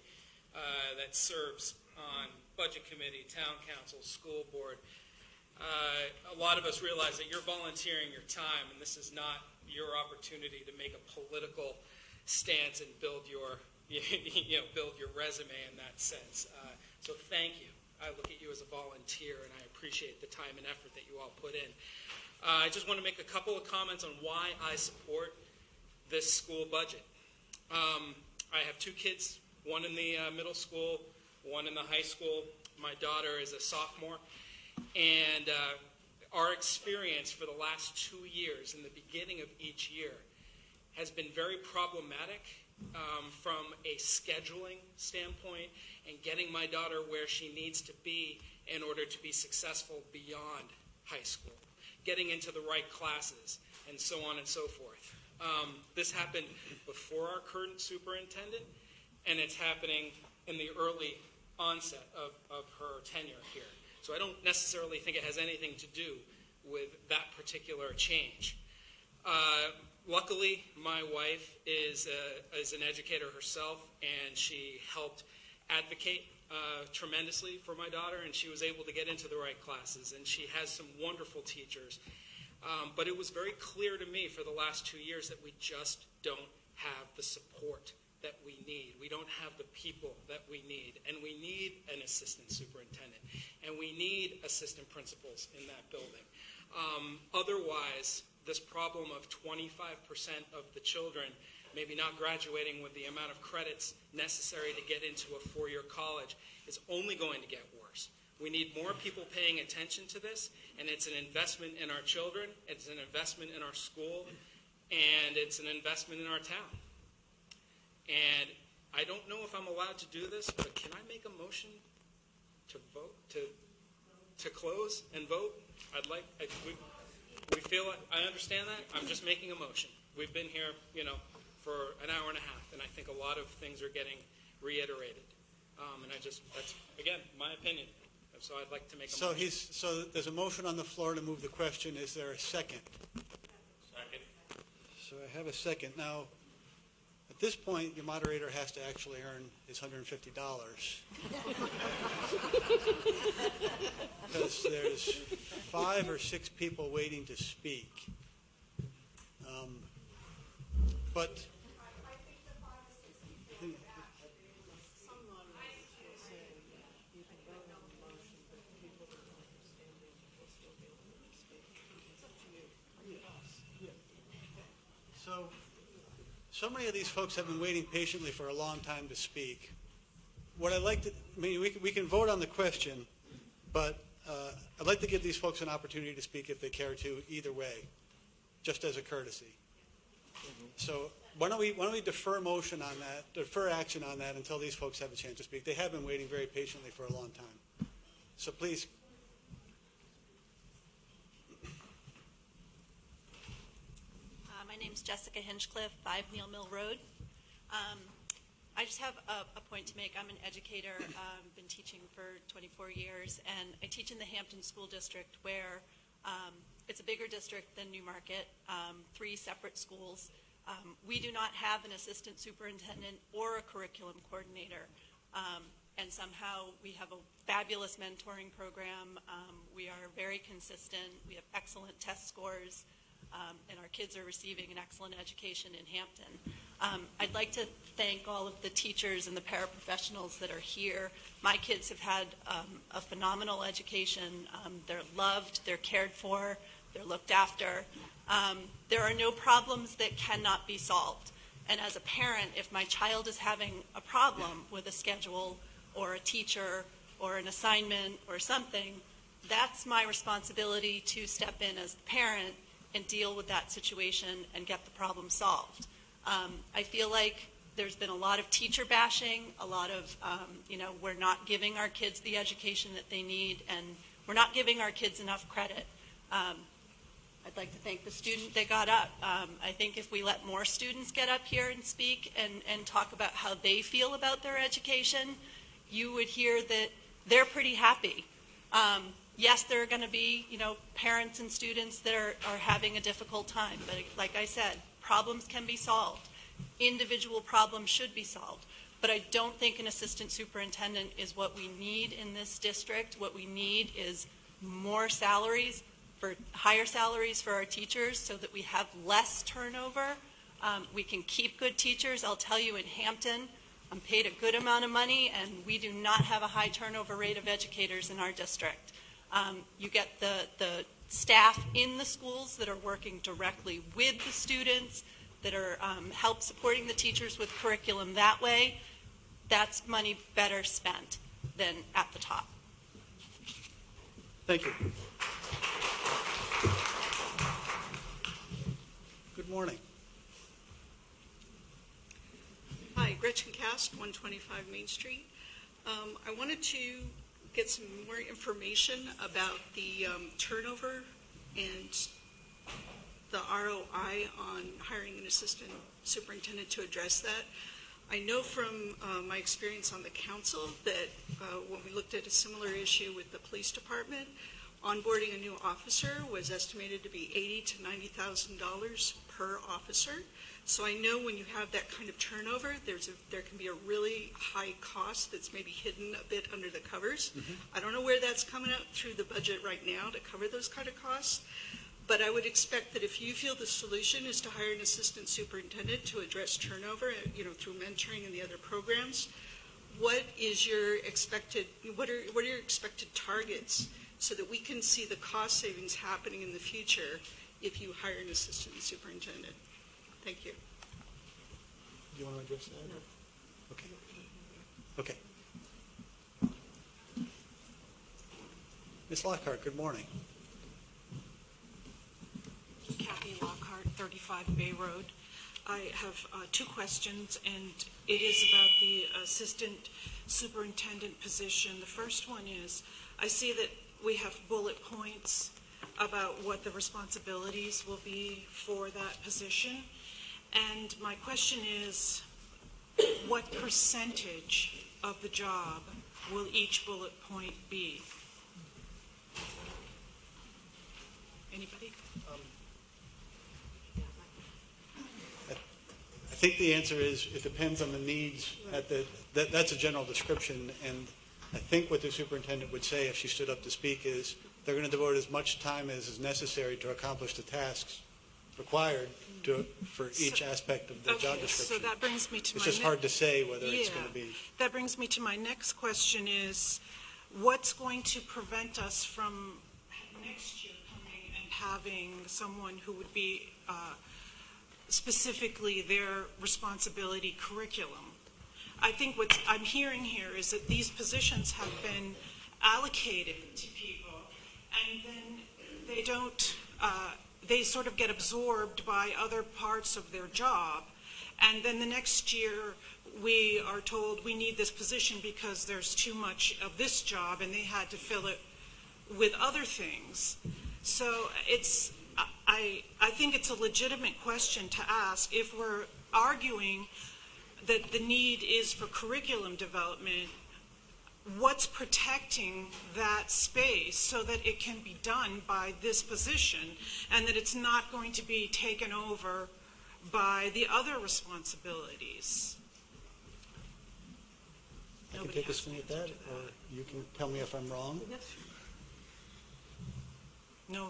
that serves on Budget Committee, Town Council, School Board. A lot of us realize that you're volunteering your time, and this is not your opportunity to make a political stance and build your, build your resume in that sense. So thank you. I look at you as a volunteer, and I appreciate the time and effort that you all put in. I just want to make a couple of comments on why I support this school budget. I have 2 kids, one in the middle school, one in the high school. My daughter is a sophomore. And our experience for the last 2 years, in the beginning of each year, has been very problematic from a scheduling standpoint and getting my daughter where she needs to be in order to be successful beyond high school, getting into the right classes, and so on and so forth. This happened before our current superintendent, and it's happening in the early onset of her tenure here. So I don't necessarily think it has anything to do with that particular change. Luckily, my wife is an educator herself, and she helped advocate tremendously for my daughter, and she was able to get into the right classes, and she has some wonderful teachers. But it was very clear to me for the last 2 years that we just don't have the support that we need. We don't have the people that we need, and we need an assistant superintendent, and we need assistant principals in that building. Otherwise, this problem of 25% of the children maybe not graduating with the amount of credits necessary to get into a 4-year college is only going to get worse. We need more people paying attention to this, and it's an investment in our children, it's an investment in our school, and it's an investment in our town. And I don't know if I'm allowed to do this, but can I make a motion to vote, to close and vote? We feel like, I understand that. I'm just making a motion. We've been here, for an hour and a half, and I think a lot of things are getting reiterated. And that's, again, my opinion. So I'd like to make a motion. So there's a motion on the floor to move the question. Is there a second? Second. So I have a second. Now, at this point, your moderator has to actually earn his $150. Because there's 5 or 6 people waiting to speak. But so many of these folks have been waiting patiently for a long time to speak. What I'd like to, we can vote on the question, but I'd like to give these folks an opportunity to speak if they care to, either way, just as a courtesy. So Why don't we defer motion on that, defer action on that until these folks have a chance to speak? They have been waiting very patiently for a long time. So please. My name's Jessica Hinchcliffe, 5 Neal Mill Road. I just have a point to make. I'm an educator, been teaching for 24 years, and I teach in the Hampton School District where it's a bigger district than Newmarket, 3 separate schools. We do not have an assistant superintendent or a curriculum coordinator, and somehow we have a fabulous mentoring program. We are very consistent. We have excellent test scores, and our kids are receiving an excellent education in Hampton. I'd like to thank all of the teachers and the paraprofessionals that are here. My kids have had a phenomenal education. They're loved, they're cared for, they're looked after. There are no problems that cannot be solved. And as a parent, if my child is having a problem with a schedule or a teacher or an assignment or something, that's my responsibility to step in as the parent and deal with that situation and get the problem solved. I feel like there's been a lot of teacher bashing, a lot of, we're not giving our kids the education that they need, and we're not giving our kids enough credit. I'd like to thank the student that got up. I think if we let more students get up here and speak and talk about how they feel about their education, you would hear that they're pretty happy. Yes, there are going to be, parents and students that are having a difficult time, but like I said, problems can be solved. Individual problems should be solved. But I don't think an assistant superintendent is what we need in this district. What we need is more salaries, higher salaries for our teachers so that we have less turnover. We can keep good teachers. I'll tell you, in Hampton, I'm paid a good amount of money, and we do not have a high turnover rate of educators in our district. You get the staff in the schools that are working directly with the students, that are help supporting the teachers with curriculum that way. That's money better spent than at the top. Thank you. Good morning. Hi, Gretchen Cast, 125 Main Street. I wanted to get some more information about the turnover and the ROI on hiring an assistant superintendent to address that. I know from my experience on the council that when we looked at a similar issue with the police department, onboarding a new officer was estimated to be $80,000 to $90,000 per officer. So I know when you have that kind of turnover, there can be a really high cost that's maybe hidden a bit under the covers. I don't know where that's coming out through the budget right now to cover those kind of costs. But I would expect that if you feel the solution is to hire an assistant superintendent to address turnover, through mentoring and the other programs, what are your expected targets so that we can see the cost savings happening in the future if you hire an assistant superintendent? Thank you. Do you want to address that? No. Okay. Ms. Lockhart, good morning. Kathy Lockhart, 35 Bay Road. I have 2 questions, and it is about the assistant superintendent position. The first one is, I see that we have bullet points about what the responsibilities will be for that position. And my question is, what percentage of the job will each bullet point be? Anybody? I think the answer is it depends on the needs. That's a general description, and I think what the superintendent would say if she stood up to speak is they're going to devote as much time as is necessary to accomplish the tasks required for each aspect of the job description. So that brings me to it's just hard to say whether it's going to be. That brings me to my next question is, what's going to prevent us from next year coming and having someone who would be specifically their responsibility curriculum? I think what I'm hearing here is that these positions have been allocated to people, and then they don't, they sort of get absorbed by other parts of their job, and then the next year, we are told we need this position because there's too much of this job, and they had to fill it with other things. So I think it's a legitimate question to ask if we're arguing that the need is for curriculum development, what's protecting that space so that it can be done by this position and that it's not going to be taken over by the other responsibilities? I can take a swing at that, or you can tell me if I'm wrong. No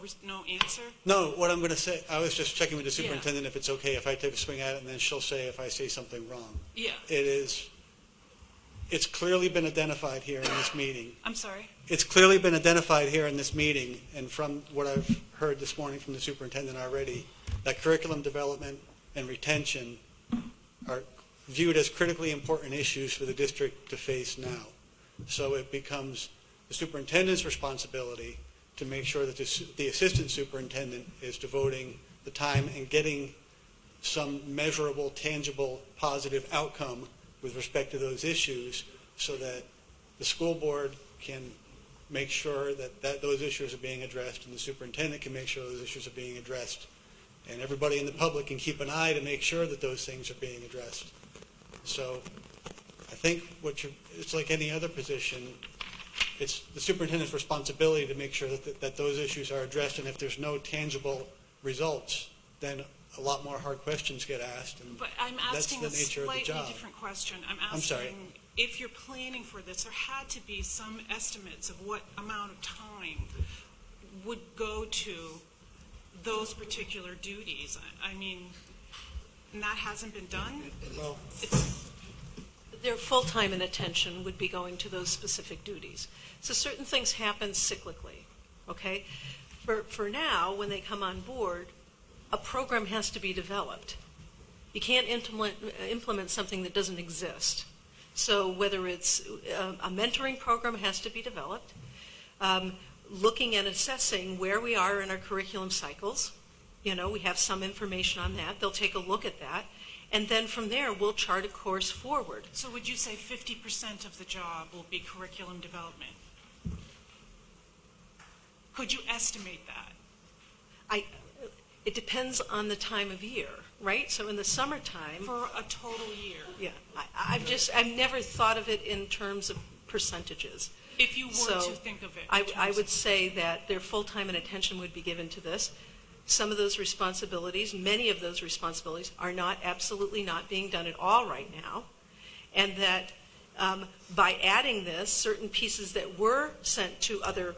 answer? No, what I'm going to say, I was just checking with the superintendent if it's okay if I take a swing at it, and then she'll say if I say something wrong. Yeah. It's clearly been identified here in this meeting. I'm sorry? It's clearly been identified here in this meeting, and from what I've heard this morning from the superintendent already, that curriculum development and retention are viewed as critically important issues for the district to face now. So it becomes the superintendent's responsibility to make sure that the assistant superintendent is devoting the time and getting some measurable, tangible, positive outcome with respect to those issues so that the school board can make sure that those issues are being addressed and the superintendent can make sure those issues are being addressed. And everybody in the public can keep an eye to make sure that those things are being addressed. So I think it's like any other position. It's the superintendent's responsibility to make sure that those issues are addressed, and if there's no tangible results, then a lot more hard questions get asked, and But I'm asking that's the nature a of the slightly job. different question. I'm sorry. If you're planning for this, there had to be some estimates of what amount of time would go to those particular duties. I mean, and that hasn't been done? Well, Their full time and attention would be going to those specific duties. So certain things happen cyclically, okay? For now, when they come on board, a program has to be developed. You can't implement something that doesn't exist. So whether it's a mentoring program has to be developed, looking and assessing where we are in our curriculum cycles. You know, we have some information on that. They'll take a look at that. And then from there, we'll chart a course forward. So would you say 50% of the job will be curriculum development? Could you estimate that? It depends on the time of year, right? So in the summertime. For a total year? Yeah. I've never thought of it in terms of percentages. If you were to think of it. I would say that their full time and attention would be given to this. Some of those responsibilities, many of those responsibilities, are absolutely not being done at all right now. And that by adding this, certain pieces that were sent to other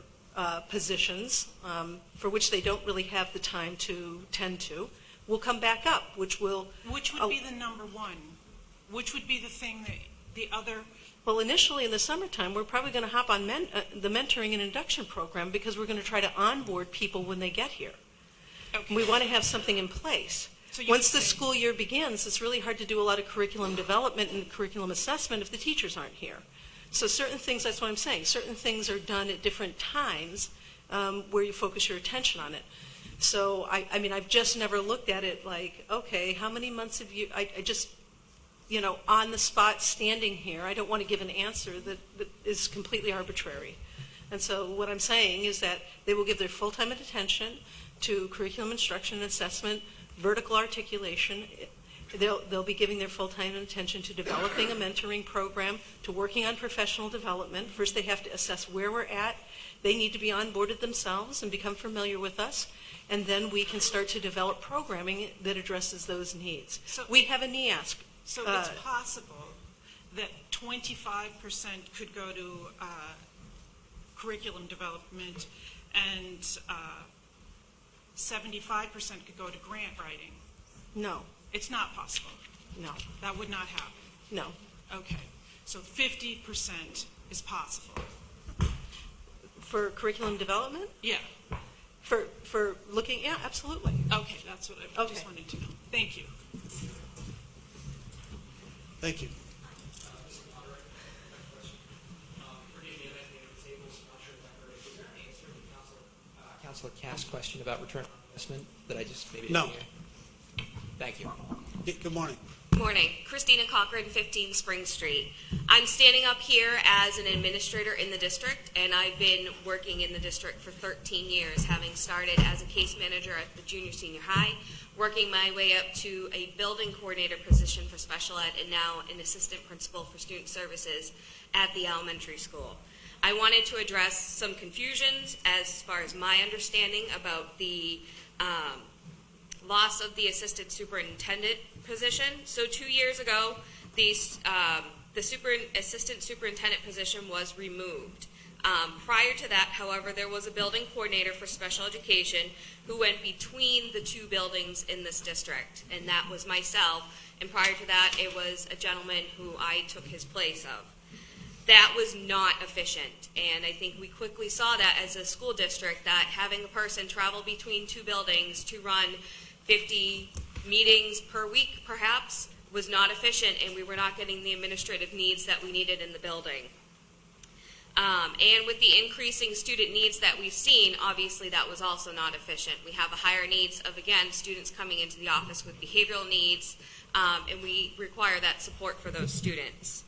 positions, for which they don't really have the time to tend to, will come back up, which would be the number one? Which would be the thing that the other? Well, initially in the summertime, we're probably going to hop on the mentoring and induction program because we're going to try to onboard people when they get here. Okay. We want to have something in place. So once the school year begins, it's really hard to do a lot of curriculum development and curriculum assessment if the teachers aren't here. So certain things, that's what I'm saying, certain things are done at different times where you focus your attention on it. So, I mean, I've just never looked at it like, okay, how many months have you, I just, you know, on the spot standing here, I don't want to give an answer that is completely arbitrary. And so what I'm saying is that they will give their full-time attention to curriculum instruction and assessment, vertical articulation. They'll be giving their full-time attention to developing a mentoring program, to working on professional development. First, they have to assess where we're at. They need to be onboarded themselves and become familiar with us. And then we can start to develop programming that addresses those needs. So we have a NEASC. So it's possible that 25% could go to curriculum development and 75% could go to grant writing? No. It's not possible? No. That would not happen? No. Okay. So 50% is possible? For curriculum development? Yeah. For looking, yeah, absolutely. Okay, that's what I just wanted to know. Thank you. Thank you. Councilor Cass' question about return on investment that I just maybe No. didn't hear? Thank you. Good morning. Morning. Christina Cochran, 15 Spring Street. I'm standing up here as an administrator in the district, and I've been working in the district for 13 years, having started as a case manager at the junior senior high, working my way up to a building coordinator position for special ed, and now an assistant principal for student services at the elementary school. I wanted to address some confusions as far as my understanding about the loss of the assistant superintendent position. So 2 years ago, the assistant superintendent position was removed. Prior to that, however, there was a building coordinator for special education who went between the two buildings in this district, and that was myself. And prior to that, it was a gentleman who I took his place of. That was not efficient, and I think we quickly saw that as a school district, that having a person travel between two buildings to run 50 meetings per week, perhaps, was not efficient, and we were not getting the administrative needs that we needed in the building. And with the increasing student needs that we've seen, obviously that was also not efficient. We have a higher needs of, again, students coming into the office with behavioral needs, and we require that support for those students.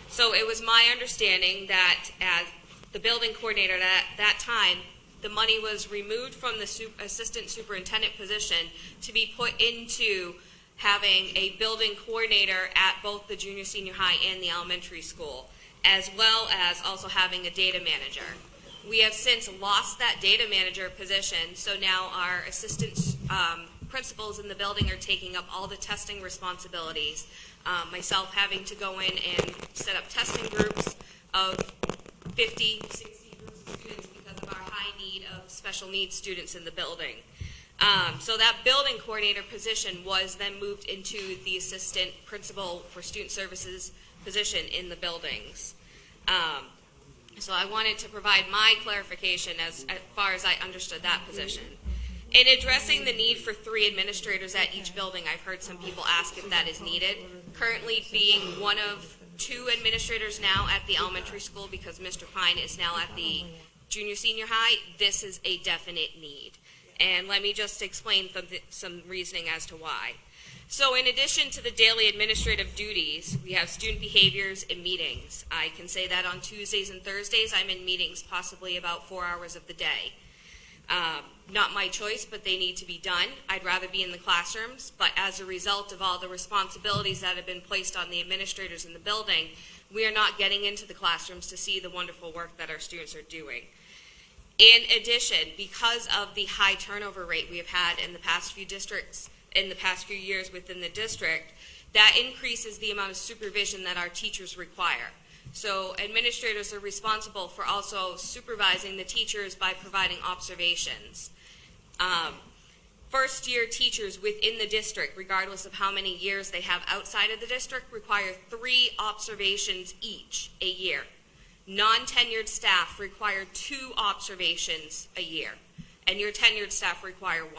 So it was my understanding that as the building coordinator at that time, the money was removed from the assistant superintendent position to be put into having a building coordinator at both the junior senior high and the elementary school, as well as also having a data manager. We have since lost that data manager position, so now our assistant principals in the building are taking up all the testing responsibilities. Myself having to go in and set up testing groups of 50, 60 groups of students because of our high need of special needs students in the building. So that building coordinator position was then moved into the assistant principal for student services position in the buildings. So I wanted to provide my clarification as far as I understood that position. In addressing the need for 3 administrators at each building, I've heard some people ask if that is needed. Currently being one of 2 administrators now at the elementary school because Mr. Pine is now at the junior senior high, this is a definite need. And let me just explain some reasoning as to why. So in addition to the daily administrative duties, we have student behaviors and meetings. I can say that on Tuesdays and Thursdays, I'm in meetings possibly about 4 hours of the day. Not my choice, but they need to be done. I'd rather be in the classrooms, but as a result of all the responsibilities that have been placed on the administrators in the building, we are not getting into the classrooms to see the wonderful work that our students are doing. In addition, because of the high turnover rate we have had in the past few districts, in the past few years within the district, that increases the amount of supervision that our teachers require. So administrators are responsible for also supervising the teachers by providing observations. First-year teachers within the district, regardless of how many years they have outside of the district, require 3 observations each a year. Non-tenured staff require 2 observations a year, and your tenured staff require 1.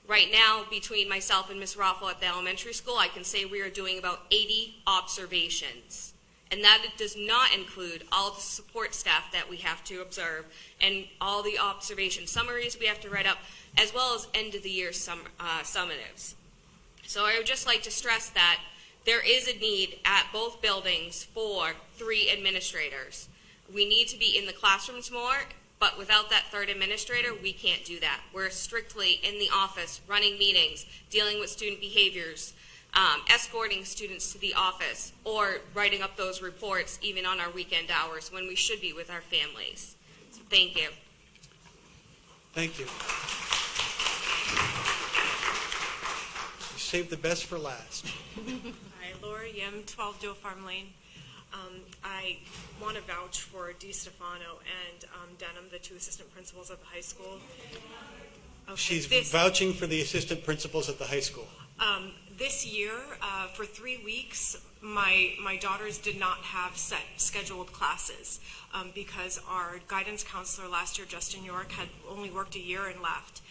Right now, between myself and Ms. Raffel at the elementary school, I can say we are doing about 80 observations. And that does not include all the support staff that we have to observe and all the observation summaries we have to write up, as well as end-of-the-year summatives. So I would just like to stress that there is a need at both buildings for 3 administrators. We need to be in the classrooms more, but without that 3rd administrator, we can't do that. We're strictly in the office, running meetings, dealing with student behaviors, escorting students to the office, or writing up those reports even on our weekend hours when we should be with our families. So thank you. Thank you. You saved the best for last. Hi, Laura Yim, 12 Doe Farm Lane. I want to vouch for DiStefano and Denham, the 2 assistant principals at the high school. Okay, She's vouching for the assistant principals at the high school. This year, for 3 weeks, my daughters did not have set scheduled classes because our guidance counselor last year, Justin York, had only worked a year and left.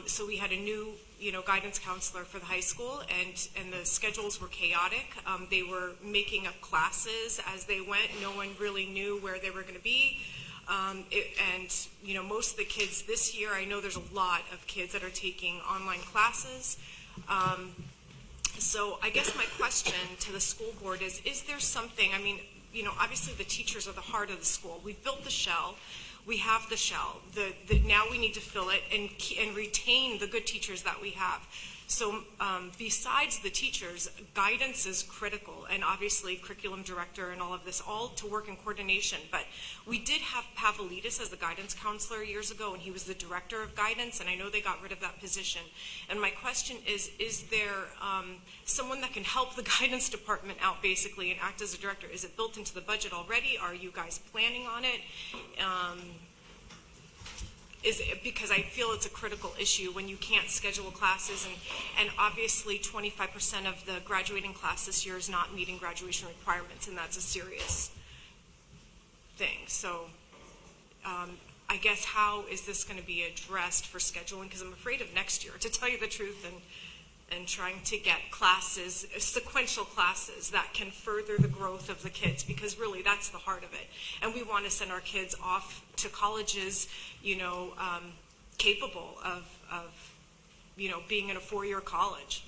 So we had a new guidance counselor for the high school, and the schedules were chaotic. They were making up classes as they went. No one really knew where they were going to be. Most of the kids this year, I know there's a lot of kids that are taking online classes. So I guess my question to the school board is there something, I mean, obviously the teachers are the heart of the school. We've built the shell. We have the shell. Now we need to fill it and retain the good teachers that we have. So besides the teachers, guidance is critical, and obviously curriculum director and all of this, all to work in coordination. But we did have Pavlidis as the guidance counselor years ago, and he was the director of guidance, and I know they got rid of that position. And my question is there someone that can help the guidance department out basically and act as a director? Is it built into the budget already? Are you guys planning on it? Because I feel it's a critical issue when you can't schedule classes, and obviously 25% of the graduating class this year is not meeting graduation requirements, and that's a serious thing. So I guess how is this going to be addressed for scheduling? Because I'm afraid of next year, to tell you the truth, and trying to get classes, sequential classes that can further the growth of the kids, because really that's the heart of it. And we want to send our kids off to colleges, capable of being in a 4-year college.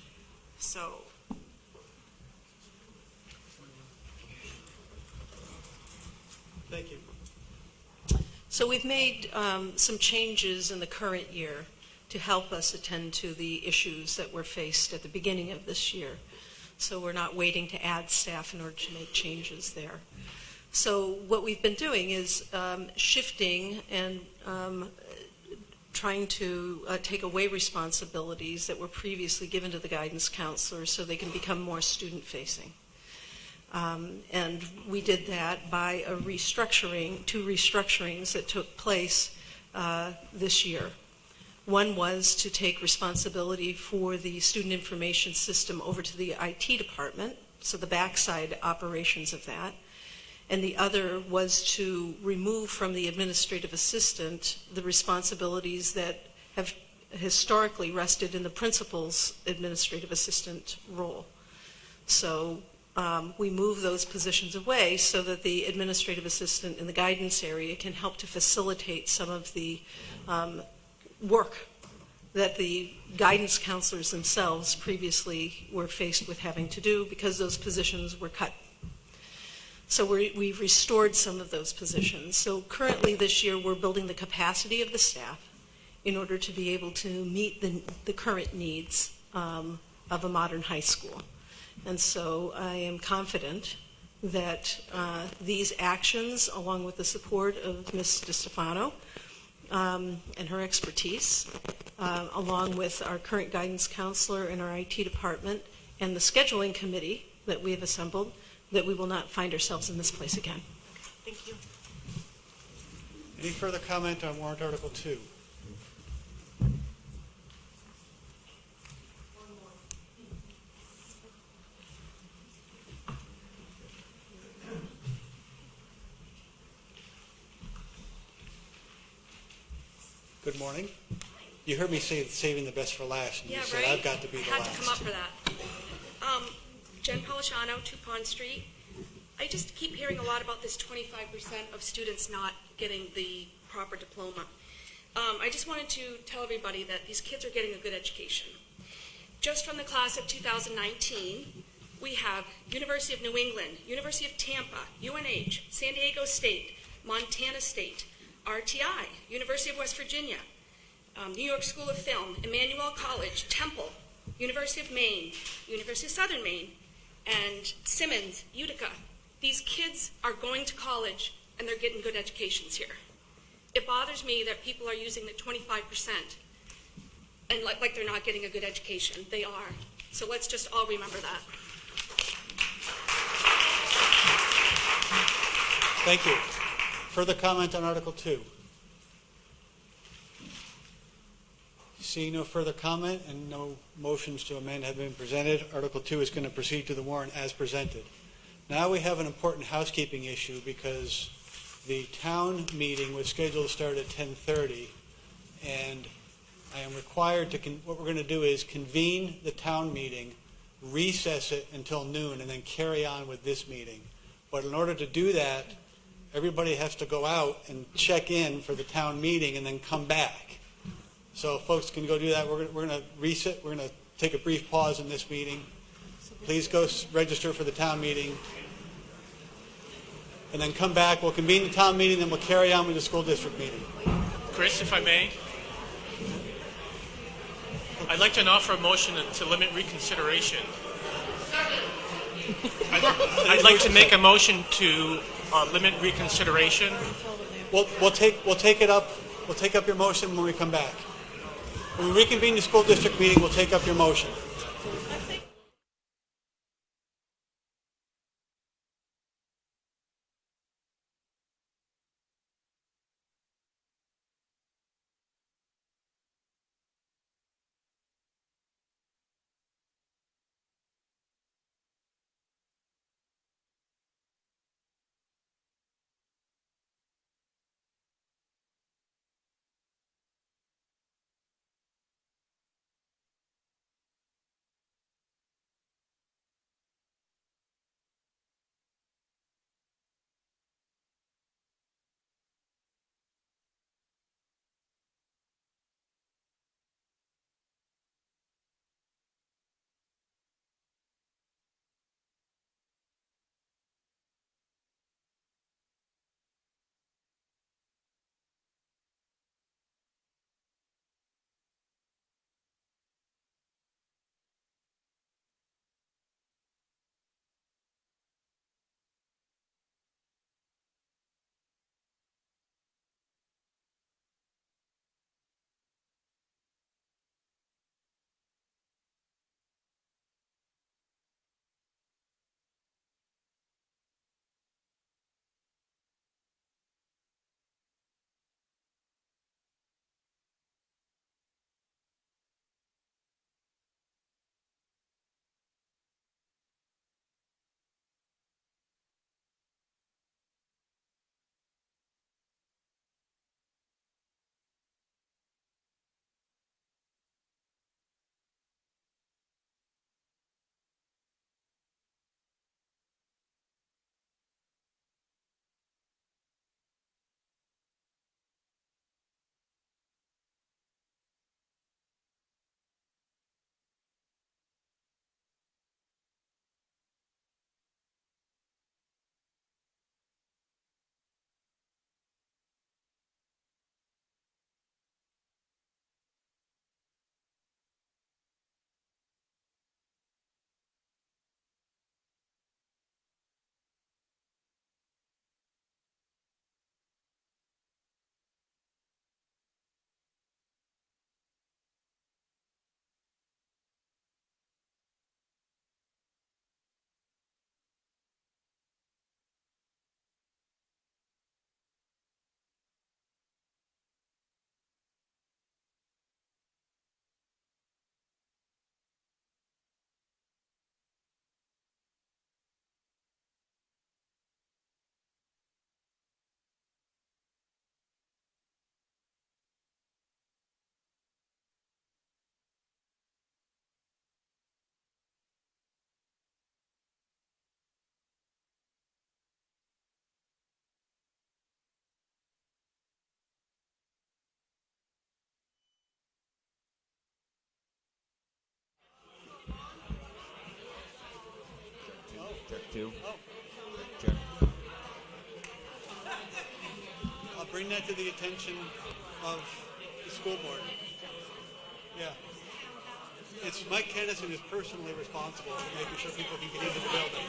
So. Thank you. So we've made some changes in the current year to help us attend to the issues that were faced at the beginning of this year. So we're not waiting to add staff in order to make changes there. So what we've been doing is shifting and trying to take away responsibilities that were previously given to the guidance counselors so they can become more student-facing. And we did that by two restructurings that took place this year. One was to take responsibility for the student information system over to the IT department, so the backside operations of that. And the other was to remove from the administrative assistant the responsibilities that have historically rested in the principal's administrative assistant role. So we move those positions away so that the administrative assistant in the guidance area can help to facilitate some of the work that the guidance counselors themselves previously were faced with having to do because those positions were cut. So we've restored some of those positions. So currently this year we're building the capacity of the staff in order to be able to meet the current needs of a modern high school. And so I am confident that these actions, along with the support of Ms. DiStefano and her expertise, along with our current guidance counselor and our IT department and the scheduling committee that we have assembled, that we will not find ourselves in this place again. Thank you. Any further comment on warrant Article 2? Good morning. You heard me say saving the best for last, and Yeah, you said right? I've got to be the I had last. to come up for that. Jen Polishano, 2 Pond Street. I just keep hearing a lot about this 25% of students not getting the proper diploma. I just wanted to tell everybody that these kids are getting a good education. Just from the class of 2019, we have University of New England, University of Tampa, UNH, San Diego State, Montana State, RTI, University of West Virginia, New York School of Film, Emmanuel College, Temple, University of Maine, University of Southern Maine, and Simmons, Utica. These kids are going to college and they're getting good educations here. It bothers me that people are using the 25% and like they're not getting a good education. They are. So let's just all remember that. Thank you. Further comment on Article 2? Seeing no further comment and no motions to amend have been presented, Article 2 is going to proceed to the warrant as presented. Now we have an important housekeeping issue because the town meeting was scheduled to start at 10:30, and I am required to, what we're going to do is convene the town meeting, recess it until noon, and then carry on with this meeting. But in order to do that, everybody has to go out and check in for the town meeting and then come back. So if folks can go do that, we're going to reset. We're going to take a brief pause in this meeting, please go register for the town meeting. And then come back, we'll convene the town meeting, then we'll carry on with the school district meeting. Chris, if I may, I'd like to offer a motion to limit reconsideration. I'd like to make a motion to limit reconsideration. We'll take up your motion when we come back. When we reconvene the school district meeting, we'll take up your motion. Two. Check. I'll bring that to the attention of the school board. Yeah. It's Mike Kennison is personally responsible for making sure people can get into the building.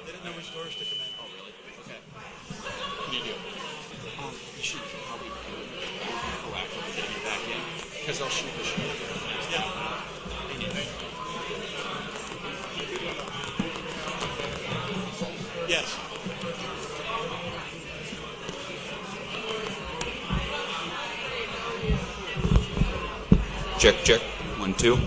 They didn't know which doors to come in. Oh, really? Okay. What do you do? You should probably proactively get back in, because they'll shoot the shooter. Yeah. Yes. Check, check. 1, 2.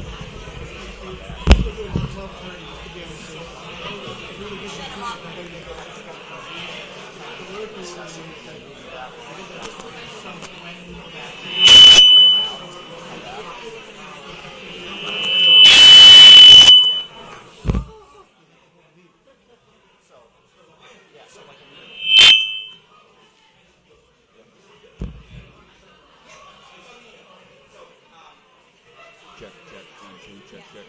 Check, check. 1, 2, check, check.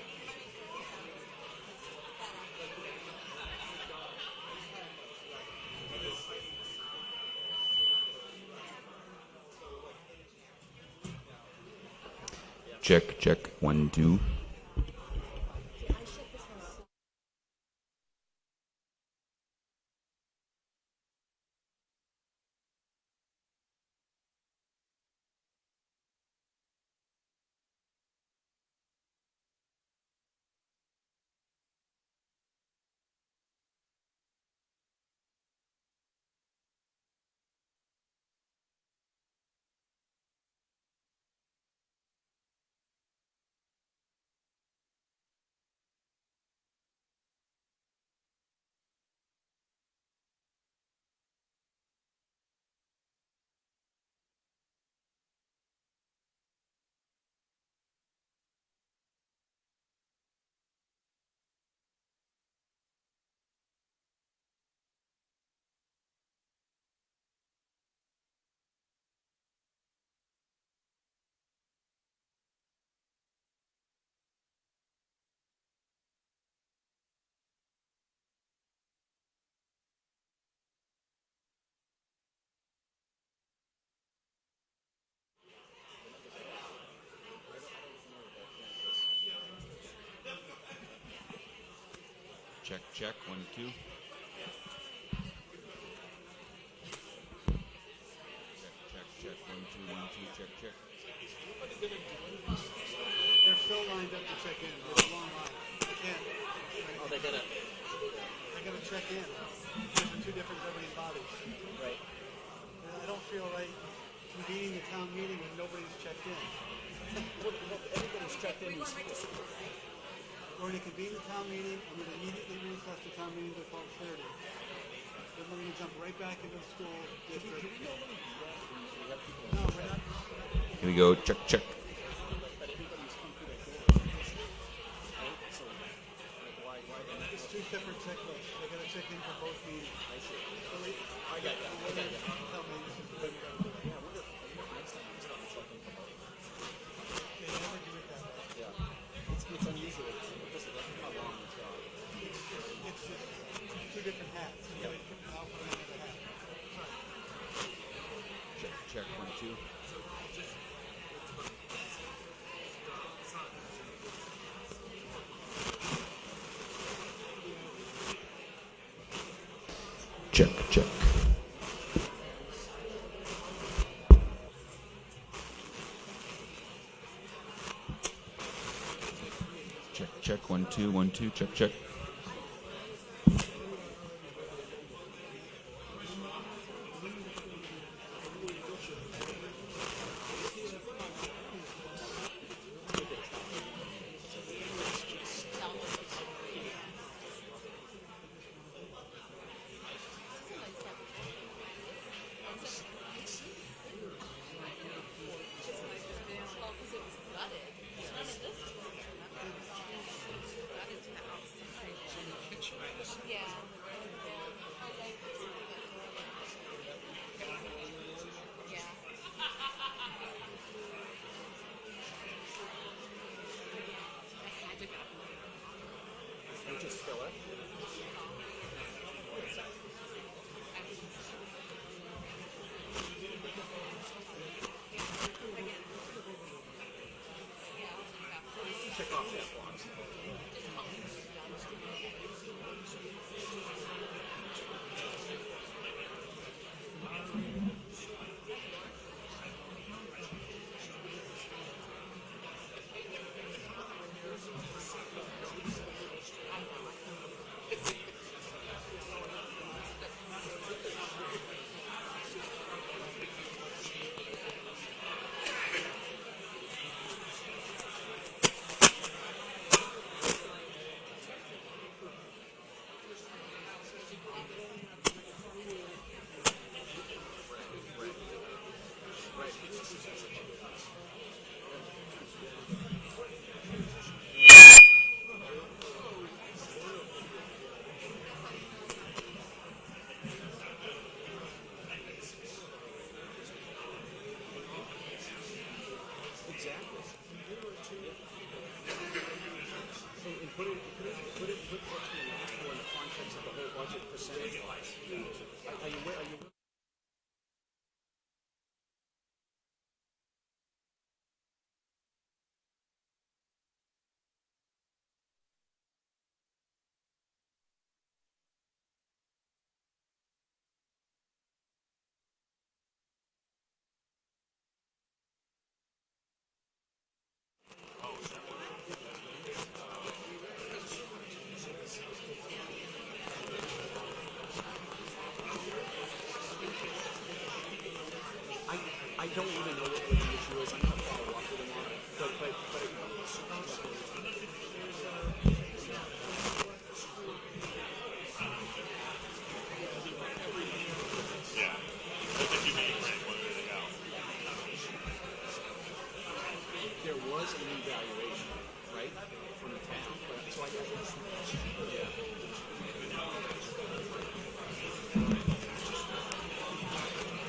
Check, check, 1, 2. Check, check, 1, 2. Check, check, check, 1, 2, 1, 2, check, check. They're still lined up to check in. There's a long line. I can't. Oh, they gotta. I gotta check in. These are two different governing bodies. Right. And I don't feel right convening the town meeting when nobody's checked in. Everybody's checked in. We're going to convene the town meeting, and we're immediately recess the town meeting to 12:30. Then we're going to jump right back into the school district. No, we're not. Here we go, check, check. It's two separate checklists. They got to check in for both meetings. I see. I got that. Tell me this is the way we got to do it. Yeah, what if next time we start checking for both? They never do it that way. Yeah. It's unusual. This is how long it's gone. It's just two different hats. Yep. I'll put on another hat. Check, check, 1, 2. Check, check. Check, check, 1, 2, 1, 2, check, check.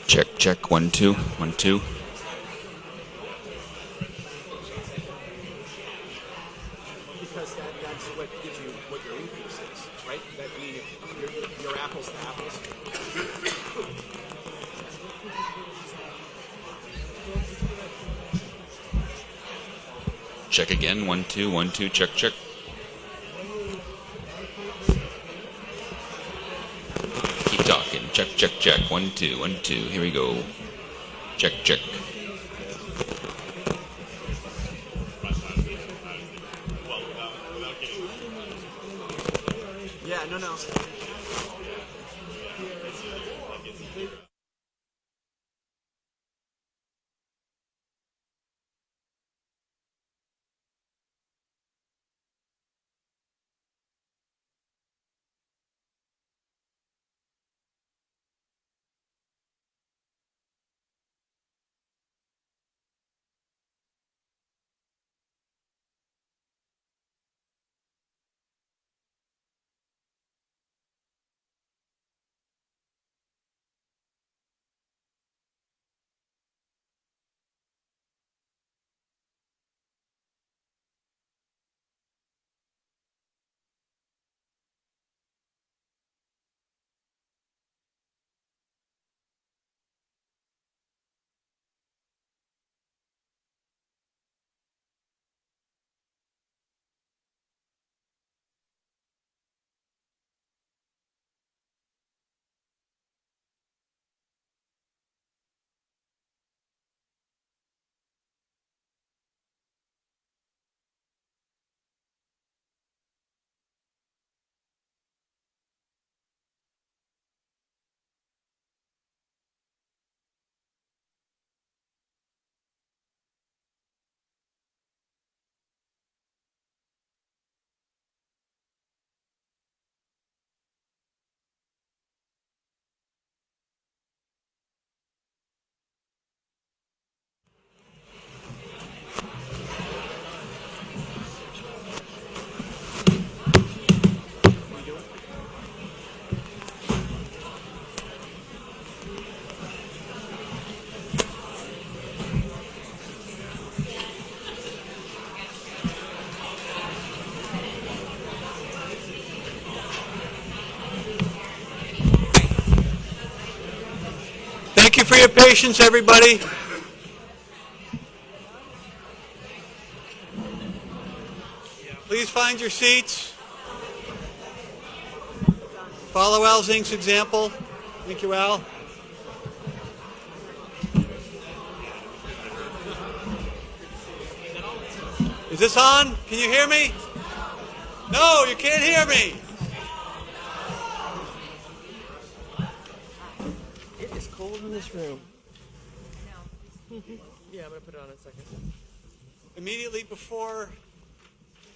Check, check, 1, 2, 1, 2. Because that's what gives you what your increase is, right? That, I mean, if your apples to apples. Check again, 1, 2, 1, 2, check, check. Keep talking, check, check, check, 1, 2, 1, 2, here we go. Check, check. Yeah, no. Thank you for your patience, everybody. Please find your seats. Follow Al Zink's example. Thank you, Al. Is this on? Can you hear me? No, you can't hear me. It is cold in this room. Yeah, I'm going to put it on in a second. Immediately before,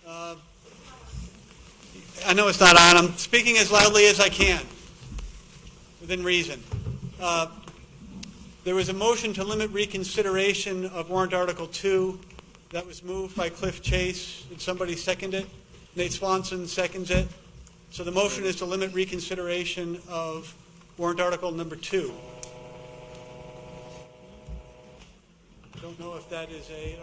I know it's not on. I'm speaking as loudly as I can, within reason. There was a motion to limit reconsideration of warrant Article 2. That was moved by Cliff Chase. Did somebody second it? Nate Swanson seconds it. So the motion is to limit reconsideration of warrant Article number 2. I don't know if that is a...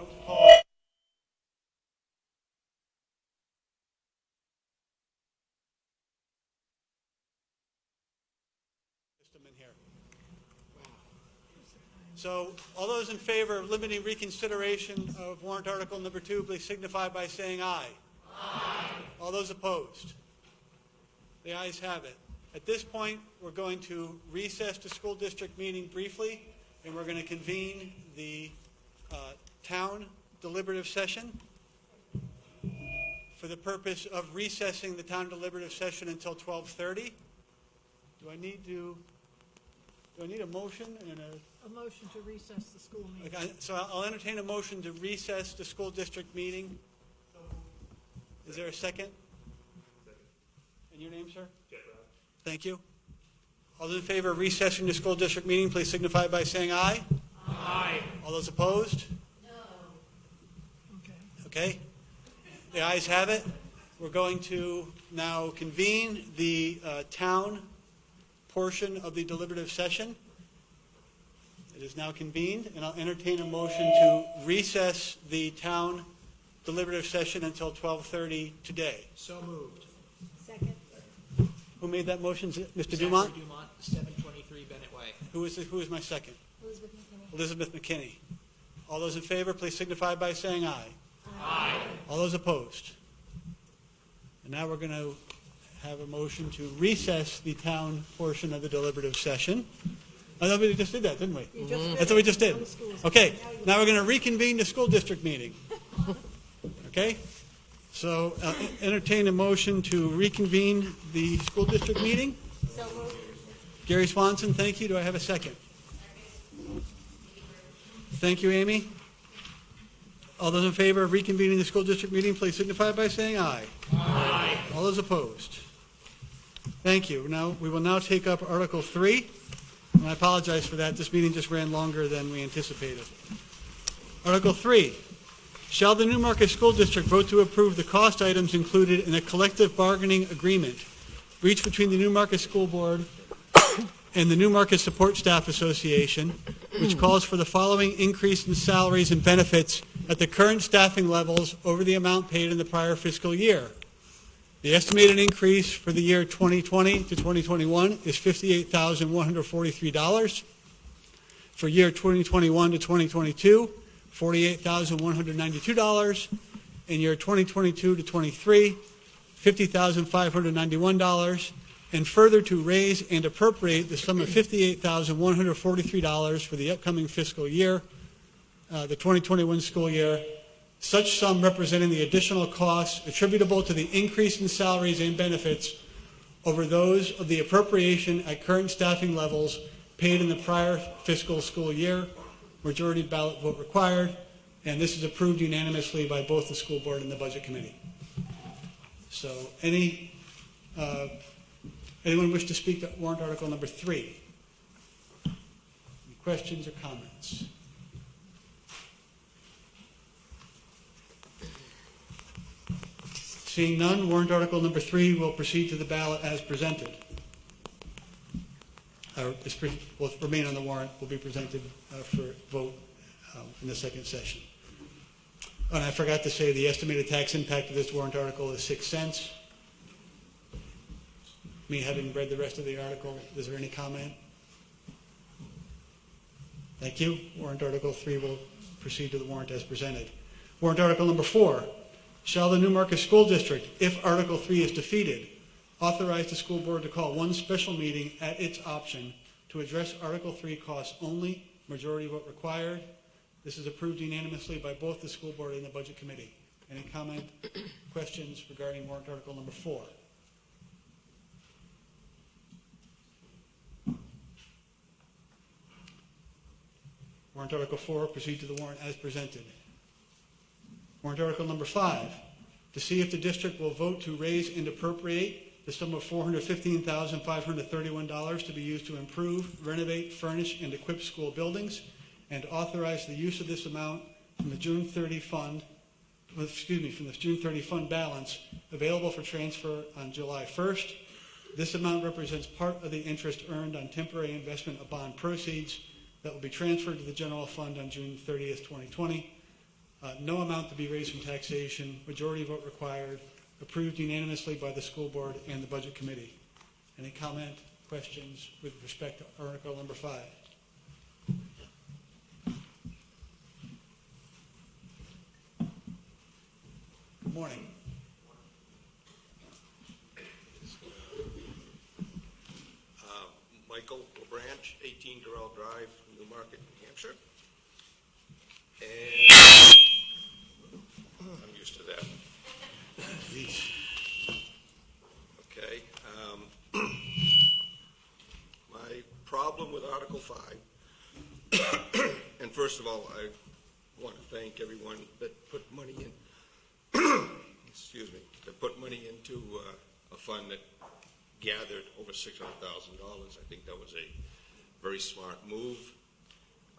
System in here. So all those in favor of limiting reconsideration of warrant Article number 2, please signify by saying aye. Aye. All those opposed? The ayes have it. At this point, we're going to recess the school district meeting briefly, and we're going to convene the town deliberative session for the purpose of recessing the town deliberative session until 12:30. Do I need a motion and A motion to recess the school meeting. Okay, so I'll entertain a motion to recess the school district meeting. Is there a second? And your name, sir? Thank you. All those in favor of recessing the school district meeting, please signify by saying aye. Aye. All those opposed? No. Okay. The ayes have it. We're going to now convene the town portion of the deliberative session. It is now convened, and I'll entertain a motion to recess the town deliberative session until 12:30 today. So moved. Second. Who made that motion? Mr. Zachary Dumont? Dumont, 723 Bennett Way. Who is my second? Elizabeth McKinney. All those in favor, please signify by saying aye. Aye. All those opposed? And now we're going to have a motion to recess the town portion of the deliberative session. I thought we just did that, didn't we? That's what we just did. Okay, now we're going to reconvene the school district meeting. Okay? So entertain a motion to reconvene the school district meeting. Gary Swanson, thank you. Do I have a second? Thank you, Amy. All those in favor of reconvening the school district meeting, please signify by saying aye. Aye. All those opposed? Thank you. Now, we will now take up Article 3. And I apologize for that. This meeting just ran longer than we anticipated. Article 3. Shall the Newmarket School District vote to approve the cost items included in a collective bargaining agreement reached between the Newmarket School Board and the Newmarket Support Staff Association, which calls for the following increase in salaries and benefits at the current staffing levels over the amount paid in the prior fiscal year. The estimated increase for the year 2020 to 2021 is $58,143. For year 2021 to 2022, $48,192. In year 2022 to 23, $50,591. And further to raise and appropriate the sum of $58,143 for the upcoming fiscal year, the 2021 school year, such sum representing the additional costs attributable to the increase in salaries and benefits over those of the appropriation at current staffing levels paid in the prior fiscal school year. Majority ballot vote required, and this is approved unanimously by both the school board and the budget committee. So anyone wish to speak to warrant article number 3? Any questions or comments? Seeing none, warrant article number 3 will proceed to the ballot as presented. Will remain on the warrant, will be presented for vote in the second session. And I forgot to say the estimated tax impact of this warrant article is 6 cents. Me having read the rest of the article, is there any comment? Thank you. Warrant article 3 will proceed to the warrant as presented. Warrant article number 4. Shall the Newmarket School District, if Article 3 is defeated, authorize the school board to call one special meeting at its option to address Article 3 costs only, majority vote required. This is approved unanimously by both the school board and the budget committee. Any comment, questions regarding warrant article number 4? Warrant article 4, proceed to the warrant as presented. Warrant article number 5, to see if the district will vote to raise and appropriate the sum of $415,531 to be used to improve, renovate, furnish, and equip school buildings, and authorize the use of this amount from the June 30 fund, from the June 30 fund balance available for transfer on July 1st. This amount represents part of the interest earned on temporary investment of bond proceeds that will be transferred to the general fund on June 30th, 2020. No amount to be raised from taxation, majority vote required, approved unanimously by the school board and the budget committee. Any comment, questions with respect to article number 5? Good morning. Michael LaBranch, 18 Durrell Drive, Newmarket, New Hampshire. And I'm used to that. Okay. My problem with Article 5, and first of all, I want to thank everyone that put money in, that put money into a fund that gathered over $600,000. I think that was a very smart move.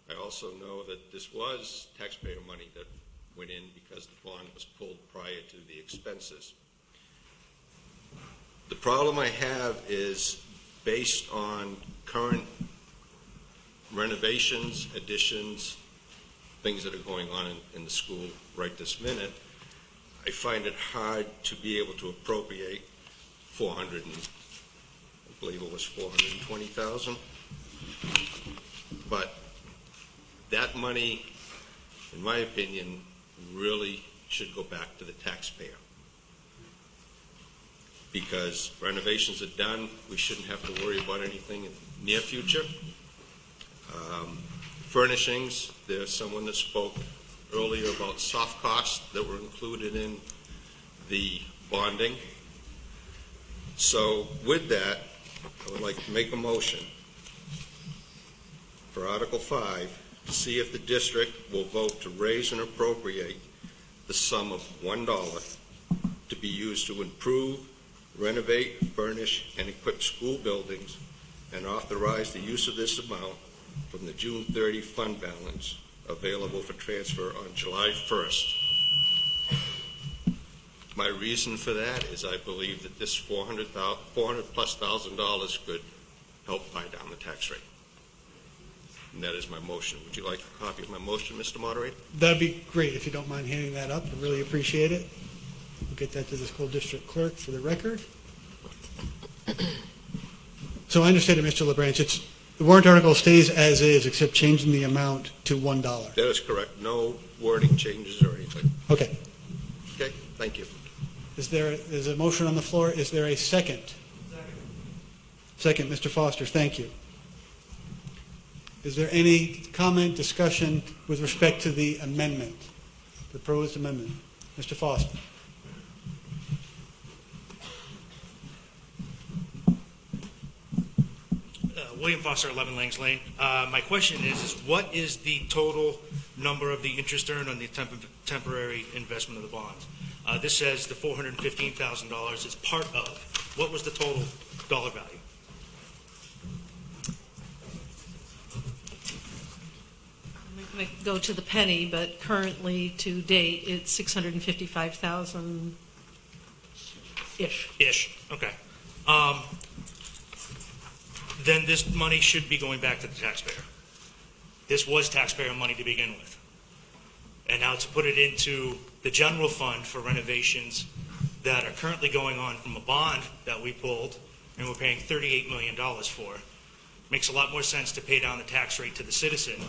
I also know that this was taxpayer money that went in because the bond was pulled prior to the expenses. The problem I have is based on current renovations, additions, things that are going on in the school right this minute, I find it hard to be able to appropriate 400 and, I believe it was 420,000. But that money, in my opinion, really should go back to the taxpayer. Because renovations are done, we shouldn't have to worry about anything in the near future. Furnishings, there's someone that spoke earlier about soft costs that were included in the bonding. So with that, I would like to make a motion for Article 5 to see if the district will vote to raise and appropriate the sum of $1 to be used to improve, renovate, furnish, and equip school buildings, and authorize the use of this amount from the June 30 fund balance available for transfer on July 1st. My reason for that is I believe that this $400+ could help buy down the tax rate. And that is my motion. Would you like a copy of my motion, Mr. Moderator? That'd be great if you don't mind handing that up. I really appreciate it. We'll get that to the school district clerk for the record. So I understand it, Mr. LaBranch. The warrant article stays as is, except changing the amount to $1. That is correct. No wording changes or anything. Okay. Okay, thank you. There's a motion on the floor. Is there a second? Second, Mr. Foster, thank you. Is there any comment, discussion with respect to the amendment, the proposed amendment? Mr. Foster. William Foster, 11 Langs Lane. My question is what is the total number of the interest earned on the temporary investment of the bonds? This says the $415,000 is part of. What was the total dollar value? I'm going to go to the penny, but currently to date, it's $655,000-ish. Ish, okay. Then this money should be going back to the taxpayer. This was taxpayer money to begin with. And now to put it into the general fund for renovations that are currently going on from a bond that we pulled and we're paying $38 million for, makes a lot more sense to pay down the tax rate to the citizen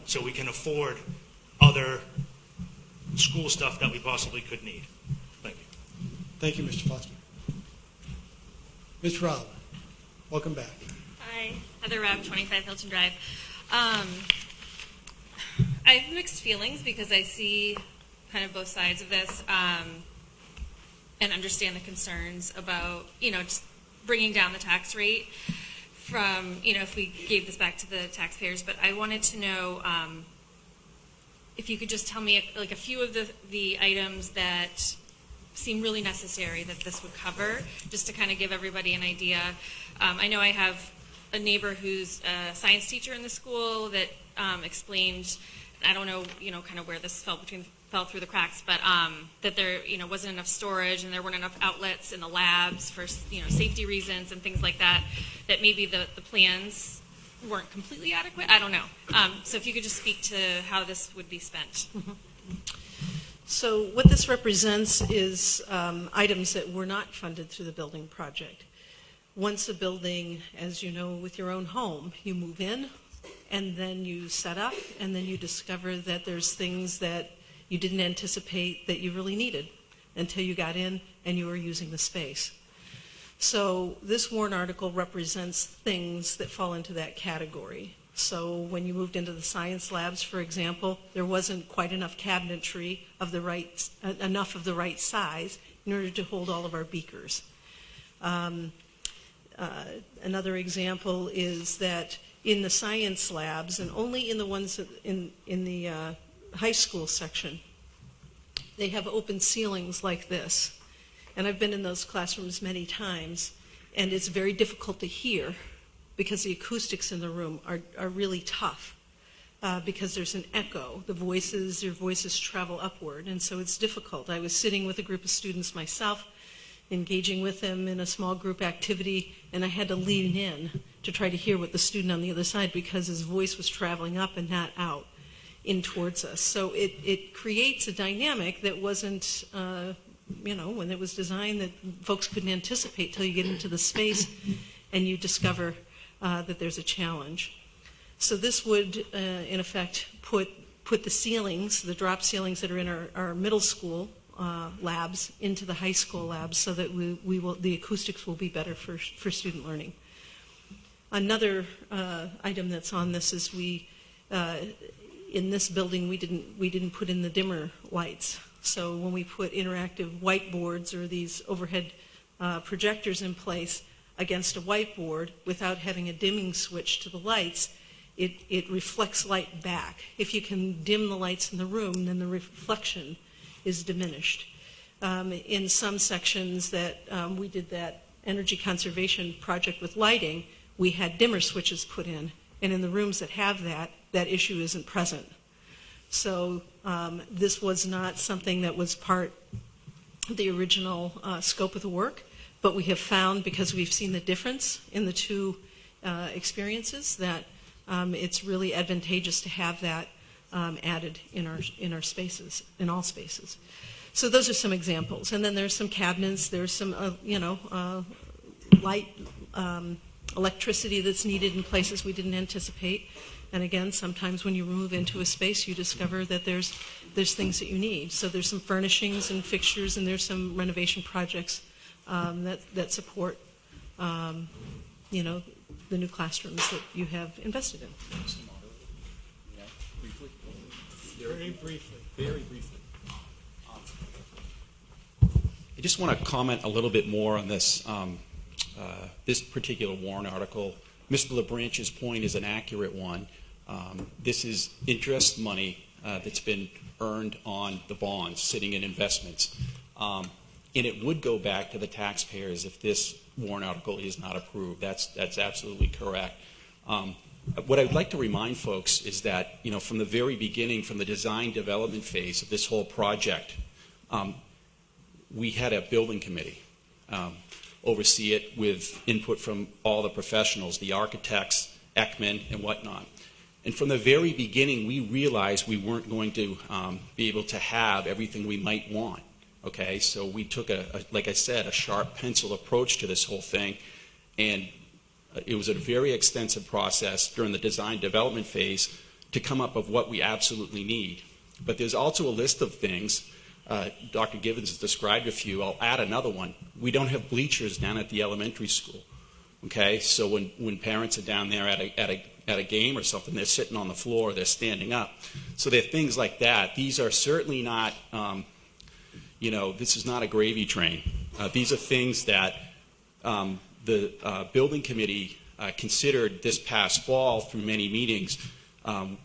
so we can afford other school stuff that we possibly could need. Thank you. Thank you, Mr. Foster. Ms. Robb, welcome back. Hi, Heather Rabb, 25 Hilton Drive. I have mixed feelings because I see kind of both sides of this and understand the concerns about, just bringing down the tax rate from, if we gave this back to the taxpayers. But I wanted to know if you could just tell me like a few of the items that seem really necessary that this would cover, just to kind of give everybody an idea. I know I have a neighbor who's a science teacher in the school that explained, I don't know, kind of where this fell through the cracks, but that there, wasn't enough storage and there weren't enough outlets in the labs for, safety reasons and things like that, that maybe the plans weren't completely adequate. I don't know. So if you could just speak to how this would be spent. So what this represents is items that were not funded through the building project. Once a building, as you know, with your own home, you move in, and then you set up, and then you discover that there's things that you didn't anticipate that you really needed until you got in and you were using the space. So this warrant article represents things that fall into that category. So when you moved into the science labs, for example, there wasn't quite enough cabinetry of enough of the right size in order to hold all of our beakers. Another example is that in the science labs, and only in the ones in the high school section, they have open ceilings like this. And I've been in those classrooms many times, and it's very difficult to hear because the acoustics in the room are really tough because there's an echo. Your voices travel upward, and so it's difficult. I was sitting with a group of students myself engaging with them in a small group activity, and I had to lean in to try to hear what the student on the other side, because his voice was traveling up and not out in towards us. So it creates a dynamic that wasn't, when it was designed, that folks couldn't anticipate till you get into the space and you discover that there's a challenge. So this would, in effect, put the ceilings, the drop ceilings that are in our middle school labs into the high school labs, so that the acoustics will be better for student learning. Another item that's on this is in this building we didn't put in the dimmer lights. So when we put interactive whiteboards or these overhead projectors in place against a whiteboard without having a dimming switch to the lights, it reflects light back. If you can dim the lights in the room, then the reflection is diminished. In some sections that we did that energy conservation project with lighting, we had dimmer switches put in, and in the rooms that have that issue isn't present. So this was not something that was part of the original scope of the work, but we have found, because we've seen the difference in the two experiences, that it's really advantageous to have that added in our spaces, in all spaces. So those are some examples. And then there's some cabinets, there's some, light, electricity that's needed in places we didn't anticipate. And again, sometimes when you move into a space, you discover that there's things that you need. So there's some furnishings and fixtures, and there's some renovation projects that support, the new classrooms that you have invested in. Very briefly. I just want to comment a little bit more on this this particular warrant article. Mr. LaBranche's point is an accurate one. This is interest money that's been earned on the bonds sitting in investments. And it would go back to the taxpayers if this warrant article is not approved. That's absolutely correct. What I'd like to remind folks is that, from the very beginning, from the design development phase of this whole project, we had a building committee oversee it with input from all the professionals, the architects, Ekman, and whatnot. And from the very beginning, we realized we weren't going to be able to have everything we might want. Okay, so we took like I said, a sharp pencil approach to this whole thing, and it was a very extensive process during the design development phase to come up with what we absolutely need. But there's also a list of things. Dr. Givens has described a few. I'll add another one. We don't have bleachers down at the elementary school. Okay, so when parents are down there at a game or something, they're sitting on the floor, they're standing up. So there are things like that. These are certainly not, this is not a gravy train. These are things that the building committee considered this past fall through many meetings.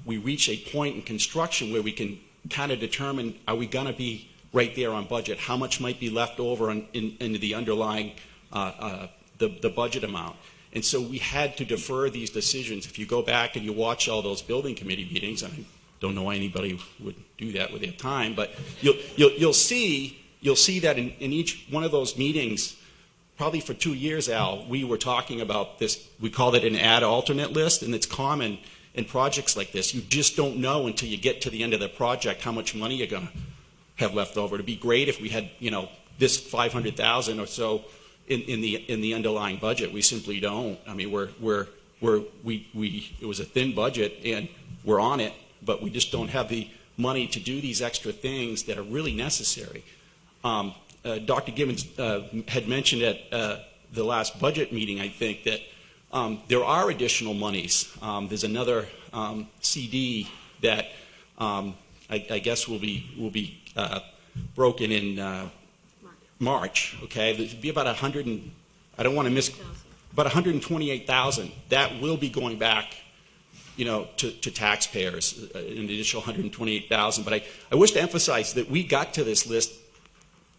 We reach a point in construction where we can kind of determine, are we going to be right there on budget? How much might be left over into the underlying the budget amount? And so we had to defer these decisions. If you go back and you watch all those building committee meetings, I don't know why anybody would do that with their time, but you'll see that in each one of those meetings, probably for 2 years, Al, we were talking about this. We called it an add alternate list, and it's common in projects like this. You just don't know until you get to the end of the project how much money you're going to have left over. It'd be great if we had, this 500,000 or so in the underlying budget. We simply don't. I mean, it was a thin budget, and we're on it, but we just don't have the money to do these extra things that are really necessary. Dr. Gibbons had mentioned at the last budget meeting, I think, that there are additional monies. There's another CD that I guess will be broken in March. Okay, there'll be about about 128,000 that will be going back, to taxpayers, an additional 128,000. But I wish to emphasize that we got to this list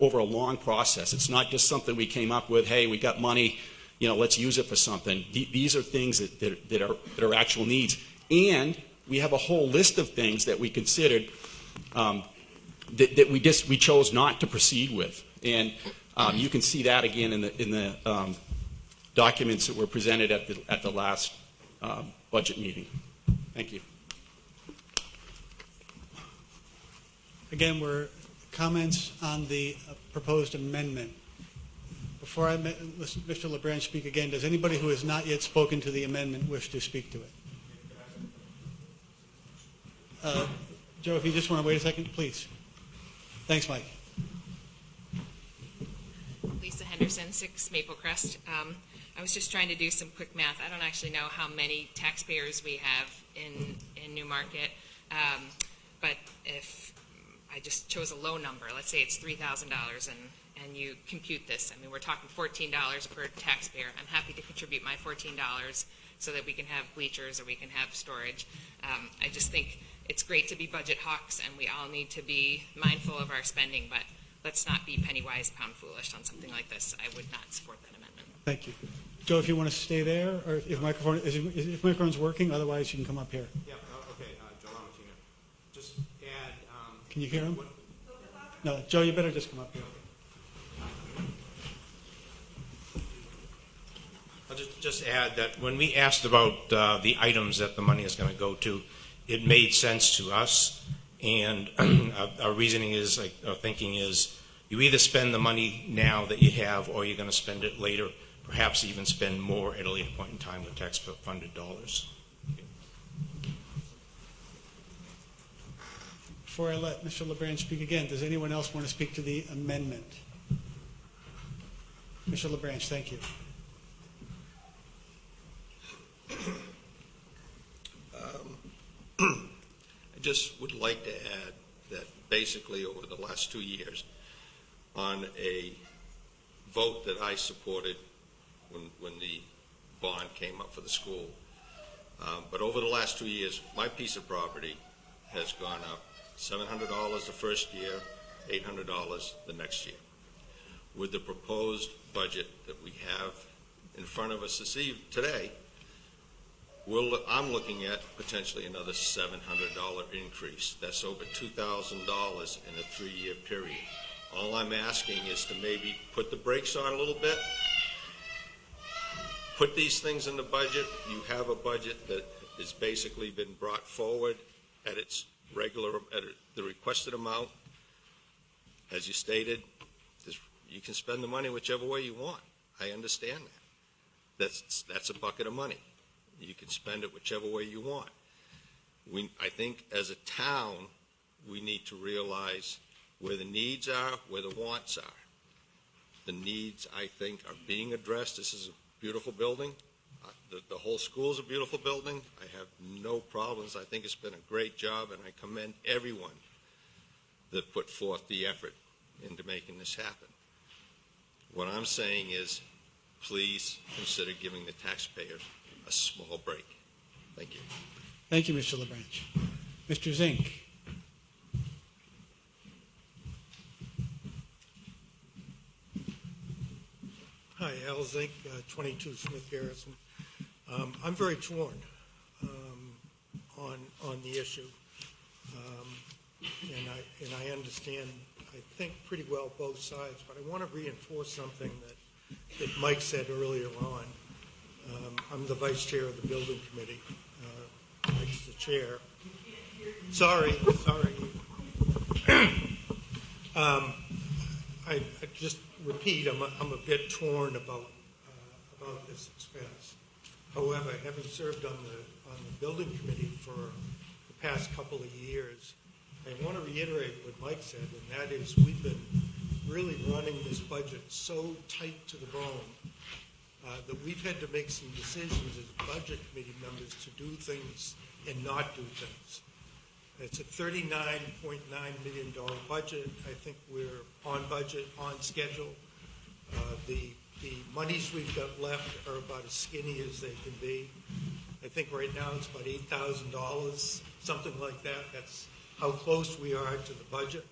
over a long process. It's not just something we came up with. Hey, we got money, let's use it for something. These are things that are actual needs, and we have a whole list of things that we considered that we chose not to proceed with. And You can see that again in the documents that were presented at the last budget meeting. Thank you. Again, we're comments on the proposed amendment. Before I listen to Mr. LeBranch speak again, does anybody who has not yet spoken to the amendment wish to speak to it? Joe, if you just want to wait a second, please. Thanks, Mike. Lisa Henderson, 6 Maple Crest. I was just trying to do some quick math. I don't actually know how many taxpayers we have in Newmarket, but if I just chose a low number, let's say it's $3,000, and you compute this. I mean, we're talking $14 per taxpayer. I'm happy to contribute my $14 so that we can have bleachers or we can have storage. I just think it's great to be budget hawks, and we all need to be mindful of our spending, but let's not be penny wise, pound foolish on something like this. I would not support that amendment. Thank you. Joe, if you want to stay there, or if microphone's working, otherwise you can come up here. Yeah, okay, Joe Lamartino. Just add... Can you hear him? No, Joe, you better just come up here. I'll just add that when we asked about the items that the money is going to go to, it made sense to us, and our reasoning is, our thinking is, you either spend the money now that you have, or you're going to spend it later, perhaps even spend more at a later point in time with tax-funded dollars. Before I let Mr. LeBranch speak again, does anyone else want to speak to the amendment? Mr. LeBranch, thank you. I just would like to add that basically over the last 2 years, on a vote that I supported when the bond came up for the school, but over the last 2 years, my piece of property has gone up $700 the first year, $800 the next year. With the proposed budget that we have in front of us today, I'm looking at potentially another $700 increase. That's over $2,000 in a 3-year period. All I'm asking is to maybe put the brakes on a little bit, put these things in the budget. You have a budget that has basically been brought forward at its at the requested amount. As you stated, you can spend the money whichever way you want. I understand that. That's a bucket of money. You can spend it whichever way you want. I think as a town, we need to realize where the needs are, where the wants are. The needs, I think, are being addressed. This is a beautiful building. The whole school is a beautiful building. I have no problems. I think it's been a great job, and I commend everyone that put forth the effort into making this happen. What I'm saying is, please consider giving the taxpayers a small break. Thank you. Thank you, Mr. LeBranch. Mr. Zink. Hi, Al Zink, 22 Smith Garrison. I'm very torn on the issue, and I understand, I think, pretty well both sides, but I want to reinforce something that Mike said earlier on. I'm the vice chair of the building committee. Mike's the chair. Sorry. I just repeat, I'm a bit torn about this expense. However, having served on the building committee for the past couple of years, I want to reiterate what Mike said, and that is we've been really running this budget so tight to the bone that we've had to make some decisions as budget committee members to do things and not do things. It's a $39.9 million budget. I think we're on budget, on schedule. The monies we've got left are about as skinny as they can be. I think right now it's about $8,000, something like that. That's how close we are to the budget.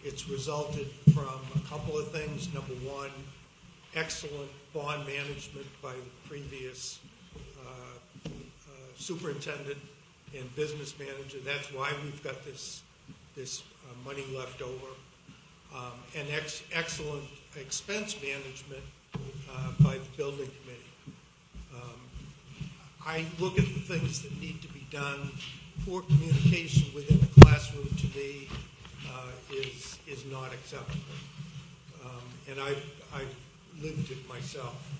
It's resulted from a couple of things. Number one, excellent bond management by the previous superintendent and business manager. That's why we've got this money left over. and excellent expense management by the building committee. I look at the things that need to be done. Poor communication within a classroom to me is not acceptable. And I've lived it myself.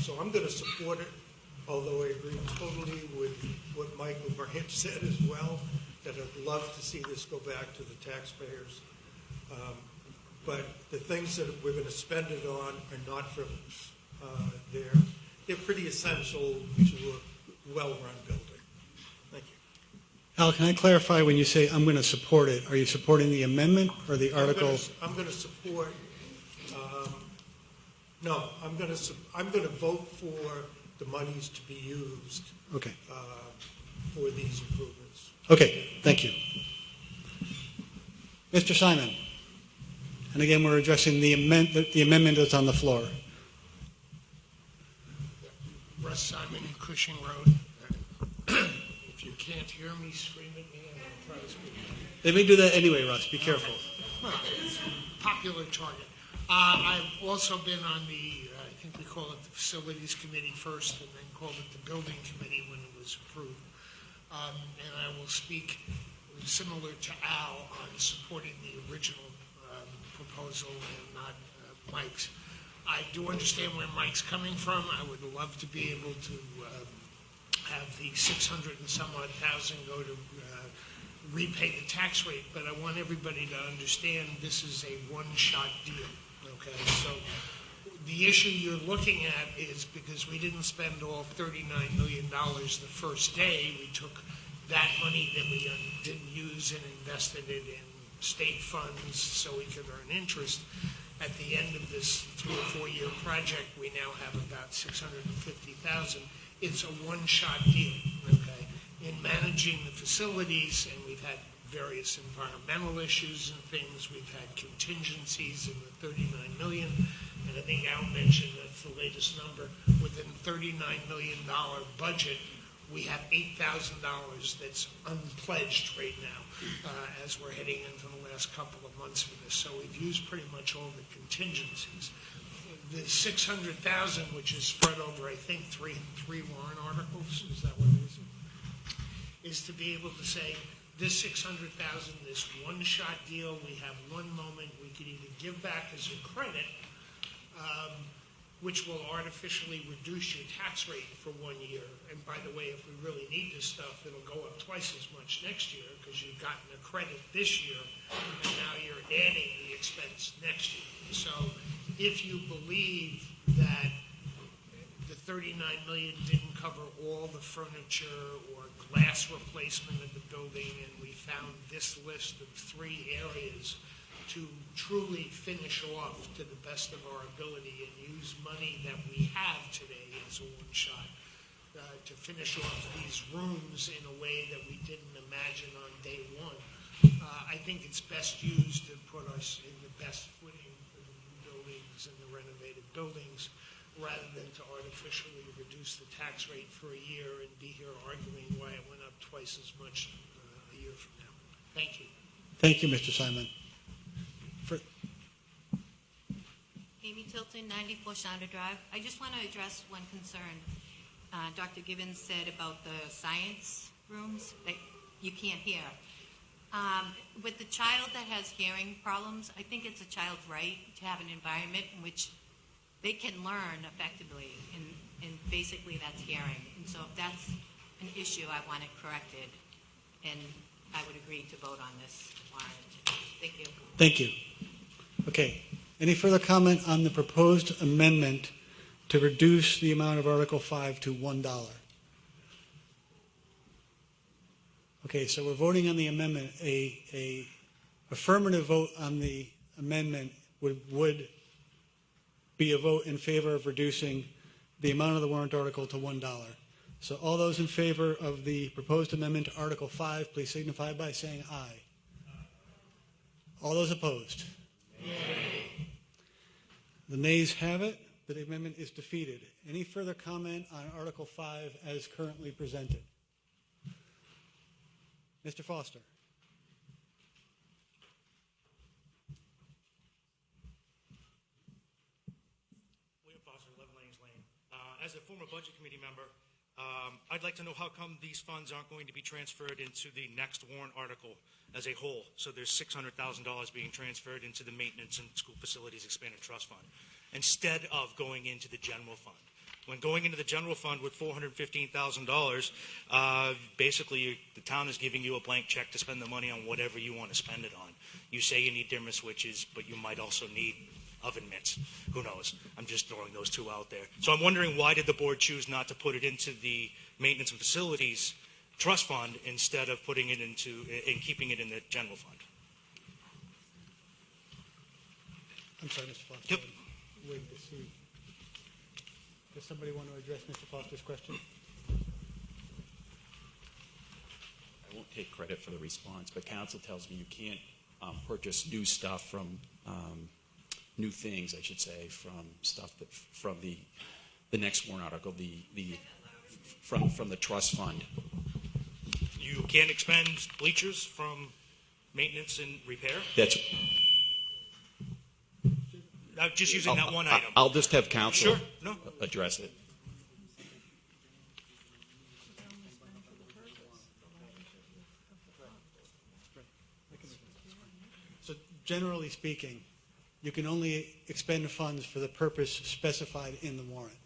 So I'm going to support it, although I agree totally with what Michael Branch said as well, that I'd love to see this go back to the taxpayers. But the things that we're going to spend it on are not frivolous. They're pretty essential to a well-run building. Thank you. Al, can I clarify when you say I'm going to support it, are you supporting the amendment or the article? I'm going to support, no, I'm going to vote for the monies to be used Okay. for these improvements. Okay, thank you. Mr. Simon. And again, we're addressing the amendment that's on the floor. Russ Simon, Cushing Road. If you can't hear me, scream at me and I'll try to speak. They may do that anyway, Russ. Be careful. Well, it's a popular target. I've also been on the, I think we call it the Facilities Committee first and then called it the Building Committee when it was approved. And I will speak similar to Al on supporting the original proposal and not Mike's. I do understand where Mike's coming from. I would love to be able to have the 600 and some odd thousand go to repay the tax rate, but I want everybody to understand this is a one-shot deal, okay? So the issue you're looking at is because we didn't spend all $39 million the first day, we took that money that we didn't use and invested it in state funds so we could earn interest. At the end of this 3 or 4 year project, we now have about 650,000. It's a one-shot deal, okay? In managing the facilities, and we've had various environmental issues and things, we've had contingencies in the $39 million, and I think Al mentioned that's the latest number. Within $39 million budget, we have $8,000 that's unpledged right now as we're heading into the last couple of months for this. So we've used pretty much all the contingencies. The $600,000, which is spread over, I think, three warrant articles, is that what it is to be able to say, this $600,000, this one-shot deal, we have one moment, we could either give back as a credit, which will artificially reduce your tax rate for 1 year. And by the way, if we really need this stuff, it'll go up twice as much next year because you've gotten a credit this year, and now you're adding the expense next year. So if you believe that the $39 million didn't cover all the furniture or glass replacement of the building, and we found this list of 3 areas to truly finish off to the best of our ability and use money that we have today as a one-shot to finish off these rooms in a way that we didn't imagine on day one. I think it's best used to put us in the best footing for the new buildings and the renovated buildings rather than to artificially reduce the tax rate for a year and be here arguing why it went up twice as much a year from now. Thank you. Thank you, Mr. Simon. Amy Tilton, 94 Shonda Drive. I just want to address one concern. Dr. Gibbons said about the science rooms that you can't hear. With the child that has hearing problems, I think it's a child's right to have an environment in which they can learn effectively, and basically that's hearing. And so if that's an issue, I want it corrected, and I would agree to vote on this warrant. Thank you. Thank you. Okay. Any further comment on the proposed amendment to reduce the amount of Article 5 to $1? Okay, so we're voting on the amendment. A affirmative vote on the amendment would be a vote in favor of reducing the amount of the warrant article to $1. So all those in favor of the proposed amendment to Article 5, please signify by saying aye. All those opposed? The nays have it. The amendment is defeated. Any further comment on Article 5 as currently presented? Mr. Foster. As a former Budget Committee member, I'd like to know how come these funds aren't going to be transferred into the next warrant article as a whole. So there's $600,000 being transferred into the Maintenance and School Facilities Expanded Trust Fund instead of going into the general fund. When going into the general fund with $415,000, basically the town is giving you a blank check to spend the money on whatever you want to spend it on. You say you need dimmer switches, but you might also need oven mitts. Who knows? I'm just throwing those two out there. So I'm wondering, why did the board choose not to put it into the Maintenance and Facilities Trust Fund instead of putting it into and keeping it in the general fund? I'm sorry, Mr. Foster. Yep. Wait to see. Does somebody want to address Mr. Foster's question? I won't take credit for the response, but council tells me you can't purchase new stuff from new things, I should say, from stuff that from the next warrant article, from the trust fund. You can't expend bleachers from maintenance and repair? That's. Just using that one item. I'll just have council Sure, no. address it. So generally speaking, you can only expend funds for the purpose specified in the warrant.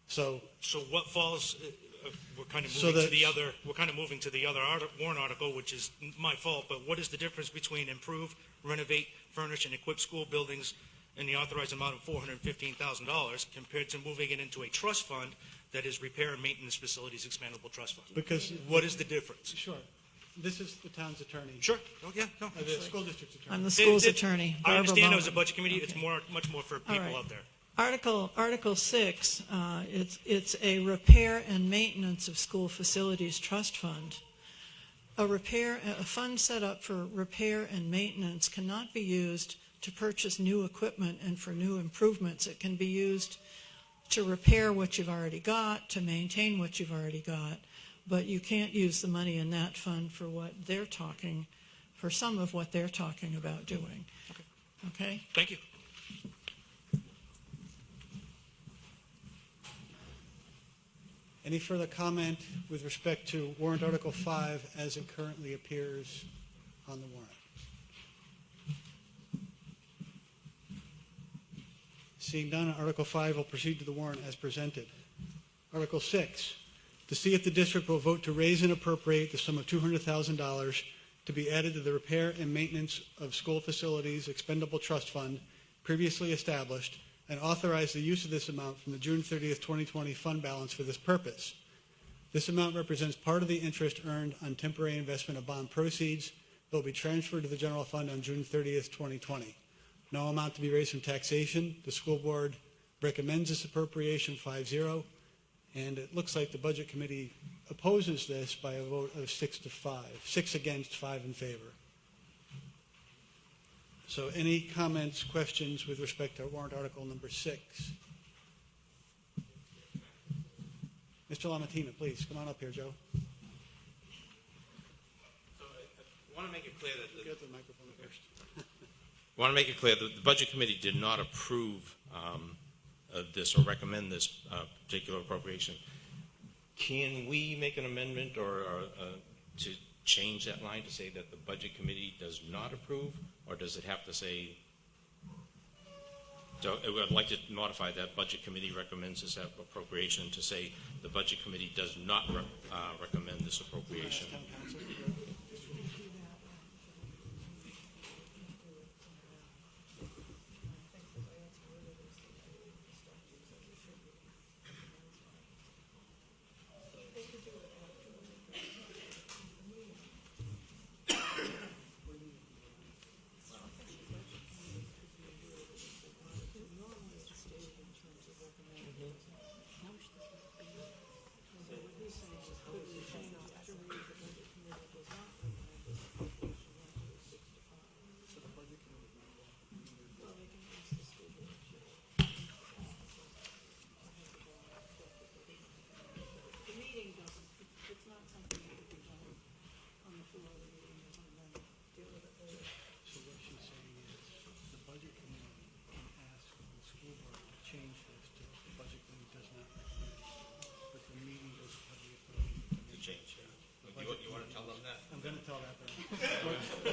So what falls? We're kind of So moving to that- the other. We're kind of moving to the other warrant article, which is my fault. But what is the difference between improve, renovate, furnish, and equip school buildings in the authorized amount of $415,000 compared to moving it into a trust fund that is repair and maintenance facilities expandable trust fund? Because what is the difference? Sure. This is the town's attorney. Sure. Oh, yeah. No. The school district's attorney. I'm the school's attorney. I Barbara understand as a Bowman. budget committee, it's much more for people right. out there. Article 6, it's a repair and maintenance of school facilities trust fund. A fund set up for repair and maintenance cannot be used to purchase new equipment and for new improvements. It can be used to repair what you've already got, to maintain what you've already got, but you can't use the money in that fund for for some of what they're talking about doing. Okay? Thank you. Any further comment with respect to warrant Article 5 as it currently appears on the warrant? Seeing none, Article 5 will proceed to the warrant as presented. Article 6, to see if the district will vote to raise and appropriate the sum of $200,000 to be added to the repair and maintenance of school facilities expendable trust fund previously established, and authorize the use of this amount from the June 30th, 2020 fund balance for this purpose. This amount represents part of the interest earned on temporary investment of bond proceeds that will be transferred to the general fund on June 30th, 2020. No amount to be raised from taxation. The school board recommends this appropriation 5-0, and it looks like the budget committee opposes this by a vote of 6-5, 6 against, 5 in favor. So any comments, questions with respect to warrant article number 6? Mr. Lamattina, please, come on up here, Joe. I want to make it clear that Get the microphone first. I want to make it clear that the Budget Committee did not approve this or recommend this particular appropriation. Can we make an amendment or to change that line to say that the Budget Committee does not approve, or does it have to say? So I would like to modify that Budget Committee recommends this appropriation to say the Budget Committee does not recommend this appropriation.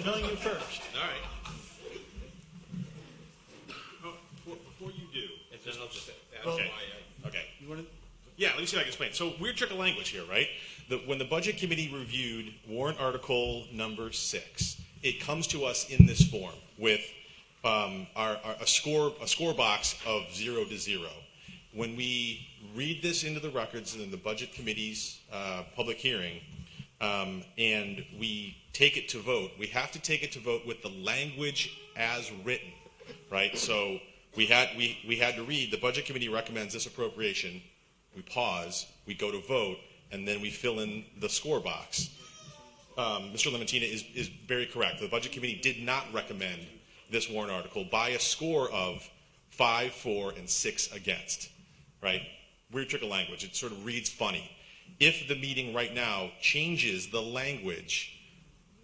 telling you first. All right. Before you do, And then I'll just add Well- why okay. You want to? Yeah, let me see if I can explain. So weird trick of language here, right? When the Budget Committee reviewed warrant article number 6, it comes to us in this form with a score box of 0 to 0. When we read this into the records in the Budget Committee's public hearing, and we take it to vote, we have to take it to vote with the language as written, right? So we had to read, the Budget Committee recommends this appropriation. We pause, we go to vote, and then we fill in the score box. Mr. Lemontina is very correct. The Budget Committee did not recommend this warrant article by a score of 5, 4, and 6 against, right? Weird trick of language. It sort of reads funny. If the meeting right now changes the language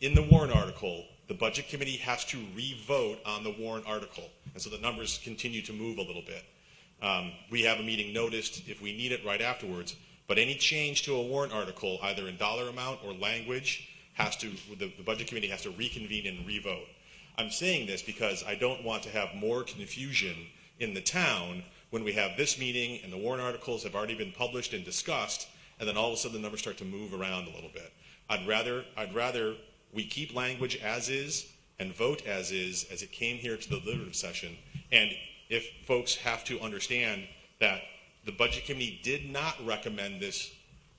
in the warrant article, the Budget Committee has to re-vote on the warrant article. And so the numbers continue to move a little bit. We have a meeting noticed if we need it right afterwards, but any change to a warrant article, either in dollar amount or language, the Budget Committee has to reconvene and re-vote. I'm saying this because I don't want to have more confusion in the town when we have this meeting and the warrant articles have already been published and discussed, and then all of a sudden the numbers start to move around a little bit. I'd rather we keep language as is and vote as is as it came here to the deliberative session. And if folks have to understand that the Budget Committee did not recommend this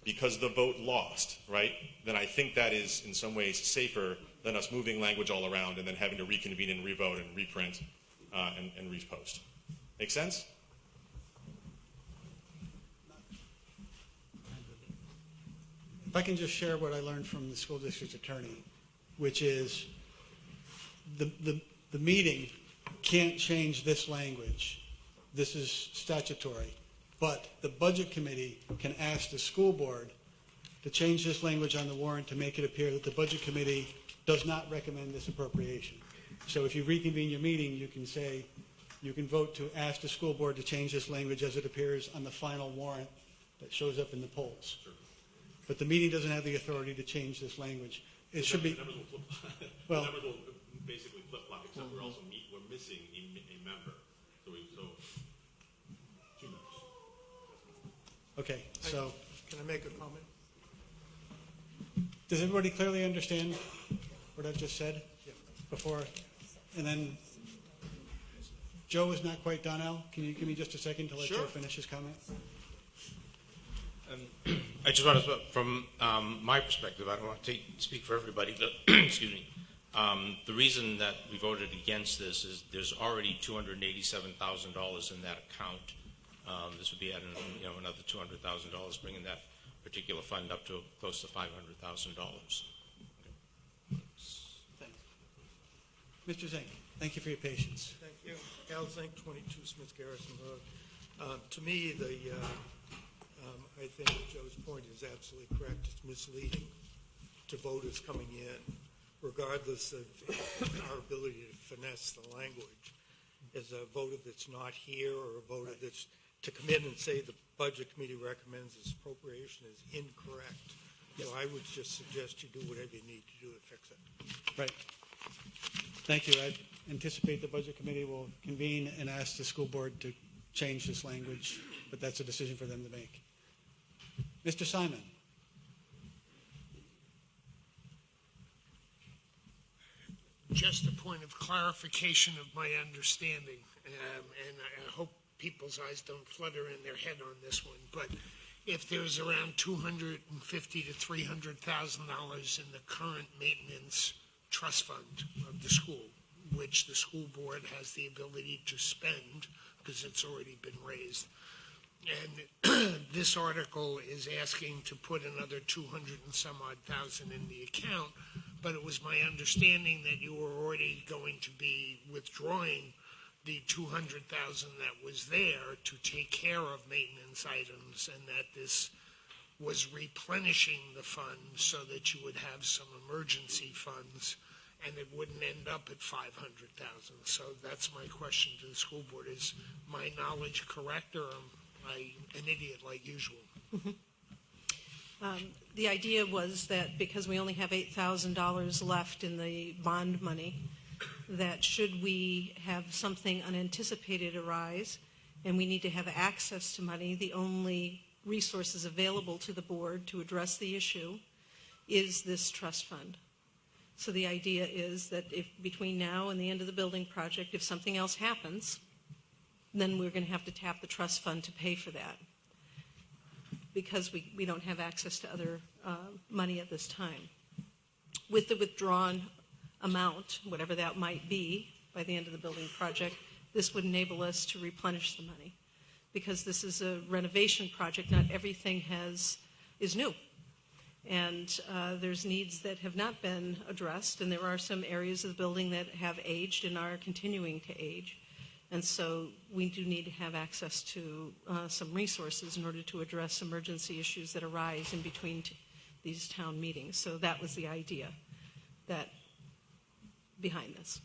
because the vote lost, right, then I think that is in some ways safer than us moving language all around and then having to reconvene and revote and reprint and repost. Make sense? If I can just share what I learned from the school district attorney, which is the meeting can't change this language. This is statutory. But the Budget Committee can ask the school board to change this language on the warrant to make it appear that the Budget Committee does not recommend this appropriation. So if you reconvene your meeting, you can say, you can vote to ask the school board to change this language as it appears on the final warrant that shows up in the polls. Sure. But the meeting doesn't have the authority to change this language. It should be. The numbers will flip. Well, the numbers will basically flip-flop, except we're missing a member. So 2 members. okay, so Can I make a comment? does everybody clearly understand what I've just said before? And then Joe is not quite done, Al. Can you give me just a second to let Joe finish his comment? I just want to, from my perspective, I don't want to speak for everybody, but excuse me. The reason that we voted against this is there's already $287,000 in that account. This would be adding, another $200,000, bringing that particular fund up to close to $500,000. Thanks. Mr. Zink, thank you for your patience. Thank you. Al Zink, 22 Smith Garrison Road. To me, I think Joe's point is absolutely correct. It's misleading to voters coming in, regardless of our ability to finesse the language. As a voter that's not here or a voter that's to come in and say the Budget Committee recommends this appropriation is incorrect. So I would just suggest you do whatever you need to do to fix it. Right. Thank you. I anticipate the Budget Committee will convene and ask the school board to change this language, but that's a decision for them to make. Mr. Simon. Just a point of clarification of my understanding, and I hope people's eyes don't flutter in their head on this one, but if there's around $250,000 to $300,000 in the current maintenance trust fund of the school, which the school board has the ability to spend because it's already been raised, and this article is asking to put another 200 and some odd thousand in the account, but it was my understanding that you were already going to be withdrawing the 200,000 that was there to take care of maintenance items, and that this was replenishing the fund so that you would have some emergency funds and it wouldn't end up at 500,000. So that's my question to the school board. Is my knowledge correct, or am I an idiot like usual? The idea was that because we only have $8,000 left in the bond money, that should we have something unanticipated arise and we need to have access to money, the only resources available to the board to address the issue is this trust fund. So the idea is that if between now and the end of the building project, if something else happens, then we're going to have to tap the trust fund to pay for that, because we don't have access to other money at this time. With the withdrawn amount, whatever that might be, by the end of the building project, this would enable us to replenish the money. Because this is a renovation project, not everything is new. And there's needs that have not been addressed, and there are some areas of the building that have aged and are continuing to age. And so we do need to have access to some resources in order to address emergency issues that arise in between these town meetings. So that was the idea behind this.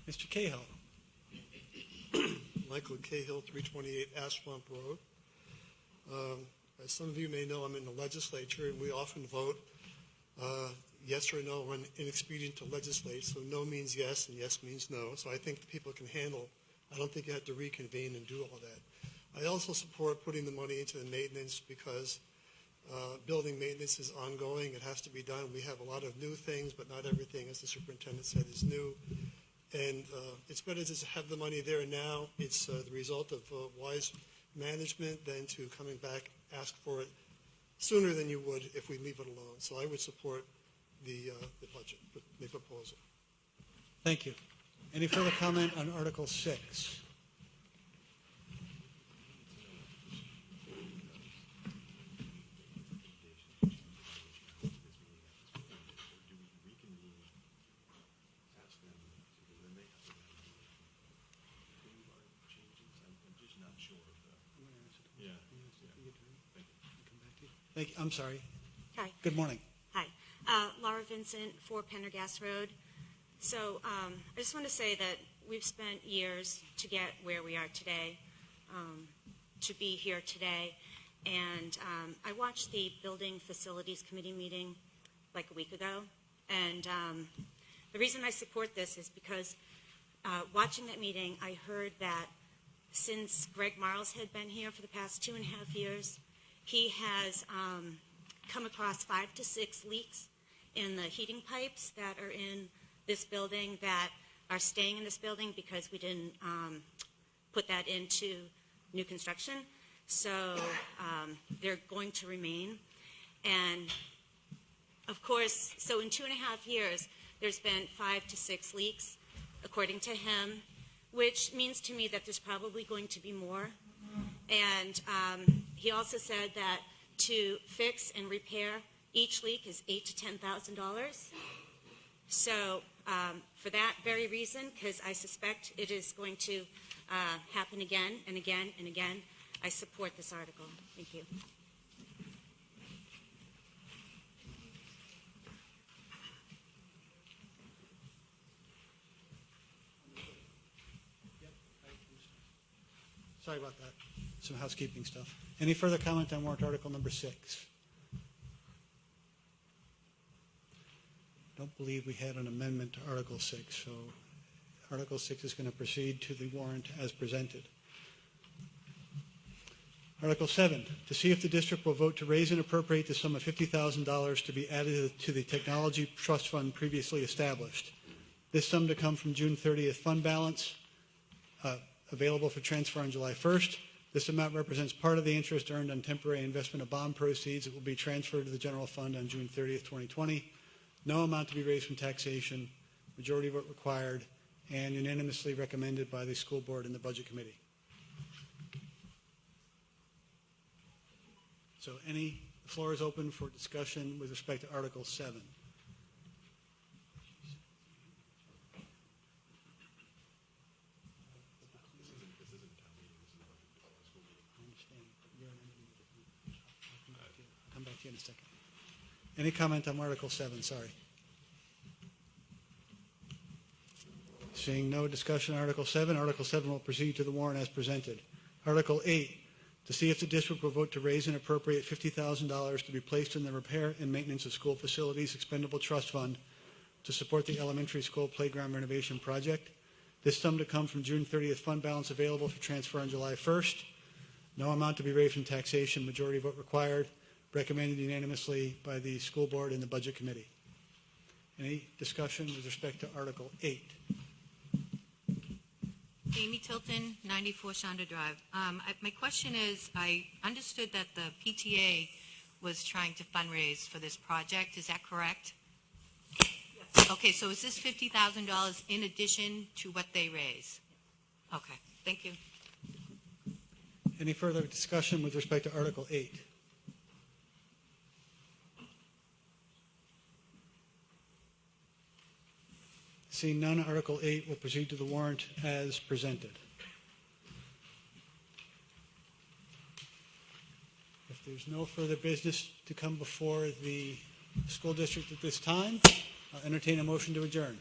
Mr. Cahill. Michael Cahill, 328 Ash Swamp Road. As some of you may know, I'm in the legislature, and we often vote yes or no when inexpedient to legislate. So no means yes, and yes means no. So I think the people can handle. I don't think you have to reconvene and do all that. I also support putting the money into the maintenance because building maintenance is ongoing. It has to be done. We have a lot of new things, but not everything, as the superintendent said, is new. And it's better to have the money there now. It's the result of wise management than to coming back, ask for it sooner than you would if we leave it alone. So I would support the budget, the proposal. Thank you. Any further comment on Article 6? Thank you. I'm sorry. Hi. Good morning. Hi. Laura Vincent, 4 Pendergast Road. So I just want to say that we've spent years to get where we are today, to be here today. And I watched the Building Facilities Committee meeting like a week ago. And the reason I support this is because watching that meeting, I heard that since Greg Marles had been here for the past 2.5 years, he has come across 5 to 6 leaks in the heating pipes that are in this building that are staying in this building because we didn't put that into new construction. So they're going to remain. And of course, so in 2.5 years, there's been 5 to 6 leaks, according to him, which means to me that there's probably going to be more. And he also said that to fix and repair each leak is $8,000 to $10,000. So for that very reason, because I suspect it is going to happen again and again and again, I support this article. Thank you. Sorry about that. Some housekeeping stuff. Any further comment on warrant article number 6? Don't believe we had an amendment to Article 6, so Article 6 is going to proceed to the warrant as presented. Article 7, to see if the district will vote to raise and appropriate the sum of $50,000 to be added to the Technology Trust Fund previously established. This sum to come from June 30th fund balance, available for transfer on July 1st. This amount represents part of the interest earned on temporary investment of bond proceeds that will be transferred to the general fund on June 30th, 2020. No amount to be raised from taxation, majority vote required, and unanimously recommended by the school board and the budget committee. So the floor is open for discussion with respect to Article 7. I'll come back to you in a second. Any comment on Article 7? Sorry. Seeing no discussion on Article 7 will proceed to the warrant as presented. Article 8, to see if the district will vote to raise and appropriate $50,000 to be placed in the repair and maintenance of school facilities expendable trust fund to support the elementary school playground renovation project. This sum to come from June 30th fund balance available for transfer on July 1st. No amount to be raised from taxation, majority vote required, recommended unanimously by the school board and the budget committee. Any discussion with respect to Article 8? Amy Tilton, 94 Shonda Drive. My question is, I understood that the PTA was trying to fundraise for this project. Is that correct? Yes. Okay, so is this $50,000 in addition to what they raise? Okay, thank you. Any further discussion with respect to Article 8? Seeing none, Article 8 will proceed to the warrant as presented. If there's no further business to come before the school district at this time, I'll entertain a motion to adjourn.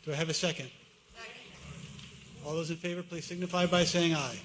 Do I have a second? Second. All those in favor, please signify by saying aye.